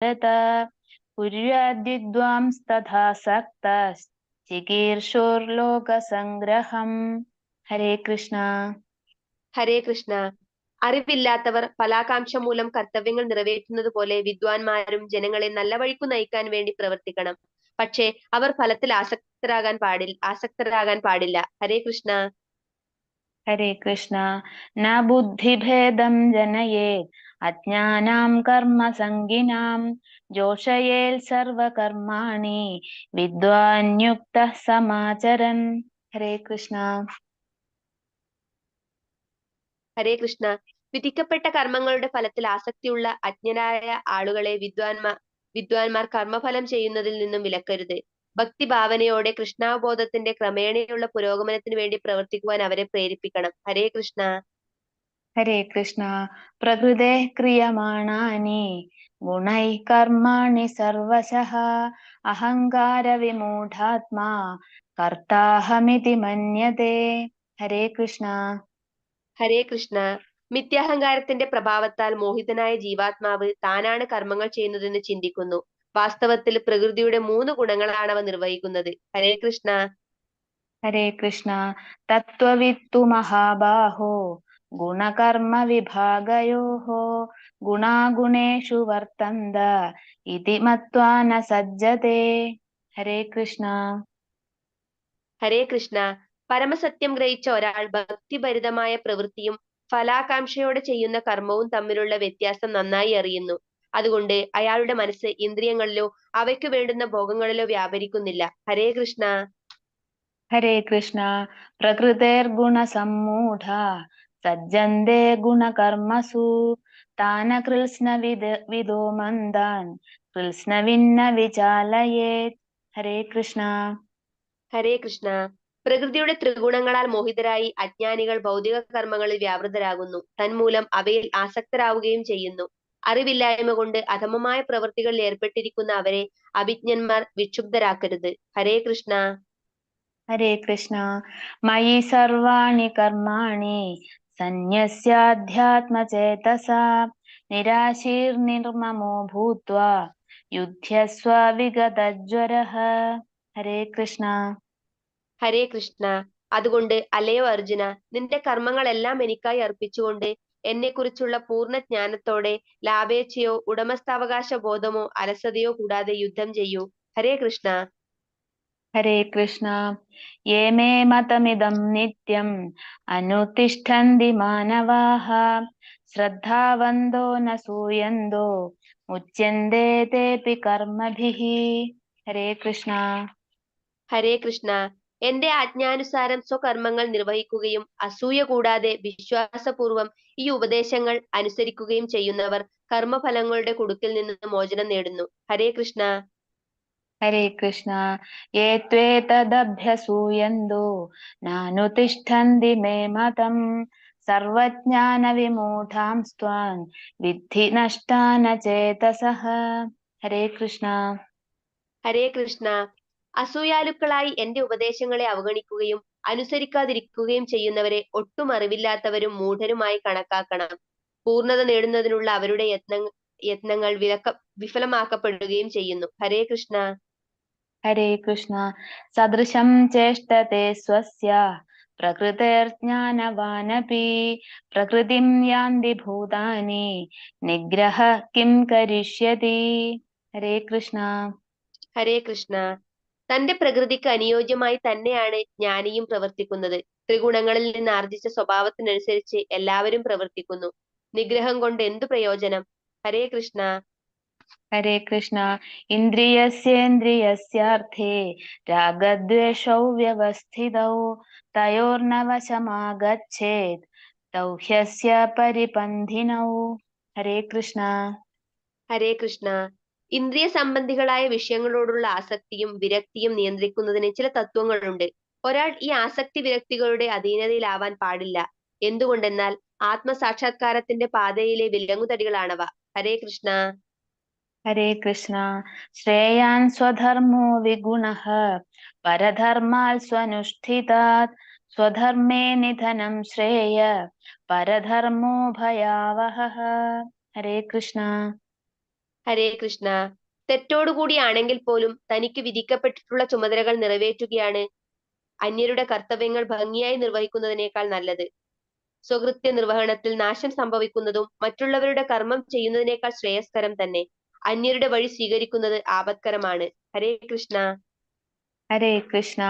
ഭാരത കുര്യാദ്വിദ്വാംസ്തഥാ സക്തശ്ചികീർഷോർലോകസംഗ്രഹം. ഹരേ കൃഷ്ണ. ഹരേ കൃഷ്ണ. അറിവില്ലാത്തവർ ഫലാകാംക്ഷ മൂലം കർത്തവ്യങ്ങൾ നിറവേറ്റുന്നത് പോലെ വിദ്വാൻമാരും ജനങ്ങളെ നല്ല വഴിക്കു നയിക്കാൻ വേണ്ടി പ്രവർത്തിക്കണം. പക്ഷേ അവർ ഫലത്തിൽ ആസക്തരാകാൻ പാടില്ല. ഹരേ കൃഷ്ണ. ഹരേ കൃഷ്ണ. ന ബുദ്ധിഭേദം ജനയേത് അജ്ഞാനാം കർമ്മസംഗിനാം ജോഷയേൽ സർവകർമാണി വിദ്വാൻ യുക്തഃ സമാചരൻ. ഹരേ കൃഷ്ണ. ഹരേ കൃഷ്ണ. വിധിക്കപ്പെട്ട കർമ്മങ്ങളുടെ ഫലത്തിൽ ആസക്തിയുള്ള അജ്ഞരായ ആളുകളെ വിദ്വാൻമാർ കർമ്മഫലം ചെയ്യുന്നതിൽ നിന്നും വിലക്കരുത്. ഭക്തിഭാവനയോടെ കൃഷ്ണാവബോധത്തിന്റെ ക്രമേണയുള്ള പുരോഗമനത്തിന് വേണ്ടി പ്രവർത്തിക്കുവാൻ അവരെ പ്രേരിപ്പിക്കണം. ഹരേ കൃഷ്ണ. ഹരേ കൃഷ്ണ. പ്രകൃതേ ക്രിയമാണാനി ഗുണൈ കർമാണി സർവശഃ അഹങ്കാര വിമൂഢാത്മാ കർത്താഹമിതി മന്യതേ. ഹരേ കൃഷ്ണ. ഹരേ കൃഷ്ണ. മിഥ്യാഹങ്കാരത്തിന്റെ പ്രഭാവത്താൽ മോഹിതനായ ജീവാത്മാവ് താനാണ് കർമ്മങ്ങൾ ചെയ്യുന്നതെന്ന് ചിന്തിക്കുന്നു. വാസ്തവത്തിൽ പ്രകൃതിയുടെ 3 ഗുണങ്ങളാണ് അവ നിർവഹിക്കുന്നത്. ഹരേ കൃഷ്ണ. ഹരേ കൃഷ്ണ. തത്വവിത്തു മഹാബാഹോ ഗുണകർമ്മ വിഭാഗയോഃ ഗുണാഗുണേഷു വർത്തന്ത ഇതി മത്വാ ന സജ്ജതേ. ഹരേ കൃഷ്ണ. ഹരേ കൃഷ്ണ. പരമസത്യം ഗ്രഹിച്ച ഒരാൾ ഭക്തിഭരിതമായ പ്രവൃത്തിയും ഫലാകാംക്ഷയോടെ ചെയ്യുന്ന കർമ്മവും തമ്മിലുള്ള വ്യത്യാസം നന്നായി അറിയുന്നു. അതുകൊണ്ട് അയാളുടെ മനസ്സ് ഇന്ദ്രിയങ്ങളിലോ അവയ്ക്കു വേണ്ടുന്ന ഭോഗങ്ങളിലോ വ്യാപരിക്കുന്നില്ല. ഹരേ കൃഷ്ണ. ഹരേ കൃഷ്ണ. പ്രകൃതേർഗുണസമ്മൂഢ സജ്ജന്തേ ഗുണകർമ്മസു താന വിദോ മന്ദാൻ കൃത്സ്നവിന്ന വിചാലയേത്. ഹരേ കൃഷ്ണ. ഹരേ കൃഷ്ണ. പ്രകൃതിയുടെ ത്രിഗുണങ്ങളാൽ മോഹിതരായി അജ്ഞാനികൾ ഭൗതിക കർമ്മങ്ങളിൽ വ്യാപൃതരാകുന്നു. തന്മൂലം അവയിൽ ആസക്തരാവുകയും ചെയ്യുന്നു. അറിവില്ലായ്മ കൊണ്ട് അധമമായ പ്രവൃത്തികളിൽ ഏർപ്പെട്ടിരിക്കുന്ന അവരെ അഭിജ്ഞന്മാർ വിക്ഷുബ്ധരാക്കരുത്. ഹരേ കൃഷ്ണ. ഹരേ കൃഷ്ണ. മയി സർവാണി കർമാണി സന്യസ്യാധ്യാത്മചേതസാ നിരാശീർനിർമമോ ഭൂത്വാ യുധ്യസ്വ വിഗതജ്വരഃ. ഹരേ കൃഷ്ണ. ഹരേ കൃഷ്ണ. അതുകൊണ്ട് അല്ലയോ അർജുന, നിന്റെ കർമ്മങ്ങളെല്ലാം എനിക്കായി അർപ്പിച്ചുകൊണ്ട് എന്നെക്കുറിച്ചുള്ള പൂർണ്ണ ജ്ഞാനത്തോടെ ലാഭേച്ഛയോ ഉടമസ്ഥാവകാശ ബോധമോ അലസതയോ കൂടാതെ യുദ്ധം ചെയ്യൂ. ഹരേ കൃഷ്ണ. ഹരേ കൃഷ്ണ. യേ മേ മതമിദം നിത്യം അനുതിഷ്ഠന്തി മാനവാഃ ശ്രദ്ധാവന്തോ ന സൂയന്തോ മുച്യന്തേ തേപി കർമ്മഭിഃ. ഹരേ കൃഷ്ണ. ഹരേ കൃഷ്ണ. എന്റെ ആജ്ഞാനുസാരം സ്വകർമ്മങ്ങൾ നിർവഹിക്കുകയും അസൂയ കൂടാതെ വിശ്വാസപൂർവം ഈ ഉപദേശങ്ങൾ അനുസരിക്കുകയും ചെയ്യുന്നവർ കർമ്മഫലങ്ങളുടെ കുടുക്കിൽ നിന്ന് മോചനം നേടുന്നു. ഹരേ കൃഷ്ണ. ഹരേ കൃഷ്ണ. യേ ത്വേതദഭ്യസൂയന്തോ നാനുതിഷ്ഠന്തി മേ മതം സർവജ്ഞാന വിമൂഢാംസ്ത്വാൻ വിദ്ധി നഷ്ടാന ചേതസഃ. ഹരേ കൃഷ്ണ. ഹരേ കൃഷ്ണ. അസൂയാലുക്കളായി എന്റെ ഉപദേശങ്ങളെ അവഗണിക്കുകയും അനുസരിക്കാതിരിക്കുകയും ചെയ്യുന്നവരെ ഒട്ടും അറിവില്ലാത്തവരും മൂഢരുമായി കണക്കാക്കണം. പൂർണ്ണത നേടുന്നതിനുള്ള അവരുടെ യത്നങ്ങൾ വിഫലമാക്കപ്പെടുകയും ചെയ്യുന്നു. ഹരേ കൃഷ്ണ. ഹരേ കൃഷ്ണ. സദൃശം ചേഷ്ടത്തെ സ്വസ്യ പ്രകൃതിർജ്ഞാനവാനപി പ്രകൃതിം യാന്തി ഭൂതാനി നിഗ്രഹ കിം കരിഷ്യതി. ഹരേ കൃഷ്ണ. ഹരേ കൃഷ്ണ. തന്റെ പ്രകൃതിക്ക് അനുയോജ്യമായി തന്നെയാണ് ജ്ഞാനിയും പ്രവർത്തിക്കുന്നത്. ത്രിഗുണങ്ങളിൽ നിന്ന് ആർജിച്ച സ്വഭാവത്തിനനുസരിച്ച് എല്ലാവരും പ്രവർത്തിക്കുന്നു. നിഗ്രഹം കൊണ്ട് എന്തു പ്രയോജനം? ഹരേ കൃഷ്ണ. ഹരേ കൃഷ്ണ. ഇന്ദ്രിയസ്യേന്ദ്രിയസ്യാർത്ഥേ രാഗദ്വേഷൗ വ്യവസ്ഥിതൗ തയോർനവശമാഗച്ഛേത് തൗ ഹ്യസ്യ പരിപന്ഥിനൗ. ഹരേ കൃഷ്ണ. ഹരേ കൃഷ്ണ. ഇന്ദ്രിയ സംബന്ധികളായ വിഷയങ്ങളോടുള്ള ആസക്തിയും വിരക്തിയും നിയന്ത്രിക്കുന്നതിന് ചില തത്വങ്ങളുണ്ട്. ഒരാൾ ഈ ആസക്തി വിരക്തികളുടെ അധീനതയിലാവാൻ പാടില്ല. എന്തുകൊണ്ടെന്നാൽ ആത്മസാക്ഷാത്കാരത്തിന്റെ പാതയിലെ വിലങ്ങുതടികളാണവ. ഹരേ കൃഷ്ണ. ഹരേ കൃഷ്ണ. ശ്രേയാൻ സ്വധർമ്മോ വിഗുണഃ പരധർമാൽ സ്വനുഷ്ഠിതാത് സ്വധർമ്മേ നിധനം ശ്രേയ പരധർമ്മോ ഭയാവഹഃ. ഹരേ കൃഷ്ണ. ഹരേ കൃഷ്ണ. തെറ്റോടുകൂടിയാണെങ്കിൽ പോലും തനിക്ക് വിധിക്കപ്പെട്ടിട്ടുള്ള ചുമതലകൾ നിറവേറ്റുകയാണ് അന്യരുടെ കർത്തവ്യങ്ങൾ ഭംഗിയായി നിർവഹിക്കുന്നതിനേക്കാൾ നല്ലത്. സ്വകൃത്യ നിർവഹണത്തിൽ നാശം സംഭവിക്കുന്നതും മറ്റുള്ളവരുടെ കർമ്മം ചെയ്യുന്നതിനേക്കാൾ ശ്രേയസ്കരം തന്നെ. അന്യരുടെ വഴി സ്വീകരിക്കുന്നത് ആപത്കരമാണ്. ഹരേ കൃഷ്ണ. ഹരേ കൃഷ്ണ.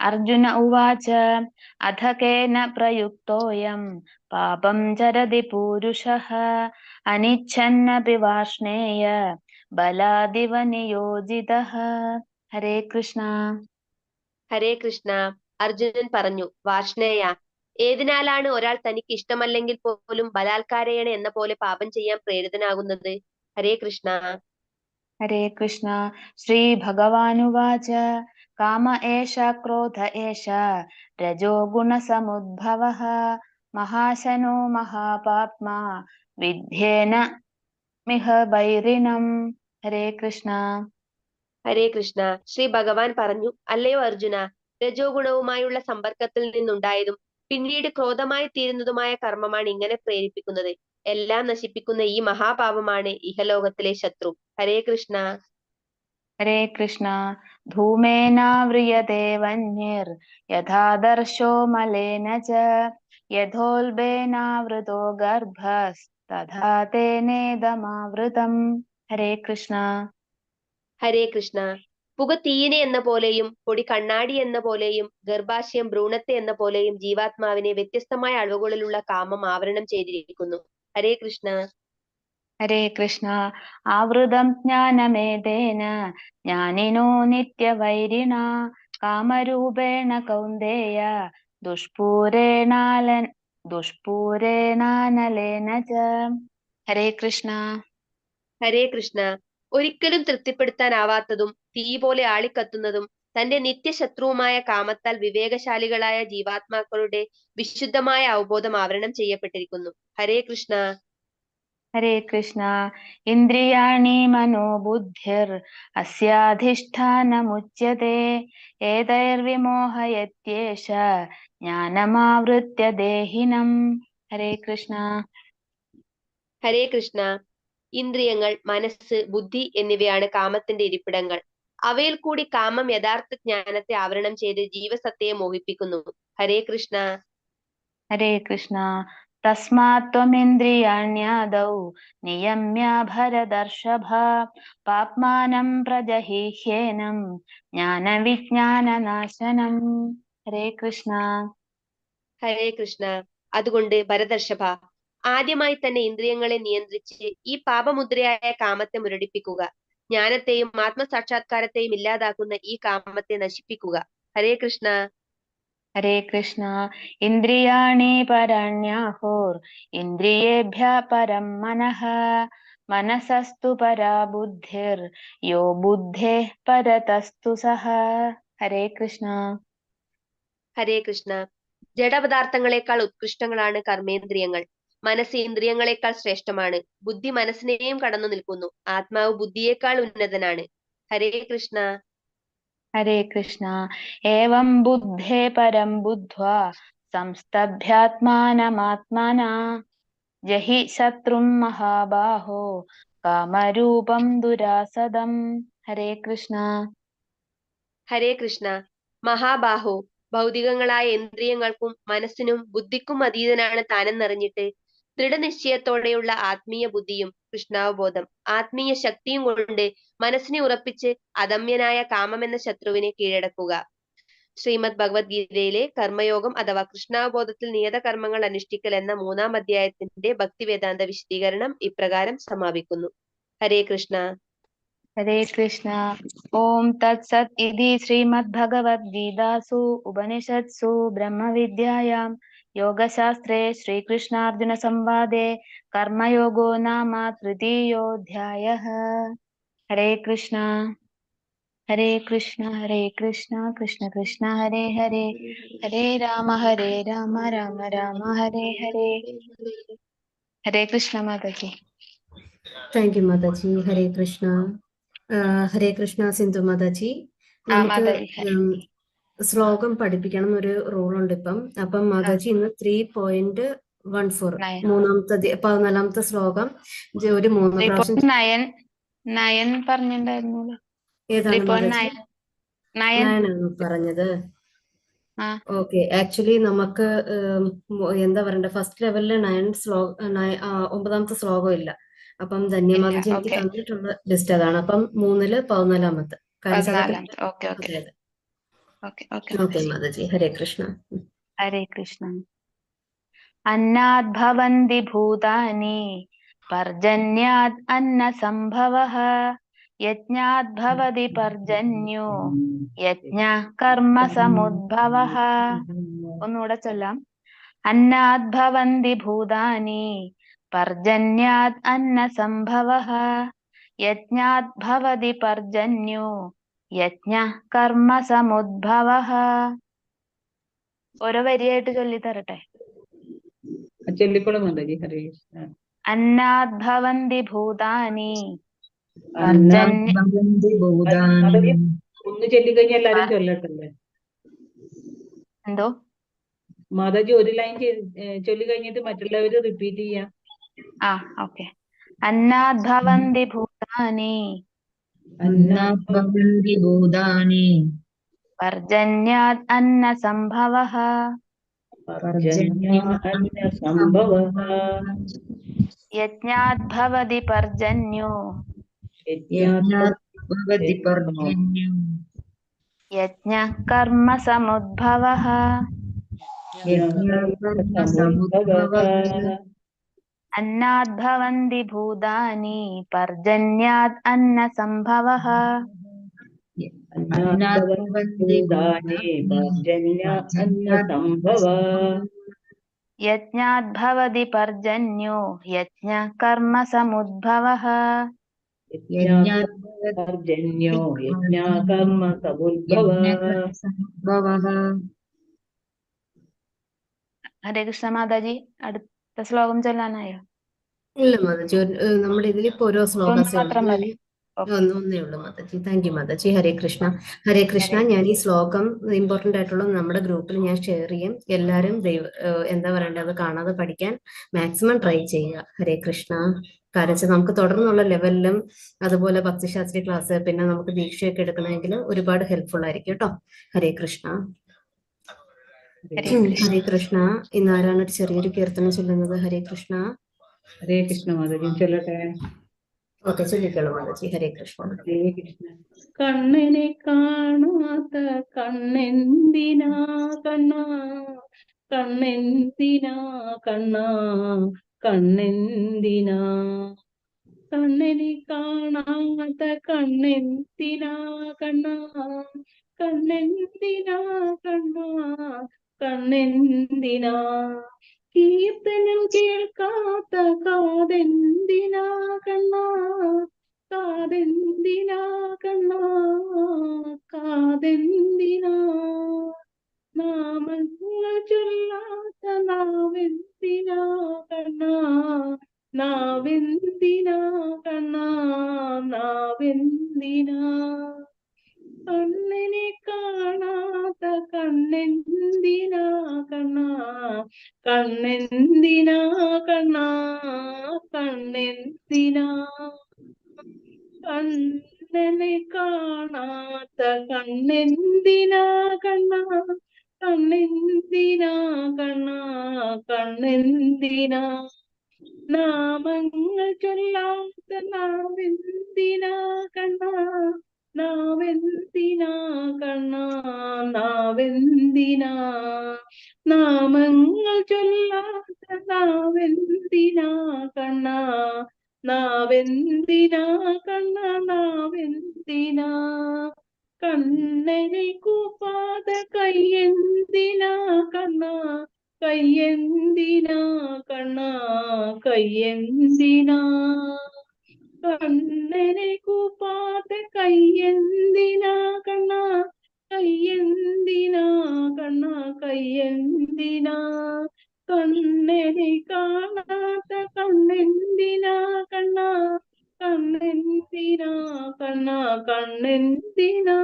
അർജുന ഉവാച അഥ കേന പ്രയുക്തോയം പാപം ചരതി പൂരുഷഃ അനിച്ഛന്നപി വാർഷ്ണേയ ബലാദിവ നിയോജിതഃ. ഹരേ കൃഷ്ണ. ഹരേ കൃഷ്ണ. അർജുനൻ പറഞ്ഞു, വാർഷ്ണേയ, ഏതിനാലാണ് ഒരാൾ തനിക്ക് ഇഷ്ടമല്ലെങ്കിൽ പോലും ബലാത്കാരേണ എന്ന പോലെ പാപം ചെയ്യാൻ പ്രേരിതനാകുന്നത്? ഹരേ കൃഷ്ണ. ഹരേ കൃഷ്ണ. ശ്രീ ഭഗവാനുവാച കാമ ഏഷ ക്രോധ ഏഷ രജോ ഗുണസമുദ്ഭവഃ മഹാശനോ മഹാപാപ്മാ വിദ്യേന മിഹ വൈരിണം. ഹരേ കൃഷ്ണ. ഹരേ കൃഷ്ണ. ശ്രീ ഭഗവാൻ പറഞ്ഞു, അല്ലയോ അർജുന, രജോ ഗുണവുമായുള്ള സമ്പർക്കത്തിൽ നിന്നുണ്ടായതും പിന്നീട് ക്രോധമായി തീരുന്നതുമായ കർമ്മമാണ് ഇങ്ങനെ പ്രേരിപ്പിക്കുന്നത്. എല്ലാം നശിപ്പിക്കുന്ന ഈ മഹാപാപമാണ് ഇഹലോകത്തിലെ ശത്രു. ഹരേ കൃഷ്ണ. ഹരേ കൃഷ്ണ. ധൂമേനാവ്രിയതേ വന്യർ യഥാദർശോ മലേന ച യഥോൽബേനാവൃതോ ഗർഭസ്തഥാ തേനേദമാവൃതം. ഹരേ കൃഷ്ണ. ഹരേ കൃഷ്ണ. പുക തീയിനെ എന്ന പോലെയും പൊടി കണ്ണാടി എന്ന പോലെയും ഗർഭാശയം ഭ്രൂണത്തെ എന്ന പോലെയും ജീവാത്മാവിനെ വ്യത്യസ്തമായ അളവുകളിലുള്ള കാമം ആവരണം ചെയ്തിരിക്കുന്നു. ഹരേ കൃഷ്ണ. ഹരേ കൃഷ്ണ. ആവൃതം ജ്ഞാനമേതേന ജ്ഞാനിനോ നിത്യവൈരിണ കാമരൂപേണ കൗന്ദേയ ദുഷ്പൂരേണാനലേന ച. ഹരേ കൃഷ്ണ. ഹരേ കൃഷ്ണ. ഒരിക്കലും തൃപ്തിപ്പെടുത്താനാവാത്തതും തീ പോലെ ആളിക്കത്തുന്നതും തന്റെ നിത്യശത്രുവുമായ കാമത്താൽ വിവേകശാലികളായ ജീവാത്മാക്കളുടെ വിശുദ്ധമായ അവബോധം ആവരണം ചെയ്യപ്പെട്ടിരിക്കുന്നു. ഹരേ കൃഷ്ണ. ഹരേ കൃഷ്ണ. ഇന്ദ്രിയാണി മനോബുദ്ധിർ അസ്യാധിഷ്ഠാനമുച്യത്തെ ഏതൈർവിമോഹയത്യേഷ ജ്ഞാനമാവൃത്യ ദേഹിനം. ഹരേ കൃഷ്ണ. ഹരേ കൃഷ്ണ. ഇന്ദ്രിയങ്ങൾ, മനസ്സ്, ബുദ്ധി എന്നിവയാണ് കാമത്തിന്റെ ഇരിപ്പിടങ്ങൾ. അവയിൽ കൂടി കാമം യഥാർത്ഥ ജ്ഞാനത്തെ ആവരണം ചെയ്ത് ജീവസത്തയെ മോഹിപ്പിക്കുന്നു. ഹരേ കൃഷ്ണ. ഹരേ കൃഷ്ണ. തസ്മാത് ത്വമിന്ദ്രിയാണ്യാദൗ നിയമ്യ ഭരതർഷഭ പാപ്മാനം പ്രജഹിഹ്യേനം ജ്ഞാനവിജ്ഞാനനാശനം. ഹരേ കൃഷ്ണ. ഹരേ കൃഷ്ണ. അതുകൊണ്ട് ഭരതർഷഭ, ആദ്യമായി തന്നെ ഇന്ദ്രിയങ്ങളെ നിയന്ത്രിച്ച് ഈ പാപമുദ്രയായ കാമത്തെ മുരടിപ്പിക്കുക. ജ്ഞാനത്തെയും ആത്മസാക്ഷാത്കാരത്തെയും ഇല്ലാതാക്കുന്ന ഈ കാമത്തെ നശിപ്പിക്കുക. ഹരേ കൃഷ്ണ. ഹരേ കൃഷ്ണ. ഇന്ദ്രിയാണി പരാണ്യാഹോർ ഇന്ദ്രിയേഭ്യ പരം മനഃ മനസസ്തു പരാ ബുദ്ധിർ യോ ബുദ്ധേ പരതസ്തു സഹ. ഹരേ കൃഷ്ണ. ഹരേ കൃഷ്ണ. ജഡപദാർത്ഥങ്ങളെക്കാൾ ഉത്കൃഷ്ടങ്ങളാണ് കർമ്മേന്ദ്രിയങ്ങൾ. മനസ്സ് ഇന്ദ്രിയങ്ങളെക്കാൾ ശ്രേഷ്ഠമാണ്. ബുദ്ധി മനസ്സിനെയും കടന്നു നിൽക്കുന്നു. ആത്മാവ് ബുദ്ധിയേക്കാൾ ഉന്നതനാണ്. ഹരേ കൃഷ്ണ. ഹരേ കൃഷ്ണ. ഏവം ബുദ്ധേ പരം ബുദ്ധ്വാ സംസ്തഭ്യാത്മാനമാത്മനാ ജഹി ശത്രും മഹാബാഹോ കാമരൂപം ദുരാസദം. ഹരേ കൃഷ്ണ. ഹരേ കൃഷ്ണ. മഹാബാഹോ, ഭൗതികങ്ങളായ ഇന്ദ്രിയങ്ങൾക്കും മനസ്സിനും ബുദ്ധിക്കും അതീതനാണ് താനെന്നറിഞ്ഞിട്ട് ദൃഢനിശ്ചയത്തോടെയുള്ള ആത്മീയ ബുദ്ധിയും കൃഷ്ണാവബോധം ആത്മീയ ശക്തിയും കൊണ്ട് മനസ്സിനെ ഉറപ്പിച്ച് അദമ്യനായ കാമമെന്ന ശത്രുവിനെ കീഴടക്കുക. ശ്രീമദ് ഭഗവത്ഗീതയിലെ കർമ്മയോഗം അഥവാ കൃഷ്ണാവബോധത്തിൽ നിയത കർമ്മങ്ങൾ അനുഷ്ഠിക്കൽ എന്ന 3-ാം അധ്യായത്തിന്റെ ഭക്തിവേദാന്ത വിശദീകരണം ഇപ്രകാരം സമാപിക്കുന്നു. ഹരേ കൃഷ്ണ. ഹരേ കൃഷ്ണ. ഓം തത്സത് ഇതി ശ്രീമദ്ഭഗവദ്ഗീതാസു ഉപനിഷത്സു ബ്രഹ്മവിദ്യായാം യോഗശാസ്ത്രേ ശ്രീകൃഷ്ണാർജുന സംവാദേ കർമ്മയോഗോ നാമ തൃതീയോऽധ്യായഃ. ഹരേ കൃഷ്ണ. ഹരേ കൃഷ്ണ ഹരേ കൃഷ്ണ കൃഷ്ണ കൃഷ്ണ ഹരേ ഹരേ ഹരേ രാമ രാമ രാമ ഹരേ ഹരേ. ഹരേ കൃഷ്ണ മാതാജി. Thank you Mataji. ഹരേ കൃഷ്ണ. ഹരേ കൃഷ്ണ സിന്ധു മാതാജി. നമുക്ക് ശ്ലോകം പഠിപ്പിക്കണം എന്നൊരു റൂളുണ്ട് ഇപ്പം. അപ്പം മാതാജി ഇന്ന് 3.14 14ാമത്തെ ശ്ലോകം ഒരു 3 പ്രാവശ്യം നയൻ പറഞ്ഞിട്ടുണ്ടായിരുന്നല്ലോ. ഏതാണ് മാതാജി? 3.9 നയൻ. ഞാനാണ് പറഞ്ഞത്. ആ ഓക്കെ, ആക്ച്വലി നമുക്ക് എന്താ പറയണ്ടേ, ഫസ്റ്റ് ലെവലില് 9ാമത്തെ ശ്ലോകം ഇല്ല. അപ്പം ഇല്ല. ധന്യമാതാജി എനിക്ക് ഓക്കെ. തന്നിട്ടുള്ള ലിസ്റ്റ് അതാണ്. അപ്പം 3-ല് 14-ാമത്തെ കാര്യം വെച്ചാൽ അതൊക്കെ 14. ഓക്കെ ഓക്കെ അതെ അതെ. Okay okay okay mataji. Mataji, Hare Krishna. Hare Krishna. അന്നാദ് ഭവന്തി ഭൂതാനി പർജന്യാദ് അന്ന സംഭവഃ യജ്ഞാദ് ഭവതി പർജന്യോ യജ്ഞ കർമ്മ സമുദ്ഭവഃ. ഒന്നുകൂടെ ചൊല്ലാം. അന്നാദ് ഭവന്തി ഭൂതാനി പർജന്യാദ് അന്ന സംഭവഃ യജ്ഞാദ് ഭവതി പർജന്യോ യജ്ഞ കർമ്മ സമുദ്ഭവഃ. ഓരോ വരിയായിട്ട് ചൊല്ലി തരട്ടെ. ചൊല്ലിക്കോളും മാതാജി. ഹരേ കൃഷ്ണ. അന്നാദ് ഭവന്തി ഭൂതാനി അന്നാദ് പർജന്യ ഭവന്തി ഭൂതാനി. മാതാജി ഒന്ന് ചൊല്ലിക്കഴിഞ്ഞാൽ എല്ലാരും ചൊല്ലട്ടല്ലേ? എന്തോ മാതാജി ഒരു ലൈൻ ചൊല്ലി കഴിഞ്ഞിട്ട് മറ്റുള്ളവര് റിപ്പീറ്റ് ചെയ്യാം. ആ ഓക്കെ. അന്നാദ് ഭവന്തി ഭൂതാനി അന്നാദ് ഭവന്തി ഭൂതാനി പർജന്യാദ് അന്ന സംഭവഃ പർജന്യ അന്ന സംഭവഃ യജ്ഞാദ് ഭവതി പർജന്യോ യജ്ഞാത് ഭവതി പർജന്യം യജ്ഞ കർമ്മ സമുദ്ഭവഃ യജ്ഞകർമ്മ സമുദ്ഭവഃ അന്നാദ് ഭവന്തി ഭൂതാനി പർജന്യാദ് അന്ന സംഭവഃ അന്നാദ് ഭവന്തി ഭൂതാനി പർജന്യ അന്ന സംഭവഃ യജ്ഞാദ് ഭവതി പർജന്യോ യജ്ഞ കർമ്മ സമുദ്ഭവഃ യജ്ഞാത് പർജന്യോ യജ്ഞ കർമ്മ സമുദ്ഭവഃ. യജ്ഞകർമ്മസമുദ്ഭവഃ. ഹരേ കൃഷ്ണ മാതാജി. അടുത്ത ശ്ലോകം ചൊല്ലാനായോ? ഇല്ല മാതാജി, നമ്മുടെ ഇതിലിപ്പോ ഓരോ ഒന്ന് ശ്ലോകസേ മാത്രം ഉള്ളൂ. മതി. ഓക്കെ. ഒന്നേ ഉള്ളൂ മാതാജി. Thank you Mataji. ഹരേ കൃഷ്ണ. ഹരേ കൃഷ്ണ. ഞാൻ ഈ ശ്ലോകം ഇമ്പോർട്ടന്റ് ആയിട്ടുള്ള നമ്മുടെ ഗ്രൂപ്പിൽ ഞാൻ ഷെയർ ചെയ്യും. എല്ലാവരും എന്താ പറയണ്ടത്, അത് കാണാതെ പഠിക്കാൻ മാക്സിമം ട്രൈ ചെയ്യുക. ഹരേ കൃഷ്ണ. കാരണം വെച്ചാൽ നമുക്ക് തുടർന്നുള്ള ലെവലിലും അതുപോലെ ഭക്തിശാസ്ത്രി ക്ലാസ്, പിന്നെ നമുക്ക് ദീക്ഷയൊക്കെ എടുക്കണമെങ്കിൽ ഒരുപാട് ഹെൽപ്ഫുൾ ആയിരിക്കും കേട്ടോ. ഹരേ കൃഷ്ണ. ഹരേ കൃഷ്ണ. ഹരേ കൃഷ്ണ. ഇന്ന് ആരാണ് ഒരു ചെറിയൊരു കീർത്തനം ചൊല്ലുന്നത്? ഹരേ കൃഷ്ണ. ഹരേ കൃഷ്ണ മാതാജി ചൊല്ലട്ടെ. ഓക്കെ, ചൊല്ലിക്കോളൂ മാതാജി. ഹരേ കൃഷ്ണ. ഹരേ കൃഷ്ണ. കണ്ണനെ കാണാത്ത കണ്ണെന്തിനാ കണ്ണാ, കണ്ണെന്തിനാ കണ്ണാ, കണ്ണെന്തിനാ, കണ്ണനെ കാണാത്ത കണ്ണെന്തിനാ കണ്ണാ, കണ്ണെന്തിനാ കണ്ണാ, കണ്ണെന്തിനാ, കീർത്തനം കേൾക്കാത്ത കാതെന്തിനാ കണ്ണാ, കാതെന്തിനാ കണ്ണാ, കാതെന്തിനാ, നാമങ്ങൾ ചൊല്ലാത്ത നാവെന്തിനാ കണ്ണാ, നാവെന്തിനാ കണ്ണാ, നാവെന്തിനാ, കണ്ണനെ കാണാത്ത കണ്ണെന്തിനാ കണ്ണാ, കണ്ണെന്തിനാ കണ്ണാ, കണ്ണെന്തിനാ, കണ്ണനെ കാണാത്ത കണ്ണെന്തിനാ കണ്ണാ, കണ്ണെന്തിനാ കണ്ണാ, കണ്ണെന്തിനാ, നാമങ്ങൾ ചൊല്ലാത്ത നാവെന്തിനാ കണ്ണാ, നാവെന്തിനാ കണ്ണാ, നാവെന്തിനാ, നാമങ്ങൾ ചൊല്ലാത്ത നാവെന്തിനാ കണ്ണാ, നാവെന്തിനാ കണ്ണാ, നാവെന്തിനാ, കണ്ണനെ കൂപ്പാത കയ്യെന്തിനാ കണ്ണാ, കയ്യെന്തിനാ കണ്ണാ, കയ്യെന്തിനാ, കണ്ണനെ കൂപ്പാത്ത കയ്യെന്തിനാ കണ്ണാ, കയ്യെന്തിനാ കണ്ണാ, കയ്യെന്തിനാ, കണ്ണനെ കാണാത്ത കണ്ണെന്തിനാ കണ്ണാ, കണ്ണെന്തിനാ കണ്ണാ, കണ്ണെന്തിനാ,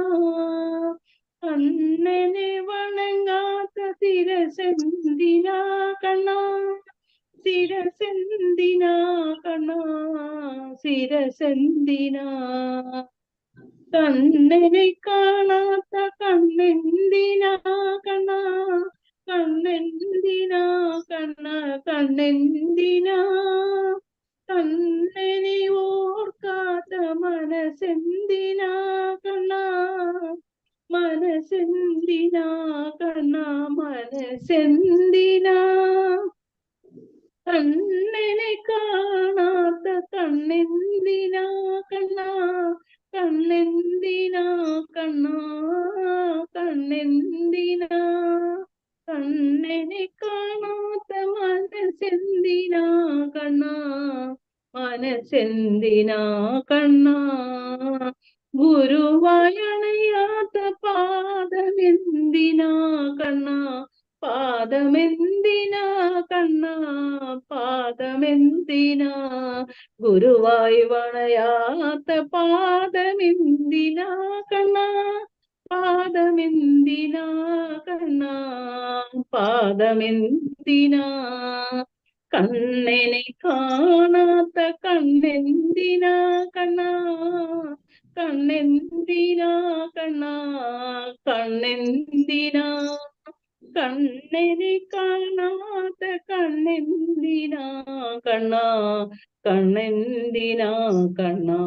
കണ്ണനെ വണങ്ങാത്ത ശിരസെന്തിനാ കണ്ണാ, ശിരസെന്തിനാ കണ്ണാ ശിരസെന്തിനാ കണ്ണനെ കാണാത്ത കണ്ണെന്തിനാ കണ്ണാ കണ്ണെന്തിനാ കണ്ണ കണ്ണെന്തിനാ കണ്ണനെ ഓർക്കാത്ത മനസ്സെന്തിനാ കണ്ണാ മനസ്സെന്തിനാ കണ്ണാ മനസ്സെന്തിനാ കണ്ണനെ കാണാത്ത കണ്ണെന്തിനാ കണ്ണാ കണ്ണെന്തിനാ കണ്ണാ കണ്ണെന്തിനാ കണ്ണനെ കാണാത്ത മനസ്സെന്തിനാ കണ്ണാ മനസ്സെന്തിനാ കണ്ണാ ഗുരുവായണയാത്ത പാദമെന്തിനാ കണ്ണാ പാദമെന്തിനാ കണ്ണാ പാദമെന്തിനാ ഗുരുവായി വണയാത്ത പാദമെന്തിനാ കണ്ണാ പാദമെന്തിനാ കണ്ണാ പാദമെന്തിനാ കണ്ണനെ കാണാത്ത കണ്ണെന്തിനാ കണ്ണാ കണ്ണെന്തിനാ കണ്ണാ കണ്ണെന്തിനാ കണ്ണനെ കാണാത്ത കണ്ണെന്തിനാ കണ്ണാ കണ്ണെന്തിനാ കണ്ണാ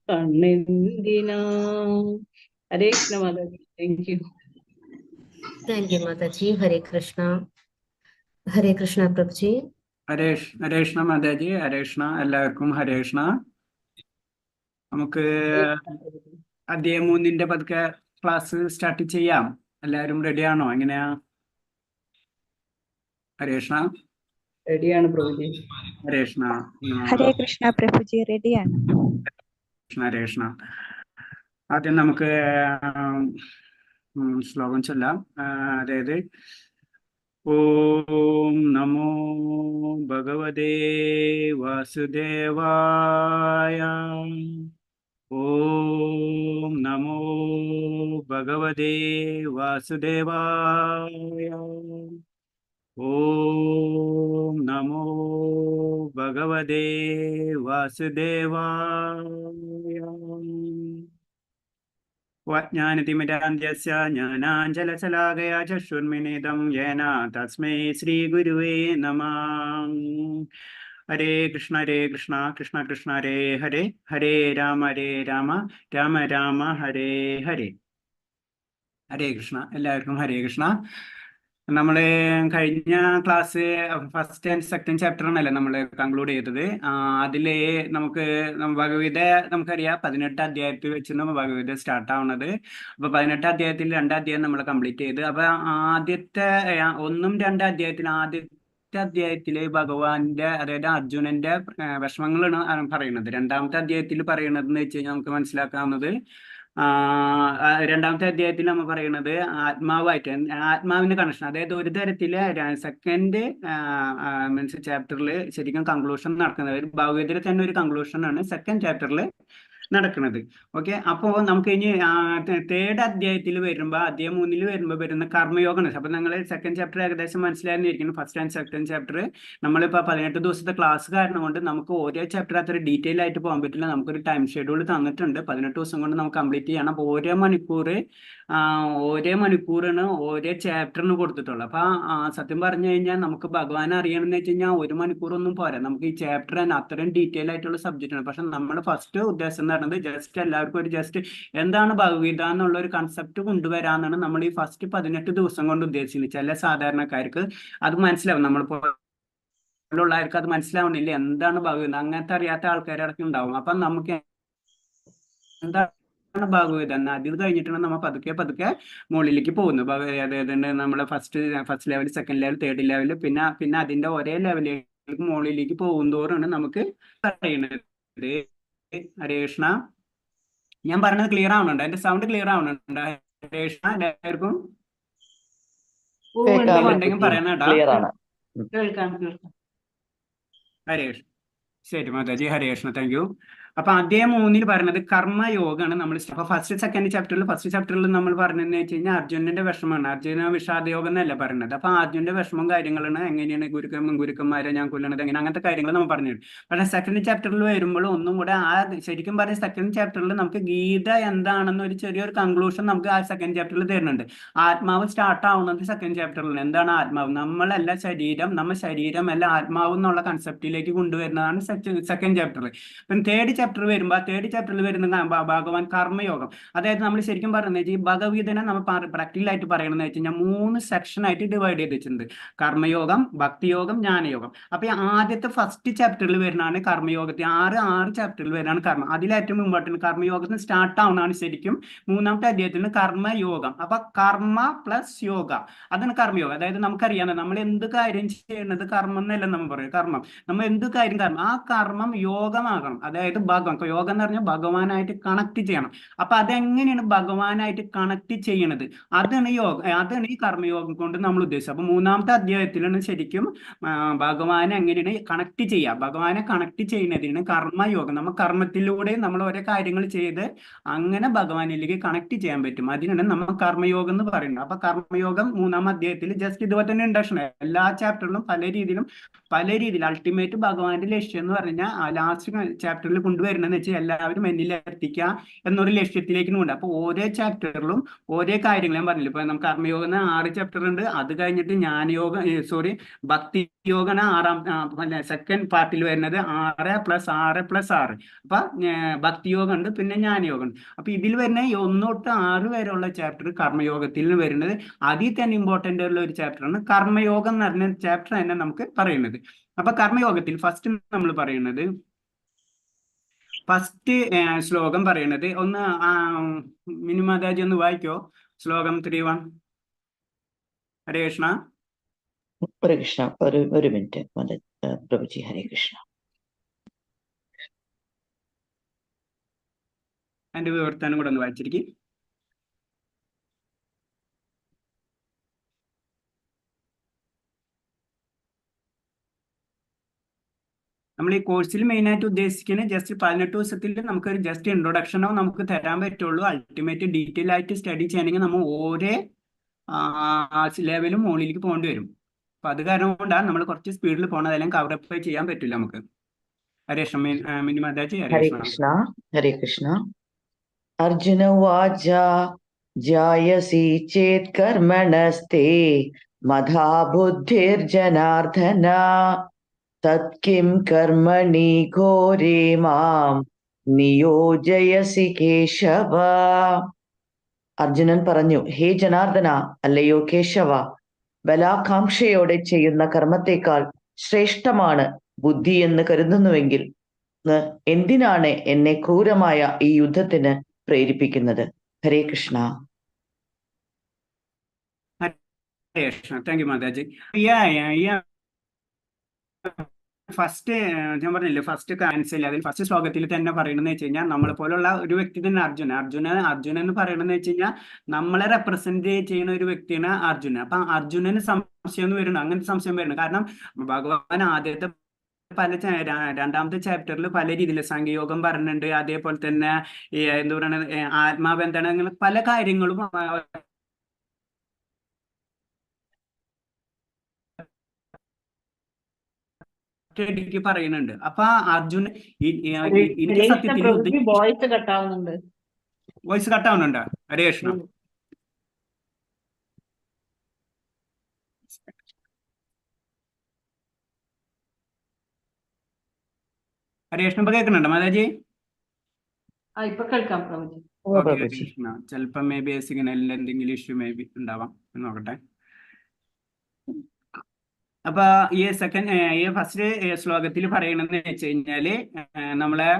കണ്ണെന്തിനാ. Hare Krishna Mataji. Thank you. Thank you Mataji. Hare Krishna. Hare Krishna പ്രഭുജി. ഹരേ കൃഷ്ണ മാതാജി. ഹരേ കൃഷ്ണ. എല്ലാവർക്കും ഹരേ കൃഷ്ണ. നമുക്ക് അധ്യായം 3 പതുക്കെ ക്ലാസ് സ്റ്റാർട്ട് ചെയ്യാം. എല്ലാവരും റെഡിയാണോ? എങ്ങനെയാ? ഹരേ കൃഷ്ണ. റെഡിയാണ് പ്രഭുജി. ഹരേ കൃഷ്ണ. ഹരേ കൃഷ്ണ പ്രഭുജി, റെഡിയാണ്. ഹരേ കൃഷ്ണ. ആദ്യം നമുക്ക് ശ്ലോകം ചൊല്ലാം. അതായത് ഓം നമോ ഭഗവതേ വാസുദേവായ. ഓം നമോ ഭഗവതേ വാസുദേവായ. ഓം നമോ ഭഗവതേ വാസുദേവായ. ജ്ഞാനതിമിരാന്ധ്യസ്യ ജ്ഞാനാഞ്ജലശലാകയ ചക്ഷുർമിലിതം യേന തസ്മൈ ശ്രീഗുരുവേ നമഃ. ഹരേ കൃഷ്ണ കൃഷ്ണ കൃഷ്ണ ഹരേ ഹരേ, ഹരേ രാമ രാമ രാമ ഹരേ ഹരേ. ഹരേ കൃഷ്ണ. എല്ലാവർക്കും ഹരേ കൃഷ്ണ. നമ്മള് കഴിഞ്ഞ class first and second chapter ആണല്ലേ നമ്മൾ കൺക്ലൂഡ് ചെയ്തത്. അതില് നമുക്ക് ഭഗവത്ഗീത നമുക്കറിയാം 18 അധ്യായത്തിൽ വെച്ചാണ് ഭഗവത്ഗീത സ്റ്റാർട്ട് ആവുന്നത്. അപ്പൊ 18 അധ്യായത്തിൽ 2 അധ്യായം നമ്മൾ കംപ്ലീറ്റ് ചെയ്ത്. അപ്പൊ ആദ്യത്തെ 1, 2 അധ്യായത്തിൽ ആദ്യത്തെ അധ്യായത്തില് ഭഗവാന്റെ, അതായത് അർജുനന്റെ വിഷമങ്ങളാണ് പറയുന്നത്. 2ാമത്തെ അധ്യായത്തിൽ പറയുന്നത് എന്ന് വെച്ച് കഴിഞ്ഞാൽ നമുക്ക് മനസ്സിലാക്കാവുന്നത്, 2ാമത്തെ അധ്യായത്തിൽ നമ്മൾ പറയുന്നത് ആത്മാവായിട്ട്, ആത്മാവിന്റെ കണക്ഷൻ, അതായത് ഒരു തരത്തില് സെക്കൻഡ് മീൻസ് ചാപ്റ്ററിൽ ശരിക്കും കൺക്ലൂഷൻ നടക്കുന്നത്. ഭഗവത്ഗീതയിൽ തന്നെ ഒരു കൺക്ലൂഷൻ ആണ് സെക്കൻഡ് ചാപ്റ്ററിൽ നടക്കുന്നത്. ഓക്കെ. അപ്പോൾ നമുക്ക് ഇനി 3rd അധ്യായത്തിൽ വരുമ്പോൾ, അധ്യായം 3 വരുമ്പോൾ വരുന്ന കർമ്മയോഗമാണ്. അപ്പൊ നിങ്ങൾ സെക്കൻഡ് ചാപ്റ്റർ ഏകദേശം മനസ്സിലായിരിക്കുന്നു. ഫസ്റ്റ് ആൻഡ് സെക്കൻഡ് ചാപ്റ്റർ നമ്മളിപ്പോൾ 18 ദിവസത്തെ ക്ലാസ് കാരണം കൊണ്ട് നമുക്ക് ഓരോ ചാപ്റ്റർ അത്ര ഡീറ്റെയിൽ ആയിട്ട് പോകാൻ പറ്റില്ല. നമുക്കൊരു ടൈം ഷെഡ്യൂൾ തന്നിട്ടുണ്ട്. 18 ദിവസം കൊണ്ട് നമുക്ക് കംപ്ലീറ്റ് ചെയ്യണം. അപ്പോൾ ഓരോ മണിക്കൂറിന് ഓരോ ചാപ്റ്ററിന് കൊടുത്തിട്ടുള്ളൂ. അപ്പൊ സത്യം പറഞ്ഞു കഴിഞ്ഞാൽ നമുക്ക് ഭഗവാൻ അറിയണമെന്ന് വെച്ച് കഴിഞ്ഞാൽ 1 മണിക്കൂറൊന്നും പോരാ. നമുക്ക് ഈ ചാപ്റ്റർ തന്നെ അത്രയും ഡീറ്റെയിൽ ആയിട്ടുള്ള സബ്ജക്റ്റ് ആണ്. പക്ഷെ നമ്മുടെ ഫസ്റ്റ് ഉദ്ദേശം എന്ന് പറയുന്നത് ജസ്റ്റ് എല്ലാവർക്കും ഒരു ജസ്റ്റ് എന്താണ് ഭഗവത്ഗീത എന്നുള്ള ഒരു കൺസെപ്റ്റ് കൊണ്ടുവരാന്നാണ് നമ്മൾ ഈ ഫസ്റ്റ് 18 ദിവസം കൊണ്ട് ഉദ്ദേശിക്കുന്നത്. ചില സാധാരണക്കാർക്ക് അത് മനസ്സിലാവും, നമ്മളിപ്പോഴുള്ളവർക്ക് അത് മനസ്സിലാവണില്ല എന്താണ് ഭഗവത്ഗീത, അങ്ങനത്തെ അറിയാത്ത ആൾക്കാരടക്കം ഉണ്ടാവും. അപ്പൊ നമുക്ക് എന്താണ് ഭഗവത്ഗീത എന്ന് അത് കഴിഞ്ഞിട്ടാണ് നമ്മൾ പതുക്കെ മുകളിലേക്ക് പോകുന്നത്. അതായത് നമ്മളെ first level, second level, 3rd level, പിന്നെ അതിന്റെ ഒരേ ലെവലിലേക്ക് മുകളിലേക്ക് പോകുന്തോറാണ് നമുക്ക് പറയുന്നത്. ഹരേ കൃഷ്ണ. ഞാൻ പറഞ്ഞത് ക്ലിയർ ആവുന്നുണ്ട്? എന്റെ സൗണ്ട് ക്ലിയർ ആവുന്നുണ്ട്? ഹരേ കൃഷ്ണ. എല്ലാവർക്കും ഉണ്ടെങ്കിൽ പറയണം കേട്ടോ. ഹരേ കൃഷ്ണ. ശരി മാതാജി. ഹരേ കൃഷ്ണ. Thank you. അപ്പൊ അധ്യായം 3 പറയുന്നത് കർമ്മയോഗമാണ് നമ്മൾ. അപ്പൊ ഫസ്റ്റ് ചാപ്റ്ററിൽ നമ്മൾ പറഞ്ഞതെന്ന് വെച്ച് കഴിഞ്ഞാൽ അർജുനന്റെ വിഷമമാണ്. അർജുന വിഷാദയോഗം എന്നല്ല പറയുന്നത്. അപ്പൊ അർജുനന്റെ വിഷമം കാര്യങ്ങളാണ്, എങ്ങനെയാണ് ഗുരുക്കന്മാരെ ഞാൻ കൊല്ലണത്, എങ്ങനെ, അങ്ങനത്തെ കാര്യങ്ങൾ നമ്മൾ പറഞ്ഞു. പക്ഷേ സെക്കൻഡ് ചാപ്റ്ററിൽ വരുമ്പോൾ ഒന്നും കൂടെ ശരിക്കും പറഞ്ഞ സെക്കൻഡ് ചാപ്റ്ററിൽ നമുക്ക് ഗീത എന്താണെന്ന് ഒരു ചെറിയൊരു കൺക്ലൂഷൻ നമുക്ക് ആ സെക്കൻഡ് ചാപ്റ്ററിൽ തരുന്നുണ്ട്. ആത്മാവ് സ്റ്റാർട്ട് ആവുന്നത് സെക്കൻഡ് ചാപ്റ്ററിൽ. എന്താണ് ആത്മാവ്? നമ്മളല്ല ശരീരം, ശരീരമല്ല ആത്മാവ് എന്നുള്ള കൺസെപ്റ്റിലേക്ക് കൊണ്ടുവരുന്നതാണ് സെക്കൻഡ് ചാപ്റ്ററിൽ. അപ്പം തേർഡ് ചാപ്റ്ററിൽ വരുന്ന ഭഗവാൻ കർമ്മയോഗം. അതായത് നമ്മൾ ശരിക്കും പറയുന്നത് ഈ ഭഗവത്ഗീതനെ നമ്മൾ പ്രാക്ടിക്കലായിട്ട് പറയണമെന്ന് വെച്ച് കഴിഞ്ഞാൽ 3 സെക്ഷനായിട്ട് ഡിവൈഡ് ചെയ്ത് വെച്ചിട്ടുണ്ട്. കർമ്മയോഗം, ഭക്തിയോഗം, ജ്ഞാനയോഗം. അപ്പൊ ഈ ആദ്യത്തെ ഫസ്റ്റ് ചാപ്റ്ററിൽ വരുന്നതാണ് കർമ്മയോഗത്തിൽ. ആറ് ചാപ്റ്ററിൽ വരുന്നതാണ് കർമ്മം. അതിലേറ്റവും ഇമ്പോർട്ടൻറ്റ് കർമ്മയോഗത്തിന് സ്റ്റാർട്ട് ആവുന്നതാണ് ശരിക്കും 3ാമത്തെ അധ്യായത്തിന് കർമ്മയോഗം. അപ്പൊ കർമ്മ പ്ലസ് യോഗ, അതാണ് കർമ്മയോഗം. അതായത് നമുക്കറിയാം നമ്മൾ എന്ത് കാര്യം ചെയ്യുന്നത് കർമ്മം എന്നല്ല നമ്മൾ പറയും. കർമ്മം നമ്മൾ എന്ത് കാര്യം കർമ്മം, ആ കർമ്മം യോഗമാകണം. അതായത് യോഗം എന്ന് പറഞ്ഞാൽ ഭഗവാനായിട്ട് കണക്ട് ചെയ്യണം. അപ്പൊ അതെങ്ങനെയാണ് ഭഗവാനായിട്ട് കണക്ട് ചെയ്യണത്? അതാണ് ഈ കർമ്മയോഗം കൊണ്ട് നമ്മൾ ഉദ്ദേശിച്ചത്. അപ്പൊ 3ാമത്തെ അധ്യായത്തിലാണ് ശരിക്കും ഭഗവാനെ എങ്ങനെയാണ് കണക്ട് ചെയ്യുക. ഭഗവാനെ കണക്ട് ചെയ്യുന്നതിന് കർമ്മയോഗം. നമ്മൾ കർമ്മത്തിലൂടെ നമ്മൾ ഓരോ കാര്യങ്ങൾ ചെയ്ത് അങ്ങനെ ഭഗവാനിലേക്ക് കണക്ട് ചെയ്യാൻ പറ്റും. അതിനാണ് നമ്മൾ കർമ്മയോഗം എന്ന് പറയുന്നത്. അപ്പൊ കർമ്മയോഗം 3ാം അധ്യായത്തിൽ ജസ്റ്റ് ഇതുപോലെ തന്നെ ഇൻട്രഡക്ഷൻ. എല്ലാ ചാപ്റ്ററിലും പല രീതിയിൽ അൾട്ടിമേറ്റ് ഭഗവാന്റെ ലക്ഷ്യം എന്ന് പറഞ്ഞാൽ ലാസ്റ്റ് ചാപ്റ്ററിൽ കൊണ്ടുവരുന്നതെന്ന് വെച്ചാൽ എല്ലാവരും എന്നിൽ എത്തിക്കുക എന്നൊരു ലക്ഷ്യത്തിലേക്ക് കൊണ്ട്. അപ്പൊ ഓരോ ചാപ്റ്ററിലും ഓരോ കാര്യങ്ങൾ ഞാൻ പറഞ്ഞില്ല. ഇപ്പൊ നമുക്ക് കർമ്മയോഗം 6 ചാപ്റ്റർ ഉണ്ട്. അത് കഴിഞ്ഞിട്ട് ഭക്തി യോഗമാണ് 6ാം സെക്കൻഡ് പാർട്ടിൽ വരുന്നത് 6+6+6. അപ്പൊ ഭക്തിയോഗം ഉണ്ട്, പിന്നെ ജ്ഞാനയോഗം ഉണ്ട്. അപ്പൊ ഇതിൽ വരുന്ന 1 തൊട്ട് 6 വരെയുള്ള ചാപ്റ്റർ കർമ്മയോഗത്തിൽ വരുന്നത്. അതിൽ തന്നെ ഇമ്പോർട്ടന്റ് ഉള്ള ഒരു ചാപ്റ്ററാണ് കർമ്മയോഗം എന്ന് പറഞ്ഞ ചാപ്റ്റർ തന്നെ നമുക്ക് പറയുന്നത്. അപ്പൊ കർമ്മയോഗത്തിൽ ഫസ്റ്റ് നമ്മൾ പറയുന്നത് ഫസ്റ്റ് ശ്ലോകം പറയുന്നത് ഒന്ന് മിനിമാതാജി ഒന്ന് വായിക്കോ. ശ്ലോകം 3:1. ഹരേ കൃഷ്ണ. ഹരേ കൃഷ്ണ. ഒരു മിനിറ്റ് പ്രഭുജി. ഹരേ കൃഷ്ണ. അതിന്റെ വിവർത്തനം കൂടെ ഒന്ന് വായിച്ചിരിക്കും. നമ്മൾ ഈ കോഴ്സിൽ മെയിനായിട്ട് ഉദ്ദേശിക്കുന്നത് ജസ്റ്റ് 18 ദിവസത്തിൽ നമുക്കൊരു ജസ്റ്റ് ഇൻട്രൊഡക്ഷനോ നമുക്ക് തരാൻ പറ്റുള്ളൂ. അൾട്ടിമേറ്റ് ഡീറ്റെയിൽ ആയിട്ട് സ്റ്റഡി ചെയ്യണമെങ്കിൽ നമ്മൾ ഓരോ ലെവലും മുകളിലേക്ക് പോകേണ്ടി വരും. അപ്പൊ അത് കാരണം കൊണ്ടാണ് നമ്മൾ കുറച്ച് സ്പീഡിൽ പോകണം. അതെല്ലാം കവറപ്പ് ചെയ്യാൻ പറ്റില്ല നമുക്ക്. ഹരേ കൃഷ്ണ. മിനിമാതാജി. ഹരേ കൃഷ്ണ. ഹരേ കൃഷ്ണ. അർജുന ഉവാച ജായസി ചേത് കർമ്മണസ്തേ മധാ ബുദ്ധിർജനാർദ്ദന തത്കിം കർമ്മണി ഘോരേ മാം നിയോജയസി കേശവ. അർജുനൻ പറഞ്ഞു, ഹേ ജനാർദ്ദന, അല്ലയോ കേശവ, ബലാകാംക്ഷയോടെ ചെയ്യുന്ന കർമ്മത്തെക്കാൾ ശ്രേഷ്ഠമാണ് ബുദ്ധി എന്ന് കരുതുന്നുവെങ്കിൽ എന്തിനാണ് എന്നെ ക്രൂരമായ ഈ യുദ്ധത്തിന് പ്രേരിപ്പിക്കുന്നത്? ഹരേ കൃഷ്ണ. ഹരേ കൃഷ്ണ. താങ്ക് യു മാതാജി. ഫസ്റ്റ് ഞാൻ പറഞ്ഞില്ലേ, ഫസ്റ്റ് കാൻസൽ അതിൽ ഫസ്റ്റ് ശ്ലോകത്തിൽ തന്നെ പറയണമെന്ന് വെച്ച് കഴിഞ്ഞാൽ നമ്മളെ പോലുള്ള ഒരു വ്യക്തി തന്നെ അർജുന എന്ന് പറയണമെന്ന് വെച്ച് കഴിഞ്ഞാൽ നമ്മളെ റെപ്രസെന്റ് ചെയ്യുന്ന ഒരു വ്യക്തിയാണ് അർജുന. അപ്പൊ അർജുനന് സംശയം വരുന്നു, അങ്ങനത്തെ സംശയം വരുന്നു. കാരണം ഭഗവാൻ ആദ്യത്തെ രണ്ടാമത്തെ ചാപ്റ്ററിൽ പല രീതിയിൽ സംഖ്യയോഗം പറഞ്ഞിട്ടുണ്ട്. അതേപോലെ തന്നെ എന്താ പറയുക, ആത്മാവ് എന്താണ്, അങ്ങനെ പല കാര്യങ്ങളും പറയുന്നുണ്ട്. അപ്പൊ അർജുൻ സത്യത്തിൽ വോയിസ് കട്ടാവുന്നുണ്ടോ? ഹരേ കൃഷ്ണ. ഹരേ കൃഷ്ണ. ഇപ്പൊ കേൾക്കുന്നുണ്ടോ മാതാജി? ഇപ്പൊ കേൾക്കാം പ്രഭുജി. ചിലപ്പോ മേ ബി സിഗ്നലിൽ എന്തെങ്കിലും ഇഷ്യൂ മേ ബി ഉണ്ടാവാം, നോക്കട്ടെ. അപ്പൊ ഈ ഫസ്റ്റ് ശ്ലോകത്തിൽ പറയണെന്ന് വെച്ച് കഴിഞ്ഞാല് നമ്മളെ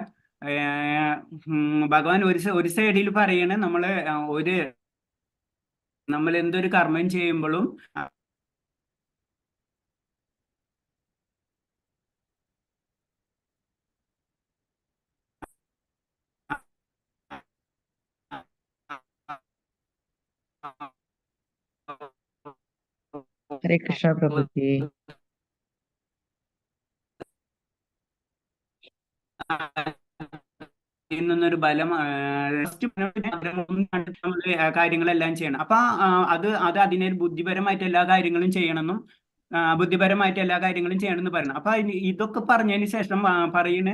ഭഗവാൻ ഒരു സൈഡിൽ പറയണ നമ്മൾ എന്തൊരു കർമ്മം ചെയ്യുമ്പോഴും ഹരേ കൃഷ്ണ പ്രഭുജി. നിന്നൊരു ബലം കാര്യങ്ങളെല്ലാം ചെയ്യണം. അപ്പൊ അത് അതിനെ ബുദ്ധിപരമായിട്ട് എല്ലാ കാര്യങ്ങളും ചെയ്യണമെന്നും ബുദ്ധിപരമായിട്ട് എല്ലാ കാര്യങ്ങളും ചെയ്യണമെന്ന് പറയണം. അപ്പൊ ഇതൊക്കെ പറഞ്ഞതിന് ശേഷം പറയുന്ന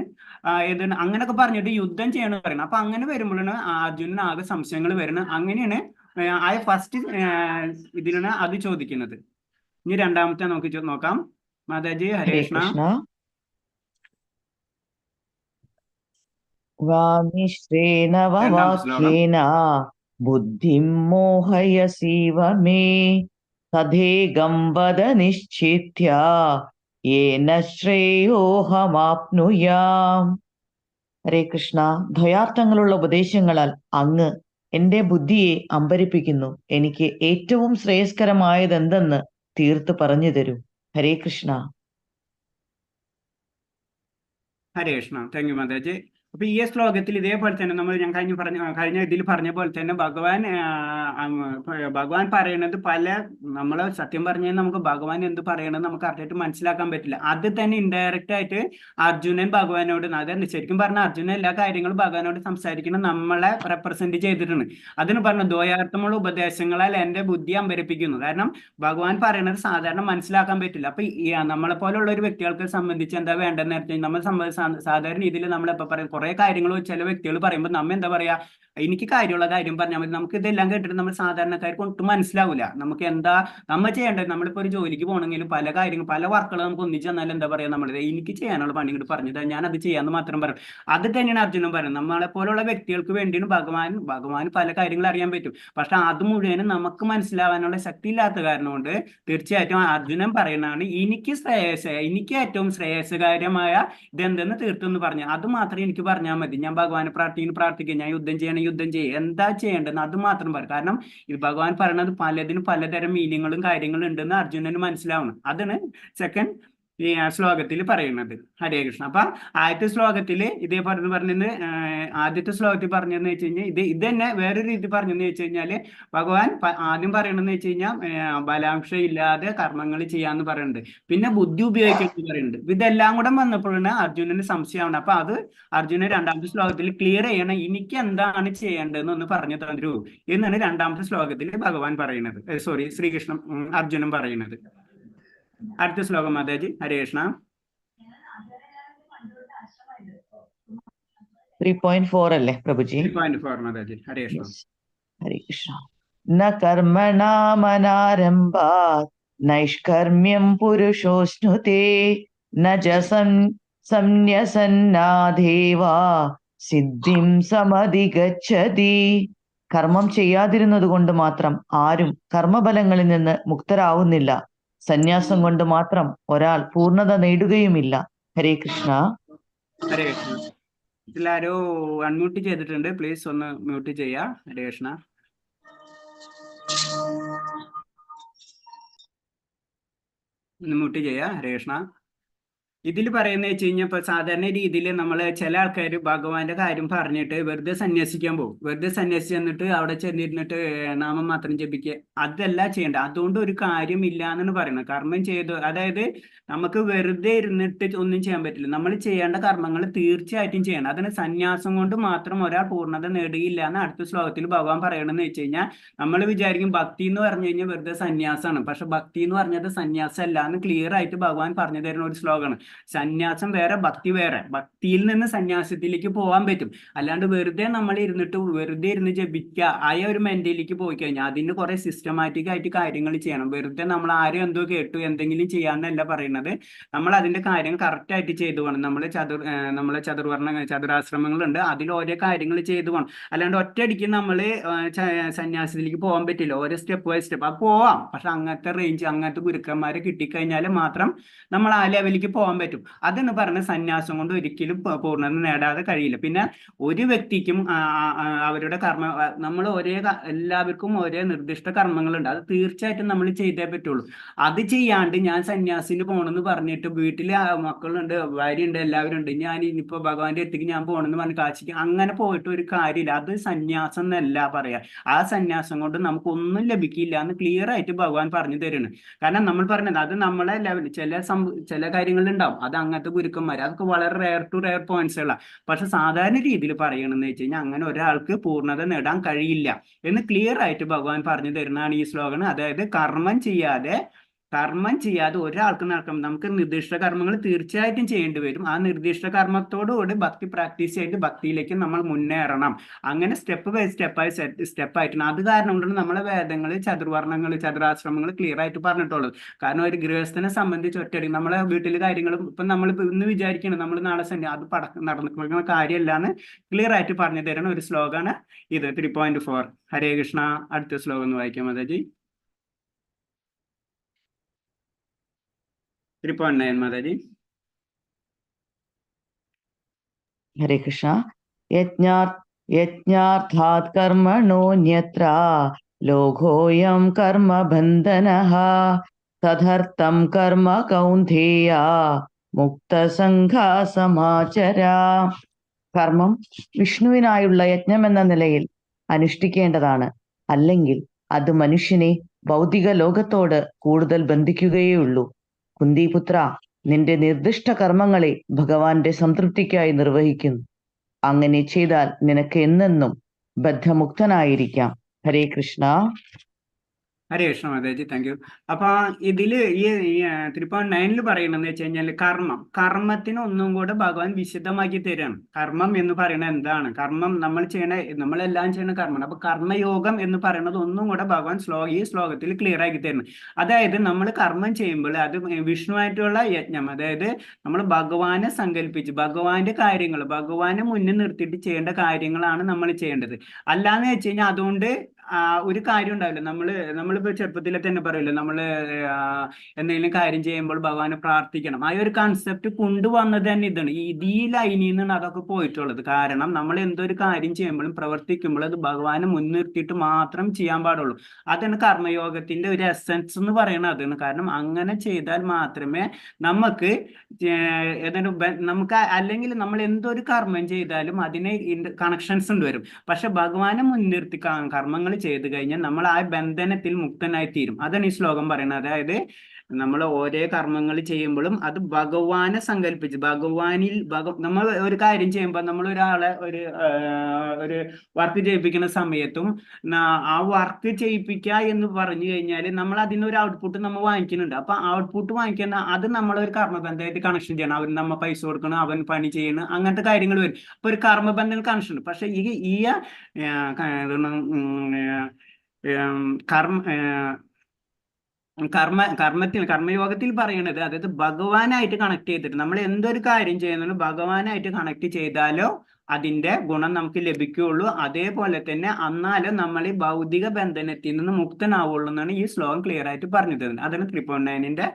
ഏതാണ് അങ്ങനെയൊക്കെ പറഞ്ഞിട്ട് യുദ്ധം ചെയ്യണമെന്ന് പറയണം. അപ്പൊ അങ്ങനെ വരുമ്പോഴാണ് അർജുനന് ആകെ സംശയങ്ങൾ വരുന്നത്. അങ്ങനെയാണ് ആ ഫസ്റ്റ് ഇതിലാണ് അത് ചോദിക്കുന്നത്. ഇനി രണ്ടാമത്തെ നമുക്ക് നോക്കാം. മാതാജി ഹരേ ഹരേ കൃഷ്ണ. കൃഷ്ണ. വാമിശ്രേണ രണ്ടാമത്തെ ശ്ലോകം. വാക്യേന ബുദ്ധിം മോഹയസീവ മേ തഥേകം വദ നിശ്ചിത്യ യേന ശ്രേയോഹമാപ്നുയാം. ഹരേ കൃഷ്ണ. ദ്വയാർത്ഥങ്ങളുള്ള ഉപദേശങ്ങളാൽ അങ്ങ് എന്റെ ബുദ്ധിയെ അമ്പരിപ്പിക്കുന്നു. എനിക്ക് ഏറ്റവും ശ്രേയസ്കരമായതെന്തെന്ന് തീർത്ത് പറഞ്ഞു തരൂ. ഹരേ കൃഷ്ണ. ഹരേ കൃഷ്ണ. താങ്ക് യു മാതാജി. അപ്പൊ ഈ ശ്ലോകത്തിൽ ഇതേപോലെ തന്നെ നമ്മൾ ഞാൻ കഴിഞ്ഞ ഇതിൽ പറഞ്ഞ പോലെ തന്നെ ഭഗവാൻ പറയണത് നമ്മൾ സത്യം പറഞ്ഞാൽ നമുക്ക് ഭഗവാൻ എന്ത് പറയണത് നമുക്ക് കറക്റ്റായിട്ട് മനസ്സിലാക്കാൻ പറ്റില്ല. അത് തന്നെ ഇൻഡയറക്റ്റ് ആയിട്ട് അർജുനൻ ഭഗവാനോട്, അതായത് ശരിക്കും പറഞ്ഞാൽ അർജുനൻ എല്ലാ കാര്യങ്ങളും ഭഗവാനോട് സംസാരിക്കണം നമ്മളെ റെപ്രസെന്റ് ചെയ്തിട്ടുണ്ട്. അതിന് പറഞ്ഞ ദ്വയാർത്ഥമുള്ള ഉപദേശങ്ങളാൽ എന്റെ ബുദ്ധി അമ്പരിപ്പിക്കുന്നു. കാരണം ഭഗവാൻ പറയണത് സാധാരണ മനസ്സിലാക്കാൻ പറ്റില്ല. അപ്പൊ നമ്മളെ പോലുള്ള ഒരു വ്യക്തികൾക്ക് സംബന്ധിച്ച് എന്താ വേണ്ടെന്ന് വെച്ചാൽ നമ്മൾ സാധാരണ രീതിയിൽ നമ്മളെപ്പോ പറയും കുറെ കാര്യങ്ങൾ ചില വ്യക്തികൾ പറയുമ്പോൾ നമ്മ എന്താ പറയാ, എനിക്ക് കാര്യമുള്ള കാര്യം പറഞ്ഞാൽ മതി. നമുക്ക് ഇതെല്ലാം കേട്ടിട്ട് നമ്മൾ സാധാരണക്കാർക്ക് ഒട്ടും മനസ്സിലാവില്ല. നമുക്ക് എന്താ നമ്മൾ ചെയ്യേണ്ടത്. നമ്മളിപ്പോ ഒരു ജോലിക്ക് പോകണമെങ്കിലും പല കാര്യങ്ങൾ പല വർക്കുകൾ നമുക്ക് ഒന്നിച്ച് തന്നാൽ എന്താ പറയാ, നമ്മൾ എനിക്ക് ചെയ്യാനുള്ള പണി ഇങ്ങോട്ട് പറഞ്ഞത് ഞാൻ അത് ചെയ്യാന്ന് മാത്രം പറയും. അത് തന്നെയാണ് അർജുനൻ പറയുന്നത്. നമ്മളെ പോലുള്ള വ്യക്തികൾക്ക് വേണ്ടിയാണ് ഭഗവാൻ പല കാര്യങ്ങൾ അറിയാൻ പറ്റും. പക്ഷെ അത് മുഴുവനും നമുക്ക് മനസ്സിലാവാനുള്ള ശക്തി ഇല്ലാത്ത കാരണം കൊണ്ട് തീർച്ചയായിട്ടും അർജുനൻ പറയുന്നതാണ് എനിക്ക് ഏറ്റവും ശ്രേയസ്കരമായ ഇതെന്തെന്ന് തീർത്തെന്ന് പറഞ്ഞു. അത് മാത്രമേ എനിക്ക് പറഞ്ഞാൽ മതി. ഞാൻ ഭഗവാനെ പ്രാർത്ഥിക്കുക, ഞാൻ യുദ്ധം ചെയ്യണം, യുദ്ധം ചെയ്യുക, എന്താ ചെയ്യേണ്ടതെന്ന് അത് മാത്രം പറയും. കാരണം ഇത് ഭഗവാൻ പറയുന്നത് പലതിനും പലതരം മീനിങ്ങുകളും കാര്യങ്ങളും ഉണ്ടെന്ന് അർജുനന് മനസ്സിലാവണം. അതാണ് സെക്കൻഡ് ഈ ശ്ലോകത്തിൽ പറയുന്നത്. ഹരേ കൃഷ്ണ. അപ്പൊ ആദ്യത്തെ ശ്ലോകത്തിൽ ഇതേപോലെ പറഞ്ഞത്, ആദ്യത്തെ ശ്ലോകത്തിൽ പറഞ്ഞതെന്ന് വെച്ച് കഴിഞ്ഞാൽ ഇത് തന്നെ വേറൊരു രീതി പറഞ്ഞെന്ന് വെച്ച് കഴിഞ്ഞാല് ഭഗവാൻ ആദ്യം പറയണെന്ന് വെച്ച് കഴിഞ്ഞാൽ ബലാംശ ഇല്ലാതെ കർമ്മങ്ങൾ ചെയ്യാന്ന് പറയുന്നുണ്ട്. പിന്നെ ബുദ്ധി ഉപയോഗിക്കണം പറയുന്നുണ്ട്. ഇതെല്ലാം കൂടെ വന്നപ്പോഴാണ് അർജുനന് സംശയമാണ്. അപ്പൊ അത് അർജുനൻ രണ്ടാമത്തെ ശ്ലോകത്തിൽ ക്ലിയർ ചെയ്യണം. എനിക്ക് എന്താണ് ചെയ്യേണ്ടതെന്ന് ഒന്ന് പറഞ്ഞു തരൂ എന്നാണ് രണ്ടാമത്തെ ശ്ലോകത്തിൽ ഭഗവാൻ പറയുന്നത്. ശ്രീകൃഷ്ണൻ അർജുനൻ പറയുന്നത്. അടുത്ത ശ്ലോകം മാതാജി. ഹരേ കൃഷ്ണ. 3.4 അല്ലേ പ്രഭുജി? 3.4 മാതാജി. ഹരേ കൃഷ്ണ. ഹരേ കൃഷ്ണ. ന കർമ്മണാമനാരംഭാത് നൈഷ്കർമ്മ്യം പുരുഷോസ്നുതേ ന ച സംന്യസന്നാദേവാ സിദ്ധിം സമധിഗച്ഛതി. കർമ്മം ചെയ്യാതിരുന്നത് കൊണ്ട് മാത്രം ആരും കർമ്മഫലങ്ങളിൽ നിന്ന് മുക്തരാവുന്നില്ല. സന്യാസം കൊണ്ട് മാത്രം ഒരാൾ പൂർണ്ണത നേടുകയുമില്ല. ഹരേ കൃഷ്ണ. ഹരേ കൃഷ്ണ. എല്ലാരും അൺമ്യൂട്ട് ചെയ്തിട്ടുണ്ട്, പ്ലീസ് ഒന്ന് മ്യൂട്ട് ചെയ്യാ. ഹരേ കൃഷ്ണ. ഒന്ന് മ്യൂട്ട് ചെയ്യാ. ഹരേ കൃഷ്ണ. ഇതിൽ പറയുന്നത് വെച്ച് കഴിഞ്ഞാൽ ഇപ്പൊ സാധാരണ രീതിയിൽ നമ്മൾ ചില ആൾക്കാർ ഭഗവാന്റെ കാര്യം പറഞ്ഞിട്ട് വെറുതെ സന്യസിക്കാൻ പോകും. വെറുതെ സന്യസിച്ച് എന്നിട്ട് അവിടെ ചെന്നിരുന്നിട്ട് നാമം മാത്രം ജപിക്കുക, അതല്ല ചെയ്യേണ്ട. അതുകൊണ്ട് ഒരു കാര്യമില്ല എന്നാണ് പറയുന്നത്. കർമ്മം ചെയ്തു, അതായത് നമുക്ക് വെറുതെ ഇരുന്നിട്ട് ഒന്നും ചെയ്യാൻ പറ്റില്ല. നമ്മൾ ചെയ്യേണ്ട കർമ്മങ്ങൾ തീർച്ചയായിട്ടും ചെയ്യണം. അതിന് സന്യാസം കൊണ്ട് മാത്രം ഒരാൾ പൂർണ്ണത നേടുകയില്ല എന്ന് അടുത്ത ശ്ലോകത്തിൽ ഭഗവാൻ പറയണമെന്ന് വെച്ച് കഴിഞ്ഞാൽ നമ്മൾ വിചാരിക്കും ഭക്തി എന്ന് പറഞ്ഞു കഴിഞ്ഞാൽ വെറുതെ സന്യാസമാണ്. പക്ഷെ ഭക്തി എന്ന് പറഞ്ഞത് സന്യാസം അല്ല എന്ന് ക്ലിയർ ആയിട്ട് ഭഗവാൻ പറഞ്ഞു തരുന്ന ഒരു ശ്ലോകമാണ്. സന്യാസം വേറെ, ഭക്തി വേറെ. ഭക്തിയിൽ നിന്ന് സന്യാസത്തിലേക്ക് പോകാൻ പറ്റും. അല്ലാണ്ട് വെറുതെ നമ്മൾ വെറുതെ ഇരുന്ന് ജപിക്കുക ആയ ഒരു മെന്റലിലേക്ക് പോയി കഴിഞ്ഞാൽ അതിന് കുറെ സിസ്റ്റമാറ്റിക് ആയിട്ട് കാര്യങ്ങൾ ചെയ്യണം. വെറുതെ നമ്മൾ ആരും എന്തോ കേട്ടു എന്തെങ്കിലും ചെയ്യാന്നല്ല പറയുന്നത്. നമ്മൾ അതിന്റെ കാര്യം കറക്റ്റ് ആയിട്ട് ചെയ്തു പോകണം. നമ്മളെ ചതുരാശ്രമങ്ങളുണ്ട്, അതിൽ ഓരോ കാര്യങ്ങൾ ചെയ്തു പോകണം. അല്ലാണ്ട് ഒറ്റയടിക്ക് നമ്മള് സന്യാസത്തിലേക്ക് പോകാൻ പറ്റില്ല. ഓരോ സ്റ്റെപ്പ് ബൈ സ്റ്റെപ്പ് അത് പോവാം. പക്ഷെ അങ്ങനത്തെ റേഞ്ച്, അങ്ങനത്തെ ഗുരുക്കന്മാരെ കിട്ടിക്കഴിഞ്ഞാൽ മാത്രം നമ്മൾ ആ ലെവലിലേക്ക് പോകാൻ പറ്റും. അതെന്ന് പറഞ്ഞ സന്യാസം കൊണ്ട് ഒരിക്കലും പൂർണ്ണത നേടാതെ കഴിയില്ല. പിന്നെ ഒരു വ്യക്തിക്കും അവരുടെ കർമ്മ എല്ലാവർക്കും ഒരേ നിർദ്ദിഷ്ട കർമ്മങ്ങളുണ്ട്. അത് തീർച്ചയായിട്ടും നമ്മൾ ചെയ്തേ പറ്റുള്ളൂ. അത് ചെയ്യാണ്ട് ഞാൻ സന്യാസിന് പോകണമെന്ന് പറഞ്ഞിട്ട് വീട്ടിലെ മക്കളുണ്ട്, ഭാര്യയുണ്ട്, എല്ലാവരും ഉണ്ട്, ഞാൻ ഇനിയിപ്പോ ഭഗവാന്റെ അടുത്തേക്ക് ഞാൻ പോകണമെന്ന് പറഞ്ഞ് കാശിക്ക് അങ്ങനെ പോയിട്ട് ഒരു കാര്യമില്ല. അത് സന്യാസം എന്നല്ല പറയാ. ആ സന്യാസം കൊണ്ട് നമുക്ക് ഒന്നും ലഭിക്കില്ല എന്ന് ക്ലിയർ ആയിട്ട് ഭഗവാൻ പറഞ്ഞു തരുന്നു. കാരണം നമ്മൾ പറഞ്ഞത് അത് നമ്മളെ ലെവൽ ചില കാര്യങ്ങളുണ്ടാവും. ഉണ്ടാവും, അത് അങ്ങനത്തെ ഗുരുക്കന്മാർ, അതൊക്കെ വളരെ റെയർ ടു റെയർ പോയിന്റ്സുകളാണ്. പക്ഷെ സാധാരണ രീതിയിൽ പറയണമെന്ന് വെച്ച് കഴിഞ്ഞാൽ അങ്ങനെ ഒരാൾക്ക് പൂർണ്ണത നേടാൻ കഴിയില്ല എന്ന് ക്ലിയർ ആയിട്ട് ഭഗവാൻ പറഞ്ഞു തരുന്നതാണ് ഈ ശ്ലോകം. അതായത് കർമ്മം ചെയ്യാതെ ഒരാൾക്ക് നടക്കണം. നമുക്ക് നിർദ്ദിഷ്ട കർമ്മങ്ങൾ തീർച്ചയായിട്ടും ചെയ്യേണ്ടി വരും. ആ നിർദ്ദിഷ്ട കർമ്മത്തോടുകൂടി ഭക്തി പ്രാക്ടീസ് ചെയ്ത് ഭക്തിയിലേക്ക് നമ്മൾ മുന്നേറണം. അങ്ങനെ സ്റ്റെപ്പ് ബൈ സ്റ്റെപ്പായിട്ടാണ്. അത് കാരണം കൊണ്ടാണ് നമ്മളെ വേദങ്ങൾ ചതുരാശ്രമങ്ങൾ ക്ലിയർ ആയിട്ട് പറഞ്ഞിട്ടുള്ളത്. കാരണം ഒരു ഗൃഹസ്ഥനെ സംബന്ധിച്ച് ഒറ്റയടി നമ്മളെ വീട്ടിലെ കാര്യങ്ങളും ഇപ്പം നമ്മൾ ഇന്ന് വിചാരിക്കണം നമ്മൾ നാളെ അത് നടക്കുന്ന കാര്യമല്ലാന്ന് ക്ലിയർ ആയിട്ട് പറഞ്ഞു തരുന്ന ഒരു ശ്ലോകമാണ് ഇത് 3.4. ഹരേ കൃഷ്ണ. അടുത്ത ശ്ലോകം ഒന്ന് വായിക്കാം മാതാജി. 3.9 മാതാജി. ഹരേ കൃഷ്ണ. യജ്ഞാർത്ഥാത് കർമ്മണോന്യത്ര ലോകോയം കർമ്മബന്ധനഃ തദർത്ഥം കർമ്മ കൗന്ധേയ മുക്തസംഘാ സമാചര. കർമ്മം വിഷ്ണുവിനായുള്ള യജ്ഞമെന്ന നിലയിൽ അനുഷ്ഠിക്കേണ്ടതാണ്. അല്ലെങ്കിൽ അത് മനുഷ്യനെ ഭൗതിക ലോകത്തോട് കൂടുതൽ ബന്ധിക്കുകയേ ഉള്ളൂ. കുന്തിപുത്ര, നിന്റെ നിർദ്ദിഷ്ട കർമ്മങ്ങളെ ഭഗവാന്റെ സംതൃപ്തിക്കായി നിർവഹിക്കുന്നു. അങ്ങനെ ചെയ്താൽ നിനക്ക് എന്നെന്നും ബദ്ധമുക്തനായിരിക്കാം. ഹരേ കൃഷ്ണ. Hare Krishna Mataji, thank you. അപ്പൊ ഇതില് ഈ 3.9 പറയുന്നതെന്ന് വെച്ച് കഴിഞ്ഞാൽ കർമ്മത്തിന് ഒന്നും കൂടെ ഭഗവാൻ വിശദമാക്കി തരാണ്. കർമ്മം എന്ന് പറയുന്നത് എന്താണ്, കർമ്മം നമ്മളെല്ലാം ചെയ്യണ കർമ്മമാണ്. അപ്പൊ കർമ്മയോഗം എന്ന് പറയുന്നത് ഒന്നും കൂടെ ഭഗവാൻ ഈ ശ്ലോകത്തിൽ ക്ലിയർ ആക്കി തരുന്നു. അതായത് നമ്മൾ കർമ്മം ചെയ്യുമ്പോൾ അത് വിഷ്ണുവായിട്ടുള്ള യജ്ഞം, അതായത് നമ്മൾ ഭഗവാനെ സങ്കല്പിച്ച് ഭഗവാന്റെ കാര്യങ്ങൾ ഭഗവാനെ മുന്നിൽ നിർത്തിയിട്ട് ചെയ്യേണ്ട കാര്യങ്ങളാണ് നമ്മൾ ചെയ്യേണ്ടത്. അല്ലാന്ന് വെച്ച് കഴിഞ്ഞാൽ അതുകൊണ്ട് ഒരു കാര്യം ഉണ്ടാവില്ല. നമ്മളിപ്പോ ചെറുപ്പത്തിലെ തന്നെ പറയില്ല, എന്തെങ്കിലും കാര്യം ചെയ്യുമ്പോൾ ഭഗവാനെ പ്രാർത്ഥിക്കണം. ആ ഒരു കൺസെപ്റ്റ് കൊണ്ടുവന്നത് തന്നെ ഇതാണ്. ഈ ലൈനിൽ നിന്നാണ് അതൊക്കെ പോയിട്ടുള്ളത്. കാരണം നമ്മൾ എന്തൊരു കാര്യം ചെയ്യുമ്പോഴും പ്രവർത്തിക്കുമ്പോഴും അത് ഭഗവാനെ മുൻനിർത്തിയിട്ട് മാത്രം ചെയ്യാൻ പാടുള്ളൂ. അതാണ് കർമ്മയോഗത്തിന്റെ ഒരു എസെൻസ് എന്ന് പറയുന്നത്. അതാണ്. കാരണം അങ്ങനെ ചെയ്താൽ മാത്രമേ നമുക്ക് അല്ലെങ്കിൽ നമ്മൾ എന്തൊരു കർമ്മം ചെയ്താലും അതിന് കണക്ഷൻസ് വരും. പക്ഷെ ഭഗവാനെ മുൻനിർത്തി കർമ്മങ്ങൾ ചെയ്തു കഴിഞ്ഞാൽ നമ്മൾ ആ ബന്ധനത്തിൽ മുക്തനായി തീരും. അതാണ് ഈ ശ്ലോകം പറയുന്നത്. അതായത് നമ്മൾ ഓരോ കർമ്മങ്ങൾ ചെയ്യുമ്പോഴും അത് ഭഗവാനെ സങ്കല്പിച്ച് നമ്മൾ ഒരു കാര്യം ചെയ്യുമ്പോൾ നമ്മൾ ഒരാളെ ഒരു വർക്ക് ചെയ്യിപ്പിക്കുന്ന സമയത്തും ആ വർക്ക് ചെയ്യിപ്പിക്കുക എന്ന് പറഞ്ഞു കഴിഞ്ഞാൽ നമ്മൾ അതിനൊരു ഔട്ട്പുട്ട് നമ്മൾ വാങ്ങിക്കുന്നുണ്ട്. അപ്പൊ ഔട്ട്പുട്ട് വാങ്ങിക്കുന്ന അത് നമ്മളൊരു കർമ്മബന്ധമായിട്ട് കണക്ഷൻ ചെയ്യണം. അവൻ നമ്മ പൈസ കൊടുക്കണം, അവൻ പണി ചെയ്യണം, അങ്ങനത്തെ കാര്യങ്ങൾ വരും. അപ്പൊ ഒരു കർമ്മബന്ധം കണക്ഷൻ ഉണ്ട്. പക്ഷെ ഈ കർമ്മയോഗത്തിൽ പറയണത്, അതായത് ഭഗവാനായിട്ട് കണക്ട് ചെയ്തിട്ട് നമ്മൾ എന്തൊരു കാര്യം ചെയ്യുന്നതിനും ഭഗവാനായിട്ട് കണക്ട് ചെയ്താലോ അതിന്റെ ഗുണം നമുക്ക് ലഭിക്കുകയുള്ളൂ. അതേപോലെ തന്നെ എന്നാലും നമ്മൾ ഈ ഭൗതിക ബന്ധനത്തിൽ നിന്ന് മുക്തനാവുള്ളൂ എന്നാണ് ഈ ശ്ലോകം ക്ലിയർ ആയിട്ട് പറഞ്ഞു തരുന്നത്. അതാണ് 3.9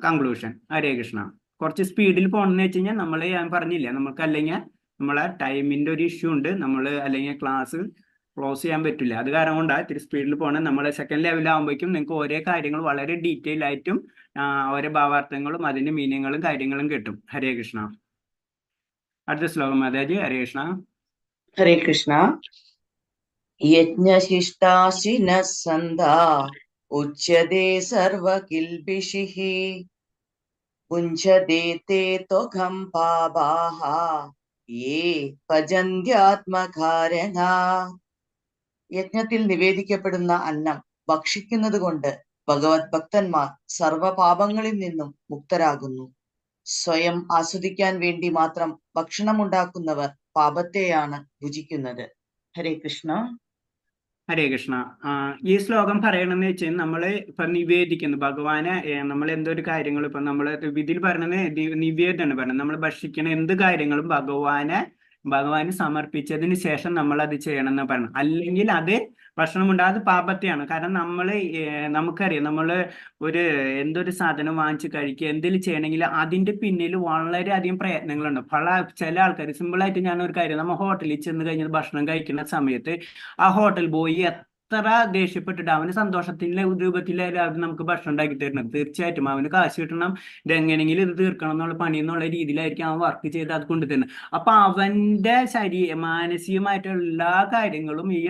കൺക്ലൂഷൻ. ഹരേ കൃഷ്ണ. കുറച്ച് സ്പീഡിൽ പോകണമെന്ന് വെച്ച് കഴിഞ്ഞാൽ ഞാൻ പറഞ്ഞില്ല, നമുക്ക് അല്ലെങ്കിൽ നമ്മളെ ടൈമിന്റെ ഒരു ഇഷ്യൂ ഉണ്ട്. അല്ലെങ്കിൽ ക്ലാസ് ക്ലോസ് ചെയ്യാൻ പറ്റില്ല. അത് കാരണം കൊണ്ടാണ് ഇത്തിരി സ്പീഡിൽ പോകണം. നമ്മൾ സെക്കൻഡ് ലെവലാകുമ്പോഴേക്കും നിങ്ങൾക്ക് ഓരോ കാര്യങ്ങൾ വളരെ ഡീറ്റെയിൽ ആയിട്ടും ഓരോ ഭാവാർത്ഥങ്ങളും അതിന്റെ മീനിങ്ങുകളും കാര്യങ്ങളും കിട്ടും. ഹരേ കൃഷ്ണ. അടുത്ത ശ്ലോകം മാതാജി. ഹരേ കൃഷ്ണ. ഹരേ കൃഷ്ണ. യജ്ഞശിഷ്ടാശിന സന്ധാ ഉച്യതേ സർവകിൽബിഷിഃ പുഞ്ചതേ തേ ത്വഘം പാപാഃ യേ ഭജന്ത്യാത്മകാരണാ. യജ്ഞത്തിൽ നിവേദിക്കപ്പെടുന്ന അന്നം ഭക്ഷിക്കുന്നത് കൊണ്ട് ഭഗവത് ഭക്തന്മാർ സർവപാപങ്ങളിൽ നിന്നും മുക്തരാകുന്നു. സ്വയം ആസ്വദിക്കാൻ വേണ്ടി മാത്രം ഭക്ഷണം ഉണ്ടാക്കുന്നവർ പാപത്തെയാണ് ഭുജിക്കുന്നത്. ഹരേ കൃഷ്ണ. ഹരേ കൃഷ്ണ. ഈ ശ്ലോകം പറയണമെന്ന് വെച്ചാൽ നമ്മള് ഇപ്പൊ നിവേദിക്കുന്നു ഭഗവാനെ. നമ്മൾ എന്തൊരു കാര്യങ്ങളും ഇപ്പൊ നമ്മള് ഇതിൽ പറയുന്നത് നിവേദനം പറയുന്നത്, നമ്മൾ ഭക്ഷിക്കുന്ന എന്ത് കാര്യങ്ങളും ഭഗവാന് സമർപ്പിച്ചതിന് ശേഷം നമ്മൾ അത് ചെയ്യണം എന്ന് പറഞ്ഞു. അല്ലെങ്കിൽ അത് ഭക്ഷണമുണ്ട്, അത് പാപത്തെയാണ്. കാരണം നമുക്കറിയാം, എന്തൊരു സാധനം വാങ്ങിച്ച് കഴിക്കുക, എന്തെങ്കിലും ചെയ്യണമെങ്കിൽ അതിന്റെ പിന്നിൽ വളരെയധികം പ്രയത്നങ്ങളുണ്ട്. ചില ആൾക്കാർ സിമ്പിളായിട്ട് ഞാൻ ഒരു കാര്യം, നമ്മൾ ഹോട്ടലിൽ ചെന്ന് കഴിഞ്ഞാൽ ഭക്ഷണം കഴിക്കുന്ന സമയത്ത് ആ ഹോട്ടൽ ബോയ് എത്ര ദേഷ്യപ്പെട്ടിട്ട് അവന് സന്തോഷത്തിന്റെ രൂപത്തിലായാലും അത് നമുക്ക് ഭക്ഷണം ഉണ്ടാക്കി തരണം. തീർച്ചയായിട്ടും അവന് കാശ് കിട്ടണം, ഇതെങ്ങനെയെങ്കിലും ഇത് തീർക്കണം എന്നുള്ള പണി എന്നുള്ള രീതിയിലായിരിക്കും അവൻ വർക്ക് ചെയ്ത് അത് കൊണ്ടുതരുന്നത്. അപ്പൊ അവന്റെ മാനസികമായിട്ടുള്ള എല്ലാ കാര്യങ്ങളും ഈ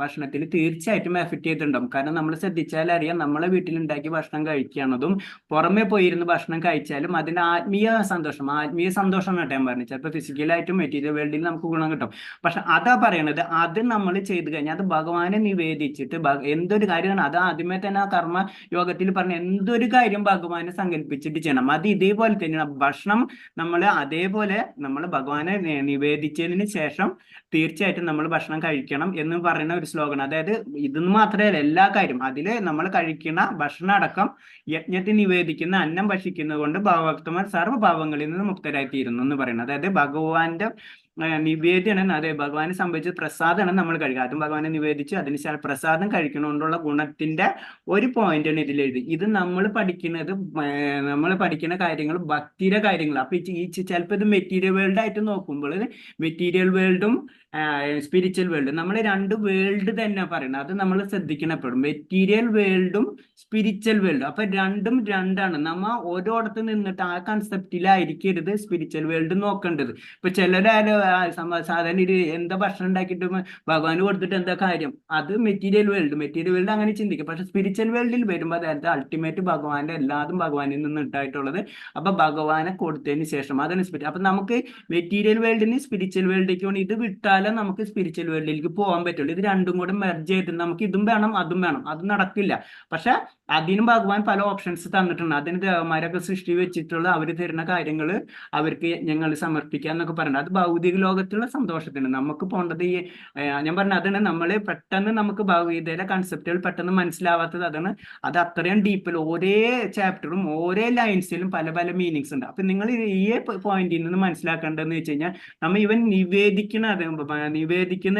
ഭക്ഷണത്തിൽ തീർച്ചയായിട്ടും എഫക്റ്റ് ചെയ്തിട്ടുണ്ടാവും. കാരണം നമ്മൾ ശ്രദ്ധിച്ചാൽ അറിയാം, നമ്മളെ വീട്ടിലുണ്ടാക്കി ഭക്ഷണം കഴിക്കുകയാണതും പുറമെ പോയിരുന്ന് ഭക്ഷണം കഴിച്ചാലും അതിന്റെ ആത്മീയ സന്തോഷം കേട്ടോ ഞാൻ പറഞ്ഞു. ചിലപ്പോൾ ഫിസിക്കലായിട്ടും മെറ്റീരിയൽ വേൾഡിൽ നമുക്ക് ഗുണം കിട്ടും. പക്ഷെ അതാ പറയണത്, അത് നമ്മൾ ചെയ്ത് കഴിഞ്ഞാൽ അത് ഭഗവാനെ നിവേദിച്ചിട്ട് എന്തൊരു കാര്യമാണ് അത് ആദ്യമേ തന്നെ ആ കർമ്മ യോഗത്തിൽ പറഞ്ഞ എന്തൊരു കാര്യം ഭഗവാനെ സങ്കല്പിച്ചിട്ട് ചെയ്യണം. അത് ഇതേപോലെ തന്നെയാണ് ഭക്ഷണം. നമ്മൾ അതേപോലെ നമ്മൾ ഭഗവാനെ നിവേദിച്ചതിന് ശേഷം തീർച്ചയായിട്ടും നമ്മൾ ഭക്ഷണം കഴിക്കണം എന്ന് പറയുന്ന ഒരു ശ്ലോകമാണ്. അതായത് ഇതെന്ന് മാത്രമല്ല, എല്ലാ കാര്യം അതിൽ നമ്മൾ കഴിക്കുന്ന ഭക്ഷണം അടക്കം യജ്ഞത്തിൽ നിവേദിക്കുന്ന അന്നം ഭക്ഷിക്കുന്നത് കൊണ്ട് ഭക്തന്മാർ സർവ്വഭാവങ്ങളിൽ നിന്ന് മുക്തരായിത്തീരുന്നു എന്ന് പറയുന്നത്. അതായത് ഭഗവാന്റെ നിവേദ്യമാണ്, അതെ ഭഗവാനെ സംബന്ധിച്ച് പ്രസാദമാണ് നമ്മൾ കഴിക്കുക. ആദ്യം ഭഗവാനെ നിവേദിച്ച് അതിനുശേഷം പ്രസാദം കഴിക്കണോണ്ടുള്ള ഗുണത്തിന്റെ ഒരു പോയിന്റാണ് ഇതിൽ എഴുതി. ഇത് നമ്മൾ പഠിക്കുന്ന കാര്യങ്ങൾ ഭക്തിയുടെ കാര്യങ്ങൾ. അപ്പൊ ചിലപ്പോൾ ഇത് മെറ്റീരിയൽ വേൾഡ് ആയിട്ട് നോക്കുമ്പോൾ മെറ്റീരിയൽ വേൾഡും സ്പിരിച്വൽ വേൾഡ്, നമ്മൾ രണ്ട് വേൾഡ് തന്നെ പറയുന്നത്. അത് നമ്മൾ ശ്രദ്ധിക്കണം എപ്പോഴും, മെറ്റീരിയൽ വേൾഡും സ്പിരിച്വൽ വേൾഡും. അപ്പൊ രണ്ടും രണ്ടാണ്. നമ്മ ഓരോടത്ത് നിന്നിട്ട് ആ കൺസെപ്റ്റിലായിരിക്കരുത് സ്പിരിച്വൽ വേൾഡ് നോക്കേണ്ടത്. ഇപ്പൊ ചിലരായാലും സാധാരണ എന്താ ഭക്ഷണം ഉണ്ടാക്കിയിട്ട് ഭഗവാന് കൊടുത്തിട്ട് എന്താ കാര്യം, അത് മെറ്റീരിയൽ വേൾഡ് അങ്ങനെ ചിന്തിക്കും. പക്ഷെ സ്പിരിച്വൽ വേൾഡിൽ വരുമ്പോൾ അതായത് അൾട്ടിമേറ്റ് ഭഗവാന്റെ എല്ലാതും ഭഗവാനിൽ നിന്ന് ഉണ്ടായിട്ടുള്ളത്. അപ്പൊ ഭഗവാനെ കൊടുത്തതിന് ശേഷം അതാണ് സ്പിരിറ്റ്. അപ്പൊ നമുക്ക് മെറ്റീരിയൽ വേൾഡിന് സ്പിരിച്വൽ വേൾഡിലേക്ക് വേണ്ടി ഇത് വിട്ടാലേ നമുക്ക് സ്പിരിച്വൽ വേൾഡിലേക്ക് പോകാൻ പറ്റുള്ളൂ. ഇത് രണ്ടും കൂടെ മെർജ് ചെയ്ത് നമുക്ക് ഇതും വേണം അതും വേണം, അത് നടക്കില്ല. പക്ഷെ അതിനും ഭഗവാൻ പല ഓപ്ഷൻസ് തന്നിട്ടുണ്ട്. അതിന് ദേവന്മാരൊക്കെ സൃഷ്ടി വെച്ചിട്ടുള്ള അവർ തരുന്ന കാര്യങ്ങൾ അവർക്ക് ഞങ്ങൾ സമർപ്പിക്കുക എന്നൊക്കെ പറയുന്നത്. അത് ഭൗതിക ലോകത്തുള്ള സന്തോഷത്തിന്. നമുക്ക് പോകേണ്ടത് ഈ ഞാൻ പറഞ്ഞ അതാണ്, നമ്മൾ പെട്ടെന്ന് നമുക്ക് ഭഗവത്ഗീതയിലെ കൺസെപ്റ്റുകൾ പെട്ടെന്ന് മനസ്സിലാവാത്തത് അതാണ്. അത് അത്രയും ഡീപ്പിൽ ഓരോ ചാപ്റ്ററും ഓരോ ലൈൻസിലും പല പല മീനിങ്സ് ഉണ്ട്. അപ്പൊ നിങ്ങൾ ഈ പോയിന്റിൽ നിന്ന് മനസ്സിലാക്കേണ്ടതെന്ന് വെച്ച് കഴിഞ്ഞാൽ നമ്മൾ ഇവൻ നിവേദിക്കുന്ന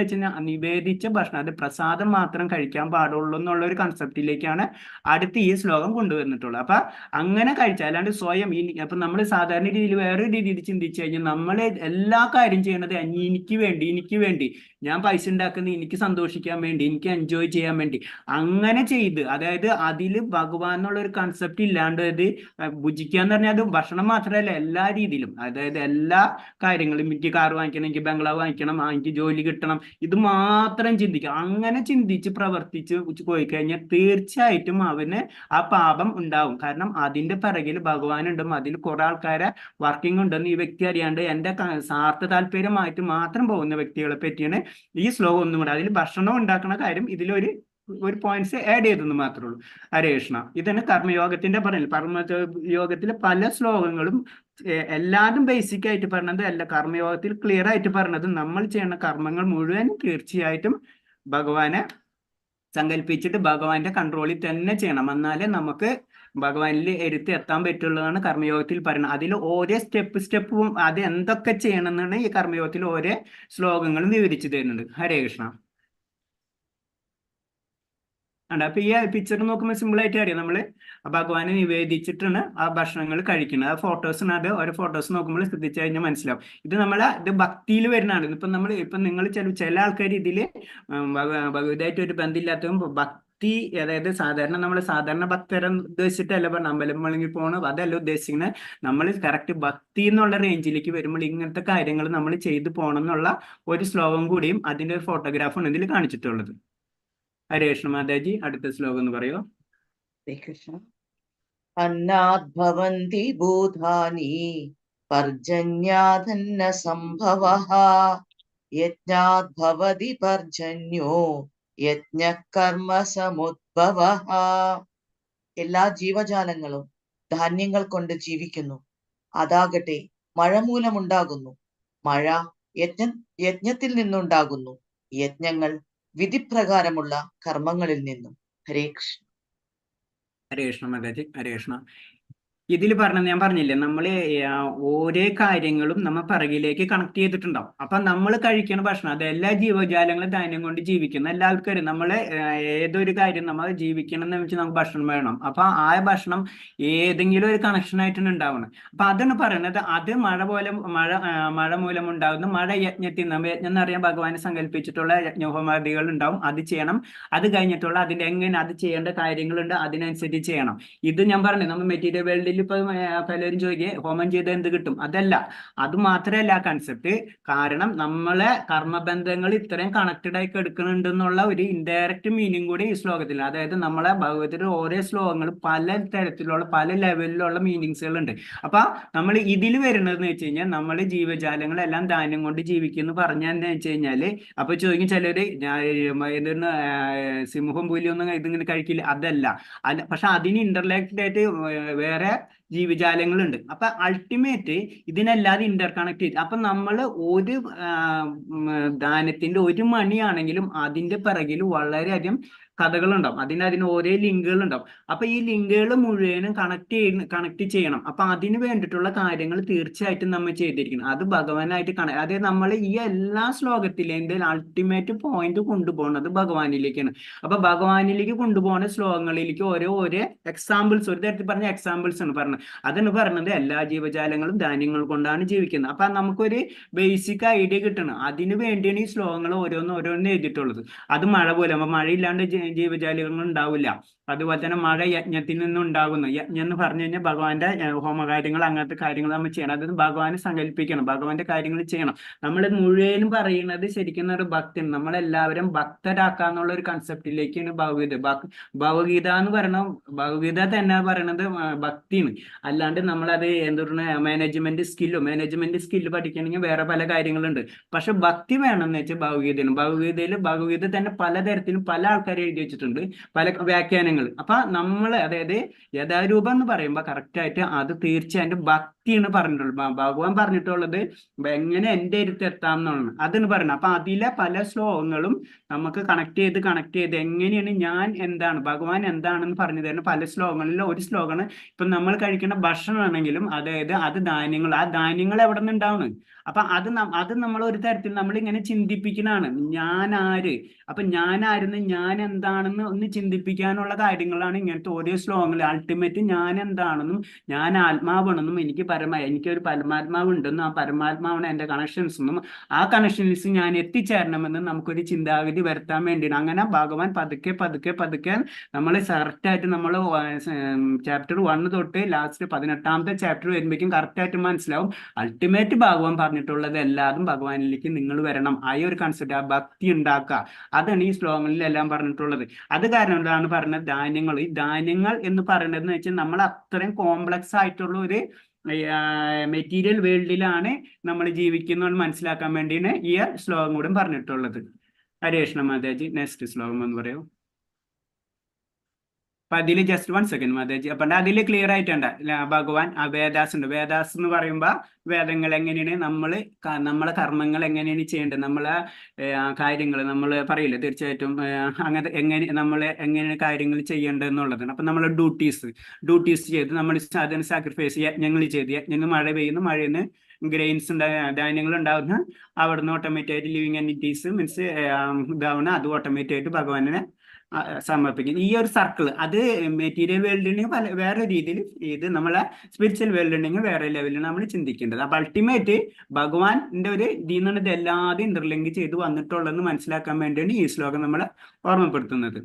വെച്ച് കഴിഞ്ഞാൽ നിവേദിച്ച ഭക്ഷണം, അത് പ്രസാദം മാത്രം കഴിക്കാൻ പാടുള്ളൂ എന്നുള്ള ഒരു കൺസെപ്റ്റിലേക്കാണ് അടുത്ത് ഈ ശ്ലോകം കൊണ്ടുവന്നിട്ടുള്ളത്. അപ്പൊ അങ്ങനെ കഴിച്ചാൽ, അല്ലാണ്ട് സ്വയം അപ്പൊ നമ്മൾ സാധാരണ രീതിയിൽ വേറൊരു രീതിയിൽ ചിന്തിച്ചു കഴിഞ്ഞാൽ നമ്മൾ എല്ലാ കാര്യം ചെയ്യണത് എനിക്ക് വേണ്ടി ഞാൻ പൈസ ഉണ്ടാക്കുന്നത് എനിക്ക് സന്തോഷിക്കാൻ വേണ്ടി, എനിക്ക് എൻജോയ് ചെയ്യാൻ വേണ്ടി അങ്ങനെ ചെയ്ത്, അതായത് അതിൽ ഭഗവാൻ എന്നുള്ള ഒരു കൺസെപ്റ്റ് ഇല്ലാണ്ട് അത് ഭുജിക്കുക എന്ന് പറഞ്ഞാൽ അത് ഭക്ഷണം മാത്രമല്ല എല്ലാ രീതിയിലും, അതായത് എല്ലാ കാര്യങ്ങളും, എനിക്ക് കാർ വാങ്ങിക്കണം, എനിക്ക് ബംഗ്ലാവ് വാങ്ങിക്കണം, എനിക്ക് ജോലി കിട്ടണം, ഇത് മാത്രം ചിന്തിക്കുക. അങ്ങനെ ചിന്തിച്ച് പ്രവർത്തിച്ച് പോയി കഴിഞ്ഞാൽ തീർച്ചയായിട്ടും അവന് ആ പാപം ഉണ്ടാവും. കാരണം അതിന്റെ പിറകിൽ ഭഗവാൻ ഉണ്ടും അതിൽ കുറെ ആൾക്കാരെ വർക്കിംഗ് ഉണ്ടെന്ന് ഈ വ്യക്തി അറിയാണ്ട് എന്റെ സ്വാർത്ഥ താല്പര്യമായിട്ട് മാത്രം പോകുന്ന വ്യക്തികളെ പറ്റിയാണ് ഈ ശ്ലോകം ഒന്നും കൂടെ. അതിൽ ഭക്ഷണം ഉണ്ടാക്കുന്ന കാര്യം ഇതിലൊരു പോയിന്റ്സ് ആഡ് ചെയ്തെന്ന് മാത്രമേ ഉള്ളൂ. ഹരേ കൃഷ്ണ. ഇതാണ് കർമ്മയോഗത്തിന്റെ പറയുന്നത്. കർമ്മയോഗത്തിലെ പല ശ്ലോകങ്ങളും എല്ലാതും ബേസിക് ആയിട്ട് പറഞ്ഞത് അല്ല, കർമ്മയോഗത്തിൽ ക്ലിയർ ആയിട്ട് പറഞ്ഞത് നമ്മൾ ചെയ്യുന്ന കർമ്മങ്ങൾ മുഴുവൻ തീർച്ചയായിട്ടും ഭഗവാനെ സങ്കല്പിച്ചിട്ട് ഭഗവാന്റെ കൺട്രോളിൽ തന്നെ ചെയ്യണം. എന്നാലേ നമുക്ക് ഭഗവാനിൽ എത്താൻ പറ്റുള്ളതാണ് കർമ്മയോഗത്തിൽ പറയുന്നത്. അതിൽ ഓരോ സ്റ്റെപ്പും അത് എന്തൊക്കെ ചെയ്യണം എന്നാണ് ഈ കർമ്മയോഗത്തിൽ ഓരോ ശ്ലോകങ്ങളും വിവരിച്ചു തരുന്നുണ്ട്. ഹരേ കൃഷ്ണ. അപ്പൊ ഈ പിക്ചർ നോക്കുമ്പോൾ സിമ്പിൾ ആയിട്ട് അറിയാം, നമ്മള് ഭഗവാനെ നിവേദിച്ചിട്ടാണ് ആ ഭക്ഷണങ്ങൾ കഴിക്കുന്നത്. ആ ഫോട്ടോസിന് അത് ഓരോ ഫോട്ടോസ് നോക്കുമ്പോൾ ശ്രദ്ധിച്ചു കഴിഞ്ഞാൽ മനസ്സിലാവും. ഇത് ഭക്തിയിൽ വരുന്നതാണ്. ഇപ്പൊ നിങ്ങൾ ചില ആൾക്കാർ ഇതില് ഭഗവതായിട്ട് ഒരു ബന്ധമില്ലാത്തതും ഭക്തി, അതായത് സാധാരണ ഭക്തരെ ഉദ്ദേശിച്ചിട്ടല്ല പറഞ്ഞ അമ്പലങ്ങളിൽ പോകണം, അതല്ല ഉദ്ദേശിക്കുന്നത്. നമ്മൾ കറക്റ്റ് ഭക്തി എന്നുള്ള റേഞ്ചിലേക്ക് വരുമ്പോൾ ഇങ്ങനത്തെ കാര്യങ്ങൾ നമ്മൾ ചെയ്തു പോകണം എന്നുള്ള ഒരു ശ്ലോകം കൂടിയും അതിന്റെ ഒരു ഫോട്ടോഗ്രാഫാണ് ഇതിൽ കാണിച്ചിട്ടുള്ളത്. ഹരേ കൃഷ്ണ. മാതാജി അടുത്ത ശ്ലോകം എന്ന് പറയോ. അന്നാദ് ഭവന്തി ഭൂതാനി പർജന്യാദന്ന സംഭവഃ യജ്ഞാദ് ഭവതി പർജന്യോ യജ്ഞകർമ്മ സമുദ്ഭവഃ. എല്ലാ ജീവജാലങ്ങളും ധാന്യങ്ങൾ കൊണ്ട് ജീവിക്കുന്നു. അതാകട്ടെ മഴ മൂലമുണ്ടാകുന്നു. മഴ യജ്ഞത്തിൽ നിന്നുണ്ടാകുന്നു. യജ്ഞങ്ങൾ വിധിപ്രകാരമുള്ള കർമ്മങ്ങളിൽ നിന്നും. ഹരേ കൃഷ്ണ. ഹരേ കൃഷ്ണ മാതാജി. ഹരേ കൃഷ്ണ. ഇതിൽ ഞാൻ പറഞ്ഞില്ലേ, നമ്മള് ഓരോ കാര്യങ്ങളും നമ്മൾ പിറകിലേക്ക് കണക്ട് ചെയ്തിട്ടുണ്ടാവും. അപ്പൊ നമ്മൾ കഴിക്കുന്ന ഭക്ഷണം അത് എല്ലാ ജീവജാലങ്ങളും ധാന്യം കൊണ്ട് ജീവിക്കുന്ന എല്ലാ ആൾക്കാരും നമ്മള് ഏതൊരു കാര്യം നമ്മൾ ജീവിക്കണം എന്ന് വെച്ചാൽ നമുക്ക് ഭക്ഷണം വേണം. അപ്പൊ ആ ഭക്ഷണം ഏതെങ്കിലും ഒരു കണക്ഷൻ ആയിട്ടാണ് ഉണ്ടാവുന്നത്. അപ്പൊ അതാണ് പറയുന്നത്, അത് മഴ മൂലം ഉണ്ടാകുന്ന മഴ യജ്ഞത്തിൽ നമ്മൾ യജ്ഞം എന്ന് പറയാൻ ഭഗവാനെ സങ്കല്പിച്ചിട്ടുള്ള യജ്ഞോപമാദികൾ ഉണ്ടാവും. അത് ചെയ്യണം. അത് കഴിഞ്ഞിട്ടുള്ള അതിന്റെ എങ്ങനെ അത് ചെയ്യേണ്ട കാര്യങ്ങളുണ്ട്, അതിനനുസരിച്ച് ചെയ്യണം. ഇത് ഞാൻ പറഞ്ഞു, നമ്മൾ മെറ്റീരിയൽ വേൾഡിൽ ഹോമത്തിൽ ഇപ്പൊ പലരും ചോദിക്കുക ഹോമം ചെയ്ത് എന്ത് കിട്ടും? അതല്ല, അത് മാത്രമല്ല കൺസെപ്റ്റ്. കാരണം നമ്മളെ കർമ്മബന്ധങ്ങൾ ഇത്രയും കണക്റ്റഡ് ആയി എടുക്കുന്നുണ്ട് എന്നുള്ള ഒരു ഇൻഡയറക്റ്റ് മീനിങ് കൂടി ഈ ശ്ലോകത്തിൽ. അതായത് നമ്മളെ ഭഗവതിയുടെ ഓരോ ശ്ലോകങ്ങൾ പല തരത്തിലുള്ള പല ലെവലിലുള്ള മീനിങ്സുകൾ ഉണ്ട്. അപ്പൊ നമ്മൾ ഇതിൽ വരുന്നതെന്ന് വെച്ച് കഴിഞ്ഞാൽ നമ്മൾ ജീവജാലങ്ങളെല്ലാം ധാന്യം കൊണ്ട് ജീവിക്കുന്നു പറഞ്ഞതെന്ന് വെച്ച് കഴിഞ്ഞാല് അപ്പൊ ചോദിക്കും ചിലര് എന്താണ് സിംഹം പുലിയൊന്നും ഇതിങ്ങനെ കഴിക്കില്ല. അതല്ല, പക്ഷെ അതിന് ഇന്റർലാക്റ്റഡ് ആയിട്ട് വേറെ ജീവജാലങ്ങളുണ്ട്. അപ്പൊ അൾട്ടിമേറ്റ് ഇതിനല്ലാതെ ഇന്റർ കണക്ട് ചെയ്ത് അപ്പൊ നമ്മൾ ഒരു ദാനത്തിന്റെ ഒരു മണിയാണെങ്കിലും അതിന്റെ പിറകിൽ വളരെയധികം കഥകളുണ്ടാവും. അതിന് ഓരോ ലിങ്കുകൾ ഉണ്ടാവും. അപ്പൊ ഈ ലിങ്കുകൾ മുഴുവനും കണക്ട് ചെയ്യണം. അപ്പൊ അതിന് വേണ്ടിയിട്ടുള്ള കാര്യങ്ങൾ തീർച്ചയായിട്ടും നമ്മൾ ചെയ്തിരിക്കണം. അത് ഭഗവാനായിട്ട് അതായത് നമ്മൾ ഈ എല്ലാ ശ്ലോകത്തിലേന്റെ അൾട്ടിമേറ്റ് പോയിന്റ് കൊണ്ടുപോകുന്നത് ഭഗവാനിലേക്കാണ്. അപ്പൊ ഭഗവാനിലേക്ക് കൊണ്ടുപോകുന്ന ശ്ലോകങ്ങളിലേക്ക് ഓരോ എക്സാമ്പിൾസ്, ഒരു തരത്തിൽ പറഞ്ഞ എക്സാമ്പിൾസ് ആണ് പറഞ്ഞത്. അതാണ് പറഞ്ഞത് എല്ലാ ജീവജാലങ്ങളും ധാന്യങ്ങൾ കൊണ്ടാണ് ജീവിക്കുന്നത്. അപ്പൊ നമുക്കൊരു ബേസിക് ഐഡിയ കിട്ടണം. അതിന് വേണ്ടിയാണ് ഈ ശ്ലോകങ്ങൾ ഓരോന്ന് എഴുതിയിട്ടുള്ളത്. അത് മഴ പോലെ, അപ്പൊ മഴയില്ലാണ്ട് ജീവജാലങ്ങൾ ഉണ്ടാവില്ല. അതുപോലെ തന്നെ മഴ യജ്ഞത്തിൽ നിന്നും ഉണ്ടാകുന്നു. യജ്ഞം എന്ന് പറഞ്ഞു കഴിഞ്ഞാൽ ഭഗവാന്റെ ഹോമകാര്യങ്ങൾ, അങ്ങനത്തെ കാര്യങ്ങൾ നമ്മൾ ചെയ്യണം. അത് ഭഗവാനെ സങ്കല്പിക്കണം, ഭഗവാന്റെ കാര്യങ്ങൾ ചെയ്യണം. നമ്മൾ മുഴുവനും പറയുന്നത് ശരിക്കും ഒരു ഭക്തി, നമ്മളെല്ലാവരും ഭക്തരാക്കാന്നുള്ള ഒരു കൺസെപ്റ്റിലേക്കാണ് ഭഗവത്ഗീത എന്ന് പറയുന്നത്. ഭഗവത്ഗീത തന്നെ പറയണത് ഭക്തിയാണ്. അല്ലാണ്ട് നമ്മളത് എന്താണ് മാനേജ്മെന്റ് സ്കില്ല് പഠിക്കണമെങ്കിൽ വേറെ പല കാര്യങ്ങളുണ്ട്. പക്ഷെ ഭക്തി വേണമെന്ന് വെച്ചാൽ ഭഗവത്ഗീത തന്നെ പലതരത്തിലും പല ആൾക്കാരും എഴുതി വെച്ചിട്ടുണ്ട്, പല വ്യാഖ്യാനങ്ങൾ. അപ്പൊ നമ്മൾ അതായത് യഥാരൂപം എന്ന് പറയുമ്പോൾ കറക്റ്റ് ആയിട്ട് അത് തീർച്ചയായിട്ടും ഭക്തിയാണ് പറഞ്ഞിട്ടുള്ളത്. ഭഗവാൻ പറഞ്ഞിട്ടുള്ളത് എങ്ങനെ എൻ്റെ അടുത്തെത്താം എന്നുള്ളത് അതാണ് പറയുന്നത്. അപ്പൊ അതിലെ പല ശ്ലോകങ്ങളും നമുക്ക് കണക്ട് ചെയ്ത് എങ്ങനെയാണ് ഞാൻ എന്താണ്, ഭഗവാൻ എന്താണെന്ന് പറഞ്ഞു തരുന്ന പല ശ്ലോകങ്ങളിൽ ഒരു ശ്ലോകമാണ് ഇപ്പൊ നമ്മൾ കഴിക്കുന്ന ഭക്ഷണമാണെങ്കിലും, അതായത് അത് ധാന്യങ്ങൾ, ആ ധാന്യങ്ങൾ എവിടെ നിന്ന് ഉണ്ടാവുന്നു? അപ്പൊ അത് നമ്മൾ ഒരു തരത്തിൽ നമ്മൾ ഇങ്ങനെ ചിന്തിപ്പിക്കുന്നതാണ്. ഞാൻ ആര്, അപ്പൊ ഞാൻ ആരെന്ന്, ഞാൻ എന്താണെന്ന് ഒന്ന് ചിന്തിപ്പിക്കാനുള്ള കാര്യങ്ങളാണ് ഇങ്ങനത്തെ ഓരോ ശ്ലോകങ്ങൾ. അൾട്ടിമേറ്റ് ഞാൻ എന്താണെന്നും ഞാൻ ആത്മാവാണെന്നും എനിക്കൊരു പരമാത്മാവ് ഉണ്ടെന്നും ആ പരമാത്മാവാണ് എൻ്റെ കണക്ഷൻസ് എന്നും ആ കണക്ഷൻസ് ഞാൻ എത്തിച്ചേരണമെന്നും നമുക്കൊരു ചിന്താഗതി വരുത്താൻ വേണ്ടിയാണ്. അങ്ങനെ ഭഗവാൻ പതുക്കെ നമ്മൾ കറക്റ്റായിട്ട് നമ്മൾ ചാപ്റ്റർ 1 തൊട്ട് ലാസ്റ്റ് 18ാമത്തെ ചാപ്റ്റർ വരുമ്പോഴേക്കും കറക്റ്റായിട്ട് മനസ്സിലാവും അൾട്ടിമേറ്റ് ഭഗവാൻ പറഞ്ഞിട്ടുള്ളത് എല്ലാതും ഭഗവാനിലേക്ക് നിങ്ങൾ വരണം. ആ ഒരു കൺസെപ്റ്റ്, ആ ഭക്തി ഉണ്ടാക്കുക, അതാണ് ഈ ശ്ലോകങ്ങളിലെല്ലാം പറഞ്ഞിട്ടുള്ളത്. അത് കാരണം എന്താണ് പറഞ്ഞത്, ധാന്യങ്ങൾ. ഈ ധാന്യങ്ങൾ എന്ന് പറയുന്നത് വെച്ചാൽ നമ്മൾ അത്രയും കോംപ്ലക്സ് ആയിട്ടുള്ള ഒരു മെറ്റീരിയൽ വേൾഡിലാണ് നമ്മൾ ജീവിക്കുന്നത് മനസ്സിലാക്കാൻ വേണ്ടിയാണ് ഈ ശ്ലോകം കൂടെ പറഞ്ഞിട്ടുള്ളത്. ഹരേ കൃഷ്ണ മാതാജി, നെക്സ്റ്റ് ശ്ലോകം എന്ന് പറയൂ. അപ്പൊ അതിൽ ജസ്റ്റ് 1 സെക്കൻഡ് മാതാജി. അപ്പൊ അതിൽ ക്ലിയർ ആയിട്ടുണ്ട് ഭഗവാൻ വേദാസ് ഉണ്ട്. വേദാസ് എന്ന് പറയുമ്പോ വേദങ്ങൾ എങ്ങനെയാണ് നമ്മളെ കർമ്മങ്ങൾ എങ്ങനെയാണ് ചെയ്യേണ്ടത്, നമ്മളെ കാര്യങ്ങൾ നമ്മൾ പറയില്ല തീർച്ചയായിട്ടും അങ്ങനത്തെ എങ്ങനെയാണ് കാര്യങ്ങൾ ചെയ്യേണ്ടത് എന്നുള്ളതാണ്. അപ്പൊ നമ്മളെ ഡ്യൂട്ടീസ് ചെയ്ത് നമ്മൾ അതിന് സാക്രിഫൈസ് യജ്ഞങ്ങൾ ചെയ്ത് യജ്ഞങ്ങൾ മഴ പെയ്യുന്നു, മഴയിൽ ഗ്രെയിൻസ് ധാന്യങ്ങൾ ഉണ്ടാകുന്ന അവിടുന്ന് ഓട്ടോമാറ്റിക്കായിട്ട് ലിവിങ് എൻറ്റിറ്റീസ് മീൻസ് ഇതാവുന്ന അത് ഓട്ടോമാറ്റിക്കായിട്ട് ഭഗവാനെ സമർപ്പിക്കും. ഈ ഒരു സർക്കിൾ അത് മെറ്റീരിയൽ വേൾഡിനെങ്കിൽ വേറെ രീതിയിൽ, ഇത് നമ്മളെ സ്പിരിച്വൽ വേൾഡിനെങ്കിൽ വേറെ ലെവലിൽ നമ്മൾ ചിന്തിക്കേണ്ടത്. അപ്പൊ അൾട്ടിമേറ്റ് ഭഗവാന്റെ ഒരു ഇതിൽ നിന്നാണ് ഇത് എല്ലാതും ഇന്റർലിങ്ക് ചെയ്ത് വന്നിട്ടുള്ളതെന്ന് മനസ്സിലാക്കാൻ വേണ്ടിയാണ് ഈ ശ്ലോകം നമ്മളെ ഓർമ്മപ്പെടുത്തുന്നത്.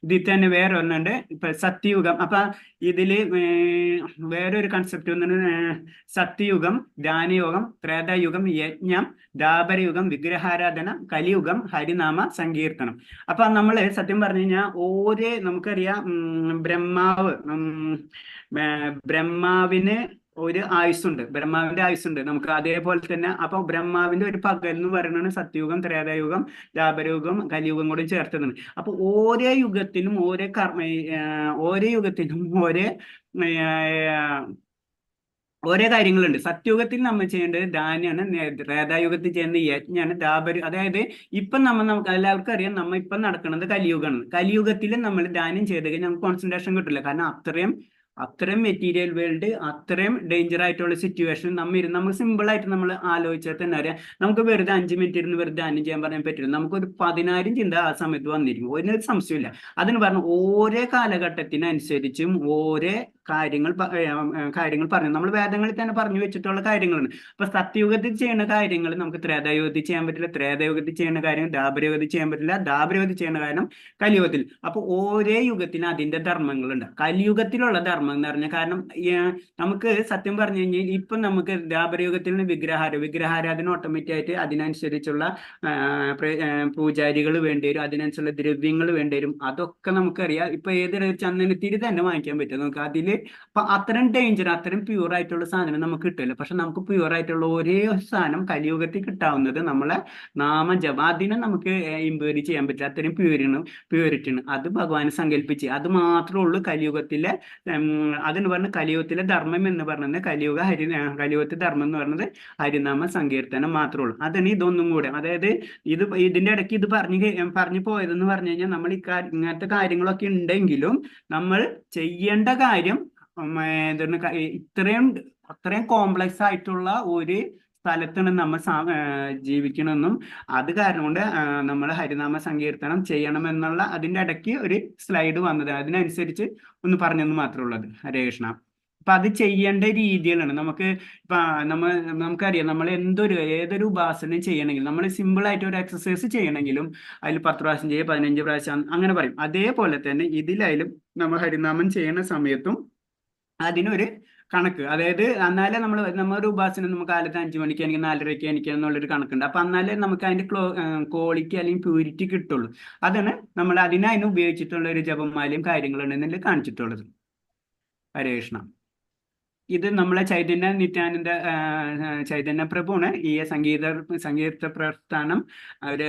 ഇതിൽ തന്നെ വേറെ ഒന്നുണ്ട്, ഇപ്പൊ സത്യയുഗം. അപ്പൊ ഇതില് വേറൊരു കൺസെപ്റ്റ് ഒന്നാണ് സത്യയുഗം, ധ്യാനയോഗം, ത്രേതായുഗം, യജ്ഞം, ദ്വാപരയുഗം, വിഗ്രഹാരാധന, കലിയുഗം, ഹരിനാമ സങ്കീർത്തനം. അപ്പൊ നമ്മള് സത്യം പറഞ്ഞു കഴിഞ്ഞാൽ നമുക്കറിയാം ബ്രഹ്മാവിന് ഒരു ബ്രഹ്മാവിന്റെ ആയുസ്സുണ്ട് നമുക്ക്. അതേപോലെ തന്നെ അപ്പൊ ബ്രഹ്മാവിന്റെ ഒരു പകൽ എന്ന് പറയുന്നത് സത്യയുഗം, ത്രേതായുഗം, ദ്വാപരയുഗം, കലിയുഗം കൂടി ചേർത്തതാണ്. അപ്പൊ ഓരോ യുഗത്തിനും ഓരോ കാര്യങ്ങളുണ്ട്. സത്യയുഗത്തിൽ നമ്മൾ ചെയ്യേണ്ടത് ധാന്യമാണ്, ത്രേതായുഗത്തിൽ ചെയ്യുന്നത് യജ്ഞാണ്, അതായത് ഇപ്പം നമുക്ക് എല്ലാവർക്കും അറിയാം നമ്മൾ ഇപ്പം നടക്കുന്നത് കലിയുഗമാണ്. കലിയുഗത്തിൽ നമ്മൾ ധാന്യം ചെയ്ത് കഴിഞ്ഞാൽ നമുക്ക് കോൺസെൻട്രേഷൻ കിട്ടില്ല. കാരണം അത്രയും മെറ്റീരിയൽ വേൾഡ്, അത്രയും ഡേഞ്ചർ ആയിട്ടുള്ള സിറ്റുവേഷൻ നമ്മൾ സിമ്പിൾ ആയിട്ട് നമ്മൾ ആലോചിച്ചാൽ തന്നെ അറിയാം. നമുക്ക് വെറുതെ 5 മിനിറ്റ് ഇരുന്ന് വെറുതെ ധാന്യം ചെയ്യാൻ പറയാൻ പറ്റില്ല. നമുക്കൊരു 10,000 ചിന്ത ആ സമയത്ത് വന്നിരിക്കും, ഒരു സംശയമില്ല. അതിന് പറഞ്ഞ ഓരോ കാലഘട്ടത്തിനനുസരിച്ചും ഓരോ കാര്യങ്ങൾ പറഞ്ഞു. നമ്മൾ വേദങ്ങളിൽ തന്നെ പറഞ്ഞു വെച്ചിട്ടുള്ള കാര്യങ്ങളാണ്. അപ്പൊ സത്യയുഗത്തിൽ ചെയ്യുന്ന കാര്യങ്ങൾ നമുക്ക് ത്രേതായുഗത്തിൽ ചെയ്യാൻ പറ്റില്ല, ത്രേതായുഗത്തിൽ ചെയ്യുന്ന കാര്യം ദ്വാപരയുഗത്തിൽ ചെയ്യാൻ പറ്റില്ല, ദ്വാപരയുഗത്തിൽ ചെയ്യുന്ന കാര്യം കലിയുഗത്തിൽ. അപ്പൊ ഓരോ യുഗത്തിന് അതിന്റെ ധർമ്മങ്ങളുണ്ട്. കലിയുഗത്തിലുള്ള ധർമ്മം എന്ന് പറഞ്ഞാൽ, കാരണം നമുക്ക് സത്യം പറഞ്ഞു കഴിഞ്ഞാൽ ഇപ്പം നമുക്ക് ദ്വാപരയുഗത്തിൽ നിന്ന് വിഗ്രഹാരാധന ഓട്ടോമാറ്റിക് ആയിട്ട് അതിനനുസരിച്ചുള്ള പൂജാരികൾ വേണ്ടി വരും, അതിനനുസരിച്ചുള്ള ദ്രവ്യങ്ങൾ വേണ്ടി വരും. അതൊക്കെ നമുക്കറിയാം. ഇപ്പൊ ഏത് ചന്ദനത്തിരി തന്നെ വാങ്ങിക്കാൻ പറ്റും നമുക്ക്. അതില് അപ്പൊ അത്രയും ഡേഞ്ചർ, അത്രയും പ്യൂർ ആയിട്ടുള്ള സാധനം നമുക്ക് കിട്ടില്ല. പക്ഷെ നമുക്ക് പ്യൂർ ആയിട്ടുള്ള ഒരേ സാധനം കലിയുഗത്തിൽ കിട്ടാവുന്നത് നമ്മളെ നാമജപം. അതിനെ നമുക്ക് ഇംപ്യൂരി ചെയ്യാൻ പറ്റില്ല, അത്രയും പ്യൂരിറ്റിയാണ്. അത് ഭഗവാനെ സങ്കല്പിച്ച് അത് മാത്രമേ ഉള്ളൂ കലിയുഗത്തിലെ അതെന്ന് പറഞ്ഞ കലിയുഗത്തിലെ ധർമ്മം എന്ന് പറയുന്നത്. കലിയുഗത്തിലെ ധർമ്മം എന്ന് പറയുന്നത് ഹരിനാമ സങ്കീർത്തനം മാത്രമേ ഉള്ളൂ. അതാണ് ഇതൊന്നും കൂടെ. അതായത് ഇതിന്റെ ഇടയ്ക്ക് ഇത് പറഞ്ഞു പോയതെന്ന് പറഞ്ഞു കഴിഞ്ഞാൽ, നമ്മൾ ഇങ്ങനത്തെ കാര്യങ്ങളൊക്കെ ഉണ്ടെങ്കിലും നമ്മൾ ചെയ്യേണ്ട കാര്യം അത്രയും കോംപ്ലക്സ് ആയിട്ടുള്ള ഒരു സ്ഥലത്താണ് നമ്മൾ ജീവിക്കണമെന്നും അത് കാരണം കൊണ്ട് നമ്മൾ ഹരിനാമ സങ്കീർത്തനം ചെയ്യണമെന്നുള്ള അതിന്റെ ഇടയ്ക്ക് ഒരു സ്ലൈഡ് വന്നത്, അതിനനുസരിച്ച് ഒന്ന് പറഞ്ഞെന്ന് മാത്രമേ ഉള്ളത്. ഹരേ കൃഷ്ണ. അപ്പൊ അത് ചെയ്യേണ്ട രീതികളാണ്. നമുക്കറിയാം, നമ്മൾ ഏതൊരു ഉപാസനയും ചെയ്യണമെങ്കിൽ, നമ്മൾ സിമ്പിൾ ആയിട്ട് ഒരു എക്സസൈസ് ചെയ്യണമെങ്കിലും അതിൽ 10 പ്രാവശ്യം ചെയ്യുക, 15 പ്രാവശ്യം അങ്ങനെ പറയും. അതേപോലെ തന്നെ ഇതിലായാലും നമ്മൾ ഹരിനാമം ചെയ്യുന്ന സമയത്തും അതിനൊരു കണക്ക്, അതായത് എന്നാലേ നമ്മളൊരു ഉപാസന നമുക്ക് കാലത്ത് 5 മണിക്ക് എനിക്ക് 4:30 എനിക്ക് എന്നുള്ളൊരു കണക്കുണ്ട്. അപ്പൊ എന്നാലേ നമുക്ക് അതിന്റെ ക്വാളിറ്റി അല്ലെങ്കിൽ പ്യൂരിറ്റി കിട്ടുള്ളൂ. അതാണ് നമ്മൾ അതിന് ഉപയോഗിച്ചിട്ടുള്ള ഒരു ജപമാലയും കാര്യങ്ങളാണ് ഇതിൽ കാണിച്ചിട്ടുള്ളത്. ഹരേ കൃഷ്ണ. ഇത് നമ്മളെ ചൈതന്യ പ്രഭുവാണ് ഈ സംഗീത പ്രസ്ഥാനം ഒരു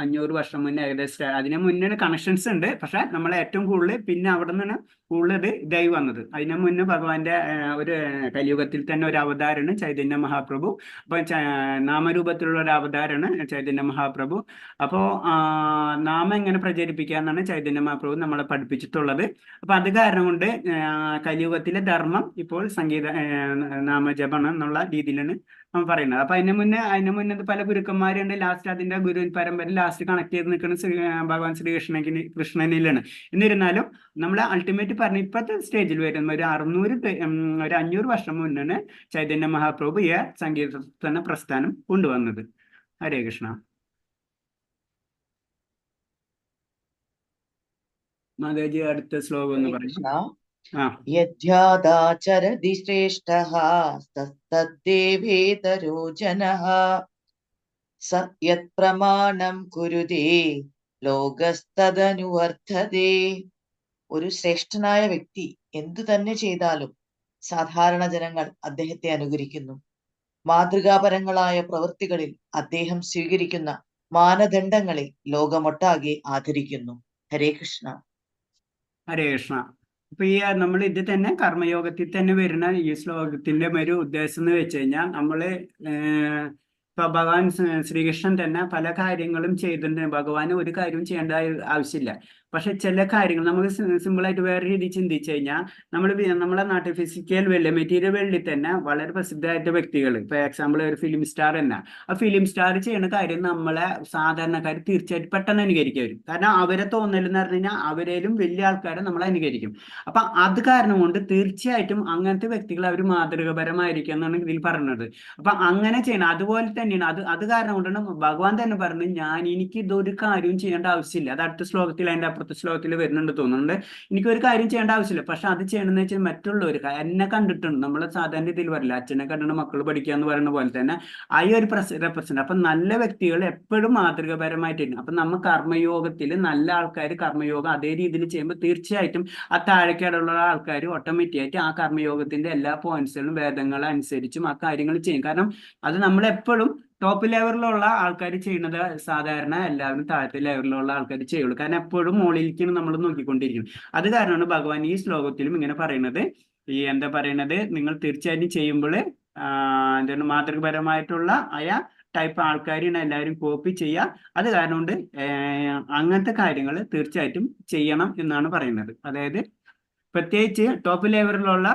500 വർഷം മുന്നേ ഏകദേശം. അതിന് മുന്നേ കണക്ഷൻസ് ഉണ്ട്, പക്ഷെ നമ്മളെ ഏറ്റവും കൂടുതൽ പിന്നെ അവിടെ നിന്നാണ് കൂടുതൽ ഇതായി വന്നത്. അതിന് മുന്നേ ഭഗവാന്റെ ഒരു കലിയുഗത്തിൽ തന്നെ ഒരു അവതാരമാണ് ചൈതന്യ മഹാപ്രഭു. അപ്പൊ നാമരൂപത്തിലുള്ള ഒരു അവതാരമാണ് ചൈതന്യ മഹാപ്രഭു. അപ്പോ നാമം എങ്ങനെ പ്രചരിപ്പിക്കുക എന്നാണ് ചൈതന്യ മഹാപ്രഭു നമ്മളെ പഠിപ്പിച്ചിട്ടുള്ളത്. അപ്പൊ അത് കാരണം കൊണ്ട് കലിയുഗത്തിലെ ധർമ്മം ഇപ്പോൾ നാമജപം എന്നുള്ള രീതിയിലാണ് നമ്മൾ പറയുന്നത്. അപ്പൊ അതിന് മുന്നേ പല ഗുരുക്കന്മാരുണ്ട്. ലാസ്റ്റ് അതിന്റെ ഗുരു പരമ്പര ലാസ്റ്റ് കണക്ട് ചെയ്ത് നിൽക്കുന്ന ഭഗവാൻ കൃഷ്ണനിലാണ്. എന്നിരുന്നാലും നമ്മൾ അൾട്ടിമേറ്റ് പറഞ്ഞ ഇപ്പോഴത്തെ സ്റ്റേജിൽ വരുന്ന ഒരു 500 വർഷം മുന്നാണ് ചൈതന്യ മഹാപ്രഭു ഈ സങ്കീർത്തന പ്രസ്ഥാനം കൊണ്ടുവന്നത്. ഹരേ കൃഷ്ണ. മാതാജി അടുത്ത ശ്ലോകം എന്ന് പറയും. യദ്ധ്യാദാചരതി ശ്രേഷ്ഠഃ തദ്ദേവേതരോ ജനഃ സ യത് പ്രമാണം കുരുതേ ലോകസ്തദനുവർദ്ധതേ. ഒരു ശ്രേഷ്ഠനായ വ്യക്തി എന്തു തന്നെ ചെയ്താലും സാധാരണ ജനങ്ങൾ അദ്ദേഹത്തെ അനുകരിക്കുന്നു. മാതൃകാപരങ്ങളായ പ്രവൃത്തികളിൽ അദ്ദേഹം സ്വീകരിക്കുന്ന മാനദണ്ഡങ്ങളെ ലോകമൊട്ടാകെ ആദരിക്കുന്നു. ഹരേ കൃഷ്ണ. ഹരേ കൃഷ്ണ. അപ്പൊ നമ്മൾ ഇത് തന്നെ കർമ്മയോഗത്തിൽ തന്നെ വരുന്ന ഈ ശ്ലോകത്തിന്റെ ഒരു ഉദ്ദേശം എന്ന് വെച്ച് കഴിഞ്ഞാൽ, നമ്മള് ഇപ്പൊ ഭഗവാൻ ശ്രീകൃഷ്ണൻ തന്നെ പല കാര്യങ്ങളും ചെയ്തിട്ടുണ്ട്. ഭഗവാന് ഒരു കാര്യവും ചെയ്യേണ്ട ആവശ്യമില്ല. പക്ഷെ ചില കാര്യങ്ങൾ നമുക്ക് സിമ്പിളായിട്ട് വേറെ രീതിയിൽ ചിന്തിച്ചു കഴിഞ്ഞാൽ, നമ്മളെ നാട്ടിൽ ഫിസിക്കൽ വേൾഡ് മെറ്റീരിയൽ വേൾഡിൽ തന്നെ വളരെ പ്രസിദ്ധമായിട്ട് വ്യക്തികൾ, ഇപ്പൊ എക്സാമ്പിൾ ഒരു ഫിലിം സ്റ്റാർ തന്നെ, ആ ഫിലിം സ്റ്റാർ ചെയ്യുന്ന കാര്യം നമ്മളെ സാധാരണക്കാർ തീർച്ചയായിട്ടും പെട്ടെന്ന് അനുകരിക്കും. കാരണം അവരെ തോന്നലെന്ന് പറഞ്ഞു കഴിഞ്ഞാൽ അവരേലും വലിയ ആൾക്കാരെ നമ്മളെ അനുകരിക്കും. അപ്പൊ അത് കാരണം കൊണ്ട് തീർച്ചയായിട്ടും അങ്ങനത്തെ വ്യക്തികൾ അവർ മാതൃകപരമായിരിക്കും എന്നാണ് ഇതിൽ പറയുന്നത്. അപ്പൊ അങ്ങനെ ചെയ്യണം. അതുപോലെ തന്നെയാണ് അത് കാരണം കൊണ്ടാണ് ഭഗവാൻ തന്നെ പറഞ്ഞത്, എനിക്ക് ഇതൊരു കാര്യവും ചെയ്യേണ്ട ആവശ്യമില്ല. അത് അടുത്ത ശ്ലോകത്തിൽ അതിന്റെ ശ്ലോകത്തിൽ വരുന്നുണ്ട് തോന്നുന്നുണ്ട്. എനിക്കൊരു കാര്യം ചെയ്യേണ്ട ആവശ്യമില്ല. പക്ഷെ അത് ചെയ്യണമെന്ന് വെച്ചാൽ മറ്റുള്ളവർ എന്നെ കണ്ടിട്ടുണ്ട്. നമ്മൾ സാധാരണ ഇതിൽ പറയില്ല, അച്ഛനെ കണ്ടിട്ട് മക്കൾ പഠിക്കുക എന്ന് പറയുന്ന പോലെ തന്നെ ആ ഒരു റെപ്രസെന്റ്. അപ്പൊ നല്ല വ്യക്തികൾ എപ്പോഴും മാതൃകപരമായിട്ടായിരുന്നു. അപ്പൊ നമ്മൾ കർമ്മയോഗത്തിൽ നല്ല ആൾക്കാർ കർമ്മയോഗം അതേ രീതിയിൽ ചെയ്യുമ്പോൾ തീർച്ചയായിട്ടും ആ താഴേക്കടുള്ള ആൾക്കാർ ഓട്ടോമാറ്റിക്കായിട്ട് ആ കർമ്മയോഗത്തിന്റെ എല്ലാ പോയിന്റ്സുകളും വേദങ്ങൾ അനുസരിച്ചും ആ കാര്യങ്ങൾ ചെയ്യും. കാരണം അത് നമ്മളെപ്പോഴും ടോപ്പ് ലെവലിലുള്ള ആൾക്കാർ ചെയ്യുന്നത് സാധാരണ എല്ലാവരും താഴത്തെ ലെവലിലുള്ള ആൾക്കാർ ചെയ്യുള്ളൂ. കാരണം എപ്പോഴും മുകളിലേക്കാണ് നമ്മൾ നോക്കിക്കൊണ്ടിരിക്കുന്നത്. അത് കാരണമാണ് ഭഗവാൻ ഈ ശ്ലോകത്തിലും ഇങ്ങനെ പറയുന്നത്, നിങ്ങൾ തീർച്ചയായിട്ടും ചെയ്യുമ്പോൾ എന്താണ് മാതൃകപരമായിട്ടുള്ള ടൈപ്പ് ആൾക്കാരാണ് എല്ലാവരും കോപ്പി ചെയ്യുക. അത് കാരണം കൊണ്ട് അങ്ങനത്തെ കാര്യങ്ങൾ തീർച്ചയായിട്ടും ചെയ്യണം എന്നാണ് പറയുന്നത്. അതായത് പ്രത്യേകിച്ച് ടോപ്പ് ലെവലിലുള്ള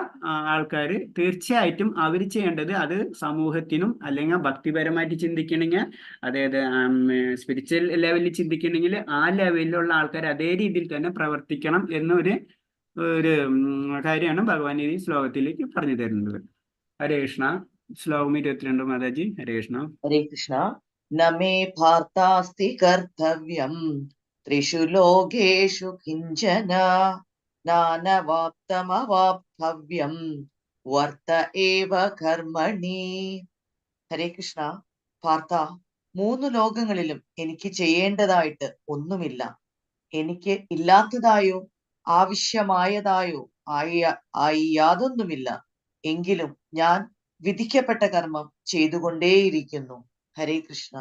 ആൾക്കാർ തീർച്ചയായിട്ടും അവർ ചെയ്യേണ്ടത് അത് സമൂഹത്തിനും അല്ലെങ്കിൽ ഭക്തിപരമായിട്ട് ചിന്തിക്കണമെങ്കിൽ, അതായത് സ്പിരിച്വൽ ലെവലിൽ ചിന്തിക്കണമെങ്കിൽ ആ ലെവലിലുള്ള ആൾക്കാർ അതേ രീതിയിൽ തന്നെ പ്രവർത്തിക്കണം എന്നൊരു ഒരു കാര്യമാണ് ഭഗവാൻ ഈ ശ്ലോകത്തിലേക്ക് പറഞ്ഞു തരുന്നത്. ഹരേ കൃഷ്ണ. ശ്ലോകം 22 മാതാജി. ഹരേ കൃഷ്ണ. ഹരേ കൃഷ്ണ. നമേ ഭാർത്താസ്തി കർത്തവ്യം ത്രിഷു ലോകേഷു കിഞ്ചന നാനവാപ്തമവാപ്തവ്യം വർത്ത ഏവ കർമ്മണി. ഹരേ കൃഷ്ണ. പാർത്ഥ, 3 ലോകങ്ങളിലും എനിക്ക് ചെയ്യേണ്ടതായിട്ട് ഒന്നുമില്ല. എനിക്ക് ഇല്ലാത്തതായോ ആവശ്യമായതായോ ആയി യാതൊന്നുമില്ല. എങ്കിലും ഞാൻ വിധിക്കപ്പെട്ട കർമ്മം ചെയ്തുകൊണ്ടേയിരിക്കുന്നു. ഹരേ കൃഷ്ണ.